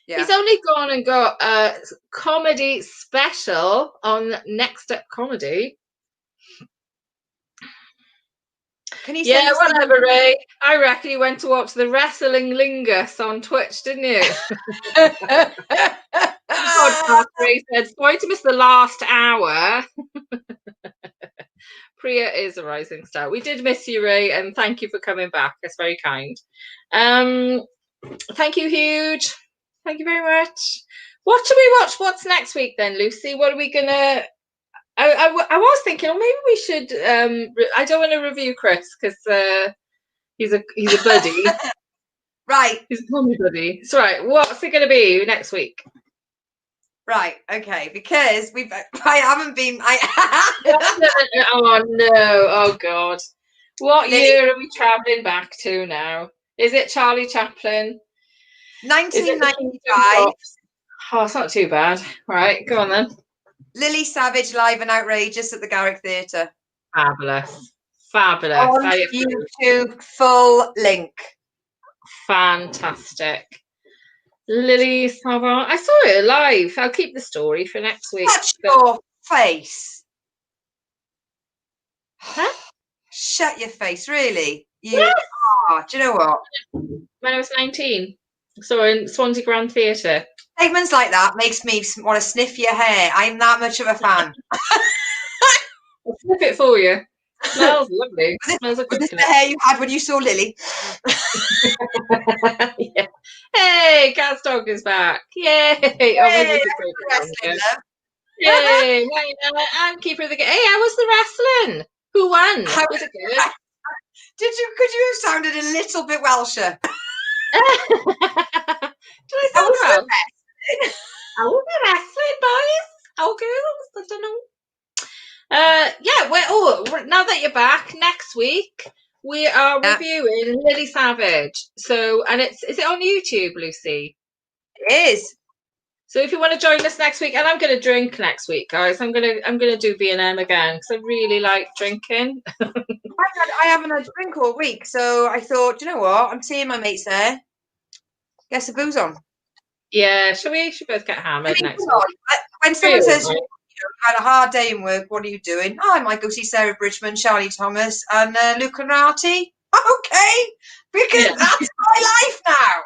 he's only gone and got a comedy special on Next Up Comedy. Can you send us whatever, Ray. I reckon you went to watch the Wrestling Lingus on Twitch, didn't you? Podcast, Ray said, sorry to miss the last hour. Priya is a rising star. We did miss you, Ray, and thank you for coming back. That's very kind. Thank you, Huge. Thank you very much. What should we watch? What's next week then, Lucy? What are we gonna? I was thinking, maybe we should. I don't want to review Chris because he's a buddy. Right. He's a comedy buddy. It's right. What's it going to be next week? Right. Okay. Because I haven't been. Oh no! Oh God! What year are we travelling back to now? Is it Charlie Chaplin? 1995. Oh, it's not too bad. Right, go on then. Lily Savage live and outrageous at the Garrick Theatre. Fabulous. Fabulous. On YouTube, full link. Fantastic. Lily Savage. I saw it live. I'll keep the story for next week. Touch your face. Huh? Shut your face, really. You are. Do you know what? When I was 19. So in Swansea Grand Theatre. Statements like that makes me want to sniff your hair. I'm that much of a fan. I'll sniff it for you. Smells lovely. Smells like was this the hair you had when you saw Lily? Yeah. Hey, Cat's dog is back. Yay! Yay, Yay! I'm keeper of the game. Hey, how was the wrestling? Who won? Was it good? Could you have sounded a little bit Welsher? Did I sound Welsh? How was the wrestling, boys? Oh, girls, I don't know. Now that you're back, next week we are reviewing Lily Savage. So, and is it on YouTube, Lucy? It is. So if you want to join us next week, and I'm going to drink next week, guys. I'm gonna do B&M again because I really like drinking. I haven't had a drink all week, so I thought, you know what? I'm seeing my mates there. Get some booze on. Yeah, should both get hammered next week? When someone says, you had a hard day in work, what are you doing? Oh, I might go see Sarah Bridgman, Charlie Thomas, and Luke Honnoraty. Okay, because that's my life now.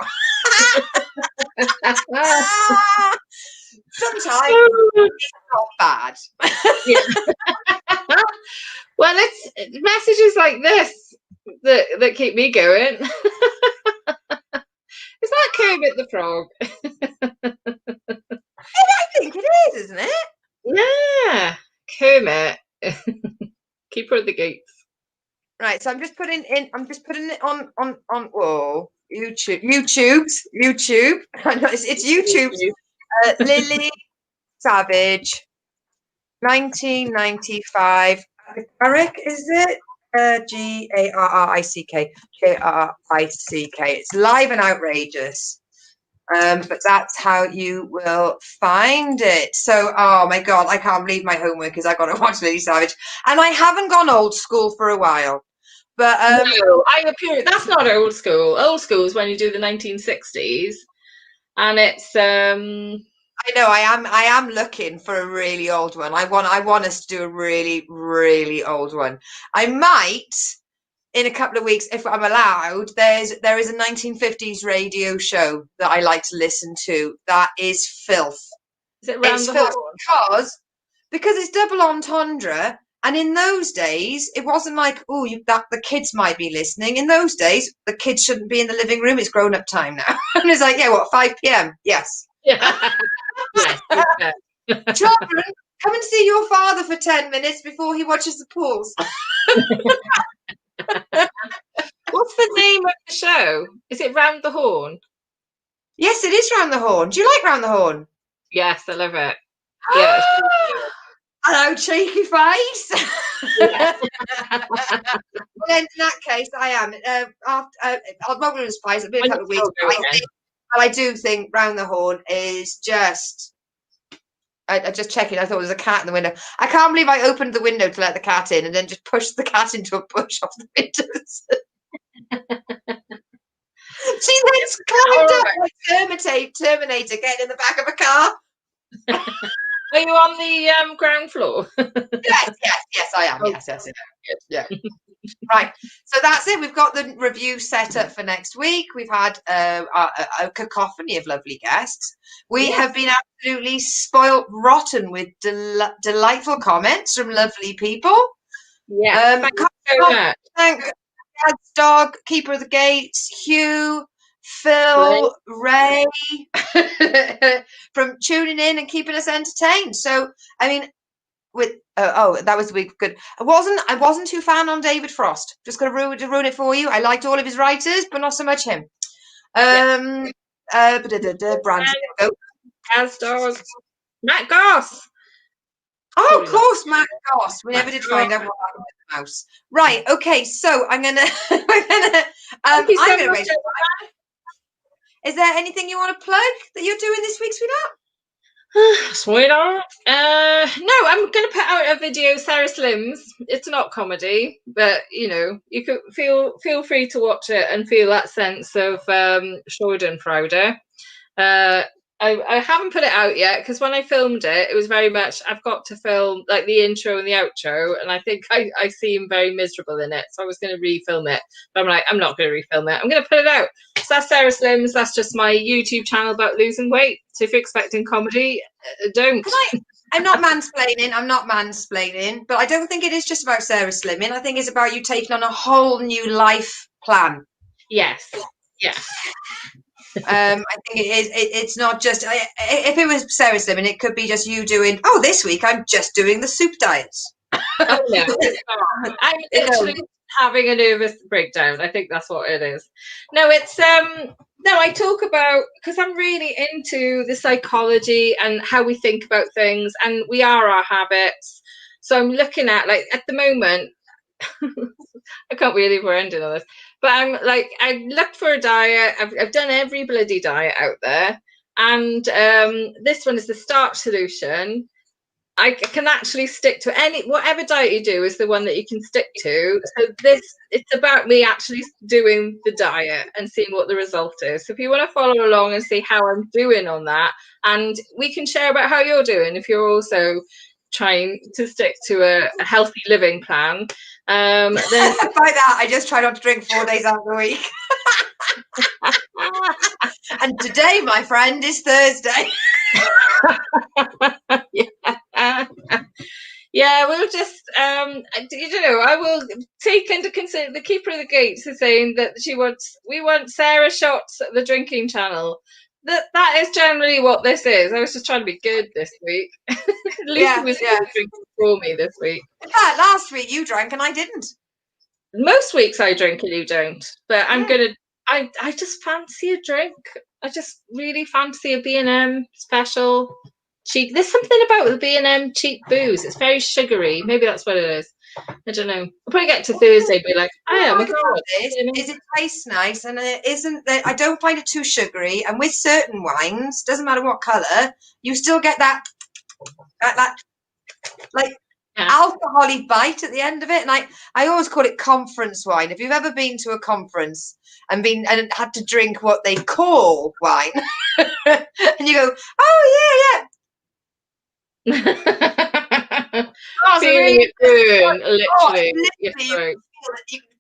Sometimes it's not bad. Well, it's messages like this that keep me going. Is that Kermit the Frog? I think it is, isn't it? Yeah, Kermit. Keeper of the gates. Right, so I'm just putting it on YouTube. I know it's YouTube. Lily Savage, 1995. Garrick, is it? Garrick. Garrick. It's live and outrageous. But that's how you will find it. So, oh my God, I can't believe my homework is I got to watch Lily Savage, and I haven't gone old school for a while. But no, that's not old school. Old school is when you do the 1960s, and it's I know I am looking for a really old one. I want us to do a really, really old one. I might in a couple of weeks, if I'm allowed. There is a 1950s radio show that I like to listen to. That is filth. Is it round the horn? Because it's double entendre. And in those days, it wasn't like, the kids might be listening. In those days, the kids shouldn't be in the living room. It's grown-up time now. And it's like, 5 p.m. Yes. Yeah. Yes. Children, come and see your father for 10 minutes before he watches the pools. What's the name of the show? Is it Round the Horn? Yes, it is Round the Horn. Do you like Round the Horn? Yes, I love it. Yeah. Hello, cheeky face. Yeah. Well, then, in that case, I am. I'll roll in spice. It'll be a couple of weeks. I do think Round the Horn is just. I just checking. I thought there was a cat in the window. I can't believe I opened the window to let the cat in and then just pushed the cat into a bush off the windows. She then climbed up like Terminator, getting in the back of a car. Are you on the ground floor? Yes, I am. Yes. Yeah. Right. So that's it. We've got the review set up for next week. We've had a cacophony of lovely guests. We have been absolutely spoilt rotten with delightful comments from lovely people. Yeah. Thank you so much. Thank Dad's dog, Keeper of the Gates, Hugh, Phil, Ray, from tuning in and keeping us entertained. So, I mean, that was good. I wasn't too fan on David Frost. Just gonna ruin it for you. I liked all of his writers, but not so much him. Brandon, As dog, Matt Goss. Oh, of course, Matt Goss. We never did find out what happened with the mouse. Right. Okay. So I'm gonna. Is there anything you want to plug that you're doing this week, sweetheart? Sweetheart? No, I'm going to put out a video, Sarah Slims. It's not comedy, but you could feel free to watch it and feel that sense of Schadenfreude. I haven't put it out yet because when I filmed it, it was very much I've got to film like the intro and the outro, and I think I seem very miserable in it, so I was going to refilm it, but I'm like, I'm not going to refilm it. I'm going to put it out. So that's Sarah Slims. That's just my YouTube channel about losing weight. So if you're expecting comedy, don't. I'm not mansplaining, but I don't think it is just about Sarah Slimming. I think it's about you taking on a whole new life plan. Yes. Yeah. I think it is. It's not just if it was Sarah Slimming, it could be just you doing. Oh, this week I'm just doing the soup diets. Oh, no, it's not. I'm literally having a nervous breakdown. I think that's what it is. No, it's no. I talk about because I'm really into the psychology and how we think about things, and we are our habits. So I'm looking at like at the moment. I can't believe we're ending on this. But I'm like, I looked for a diet. I've done every bloody diet out there. And this one is the starch solution. I can actually stick to whatever diet you do is the one that you can stick to. So it's about me actually doing the diet and seeing what the result is. So if you want to follow along and see how I'm doing on that, and we can share about how you're doing if you're also trying to stick to a healthy living plan. Then by that, I just try not to drink 4 days out of the week. And today, my friend, is Thursday. Yeah, we'll just I will take into consideration the Keeper of the Gates is saying that we want Sarah shots at the drinking channel. That is generally what this is. I was just trying to be good this week. At least it was drinking for me this week. In fact, last week you drank and I didn't. Most weeks I drink and you don't. But I just fancy a drink. I just really fancy a B&M special cheap. There's something about the B&M cheap booze. It's very sugary. Maybe that's what it is. I don't know. I'll probably get to Thursday and be like, oh my God. Is it tastes nice and it isn't I don't find it too sugary, and with certain wines, doesn't matter what colour, you still get that alcoholic bite at the end of it. And I always call it conference wine. If you've ever been to a conference and had to drink what they call wine and you go, oh yeah. Feeling it burn, literally. You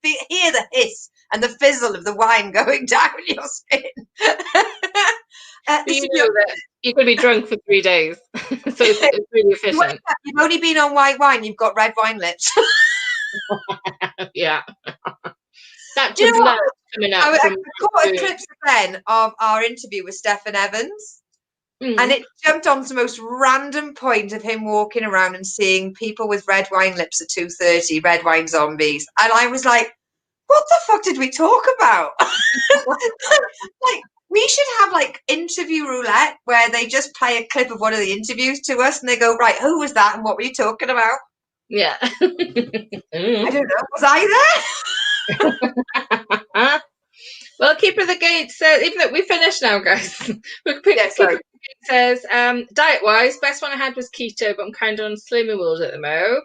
can hear the hiss and the fizzle of the wine going down your skin. You know that you're going to be drunk for 3 days, so it's really efficient. You've only been on white wine, you've got red wine lips. Yeah. That's coming up. I caught a clip then of our interview with Stephen Evans. And it jumped on to the most random point of him walking around and seeing people with red wine lips at 2:30, red wine zombies. And I was like, what the fuck did we talk about? We should have like interview roulette where they just play a clip of one of the interviews to us and they go, right, who was that and what were you talking about? Yeah. I don't know. Was I there? Well, Keeper of the Gate says, even though we finished now, guys. Keeper of the Gate says, diet-wise, best one I had was keto, but I'm kind of on Slimming World at the moment.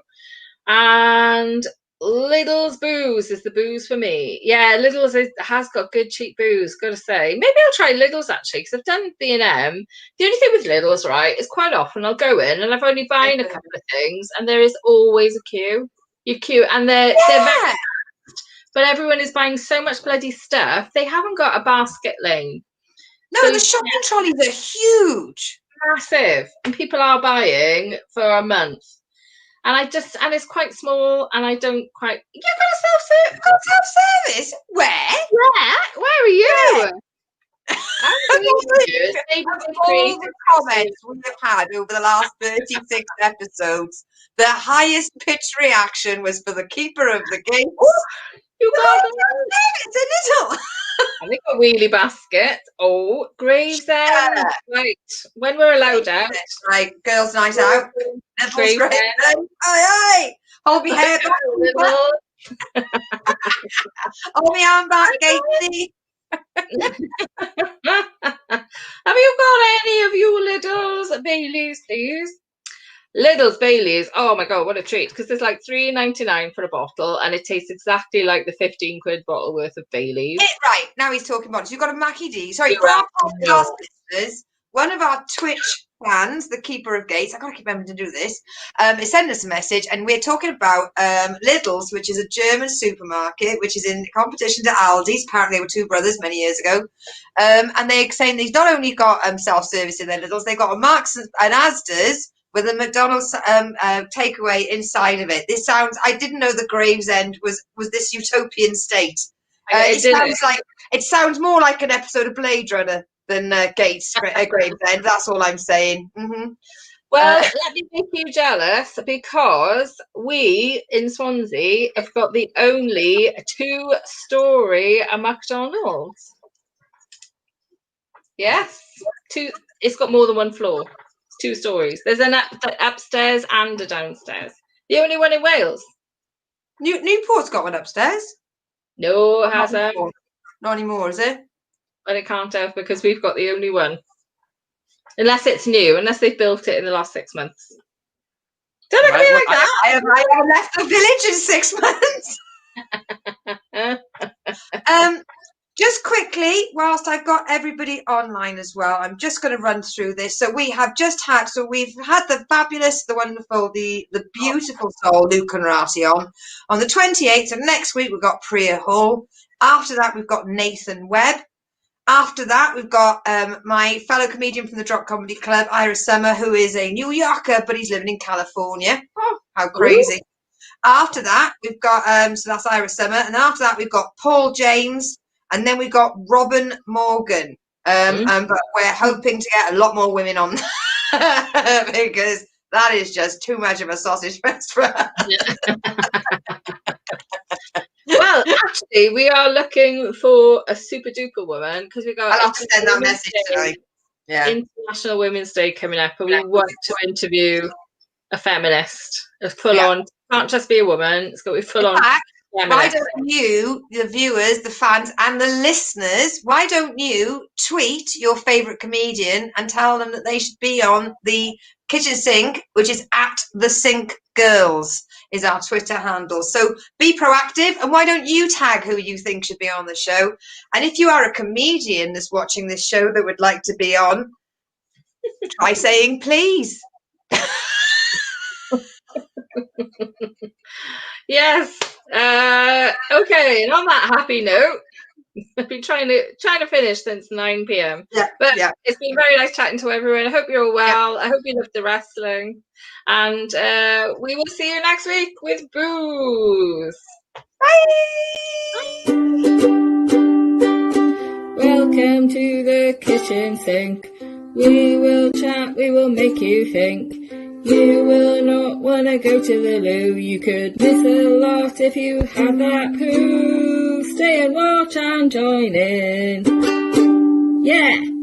And Lidl's booze is the booze for me. Yeah, Lidl's has got good cheap booze, gotta say. Maybe I'll try Lidl's actually, because I've done B&M. The only thing with Lidl's, right, is quite often I'll go in and I've only buying a couple of things, and there is always a queue. You queue, and they're very, but everyone is buying so much bloody stuff, they haven't got a basket lane. No, so, the shopping trolleys are huge. Massive. And people are buying for a month. And it's quite small, and I don't quite. You've got a self-service. Where? Where are you? All the comments we have had over the last 36 episodes, the highest pitch reaction was for the Keeper of the Gate. You got it. It's a little. I think a wheelie basket. Oh, Gravesend. Yeah. Right. When we're allowed out. Right. Girls' night out. Gravesend. Aye. Hold me hair back. Hold me arm back, Gatesy. Have you got any of you Lidl's Baileys, please? Lidl's Baileys, oh my god, what a treat, because there's like $3.99 for a bottle and it tastes exactly like the 15 quid bottle worth of Baileys. Right, now he's talking about it. So you've got a Mackie D. Sorry, for our podcast listeners, one of our Twitch fans, the Keeper of Gates, I gotta keep remembering to do this, is sending us a message, and we're talking about Lidl's, which is a German supermarket, which is in competition to Aldi's. Apparently they were two brothers many years ago. And they're saying they've not only got self-service in their Lidl's, they've got a Marks and Asda's with a McDonald's takeaway inside of it. This sounds, I didn't know the Gravesend was this utopian state. It sounds more like an episode of Blade Runner than Gravesend. That's all I'm saying. Mm-hmm. Well, let me make you jealous, because we in Swansea have got the only 2-story McDonald's. Yes, it's got more than one floor. 2 stories. There's an upstairs and a downstairs. The only one in Wales. Newport's got one upstairs. No, it hasn't. Not anymore, is it? But it can't have, because we've got the only one. Unless it's new, unless they've built it in the last 6 months. Don't look at me like that. I have left the village in 6 months. Just quickly, whilst I've got everybody online as well, I'm just going to run through this. So we've had the fabulous, the wonderful, the beautiful soul, Luke Honnoraty on the 28th. And next week, we've got Priya Hall. After that, we've got Nathan Webb. After that, we've got my fellow comedian from the Drop Comedy Club, Ira Summer, who is a New Yorker, but he's living in California. Oh, how crazy. Ooh. After that, we've got, so that's Ira Summer. And after that, we've got Paul James. And then we've got Robin Morgan. But we're hoping to get a lot more women on because that is just too much of a sausage fest for us. Well, actually, we are looking for a super duper woman, because we've got. I'll have to send that message tonight. Yeah. International Women's Day coming up, and we want to interview a feminist, a full on. Can't just be a woman; it's got to be full on. Why don't you, the viewers, the fans, and the listeners, why don't you tweet your favourite comedian and tell them that they should be on the kitchen sink, which is @TheSinkGirls is our Twitter handle. So be proactive, and why don't you tag who you think should be on the show? And if you are a comedian that's watching this show that would like to be on, try saying please. Yes. Okay. And on that happy note, I've been trying to finish since 9 p.m. But it's been very nice chatting to everyone. I hope you're all well. I hope you love the wrestling, and we will see you next week with booze. Bye. Welcome to the kitchen sink. We will chat. We will make you think. You will not want to go to the loo. You could miss a lot if you had that poo. Stay and watch and join in. Yeah.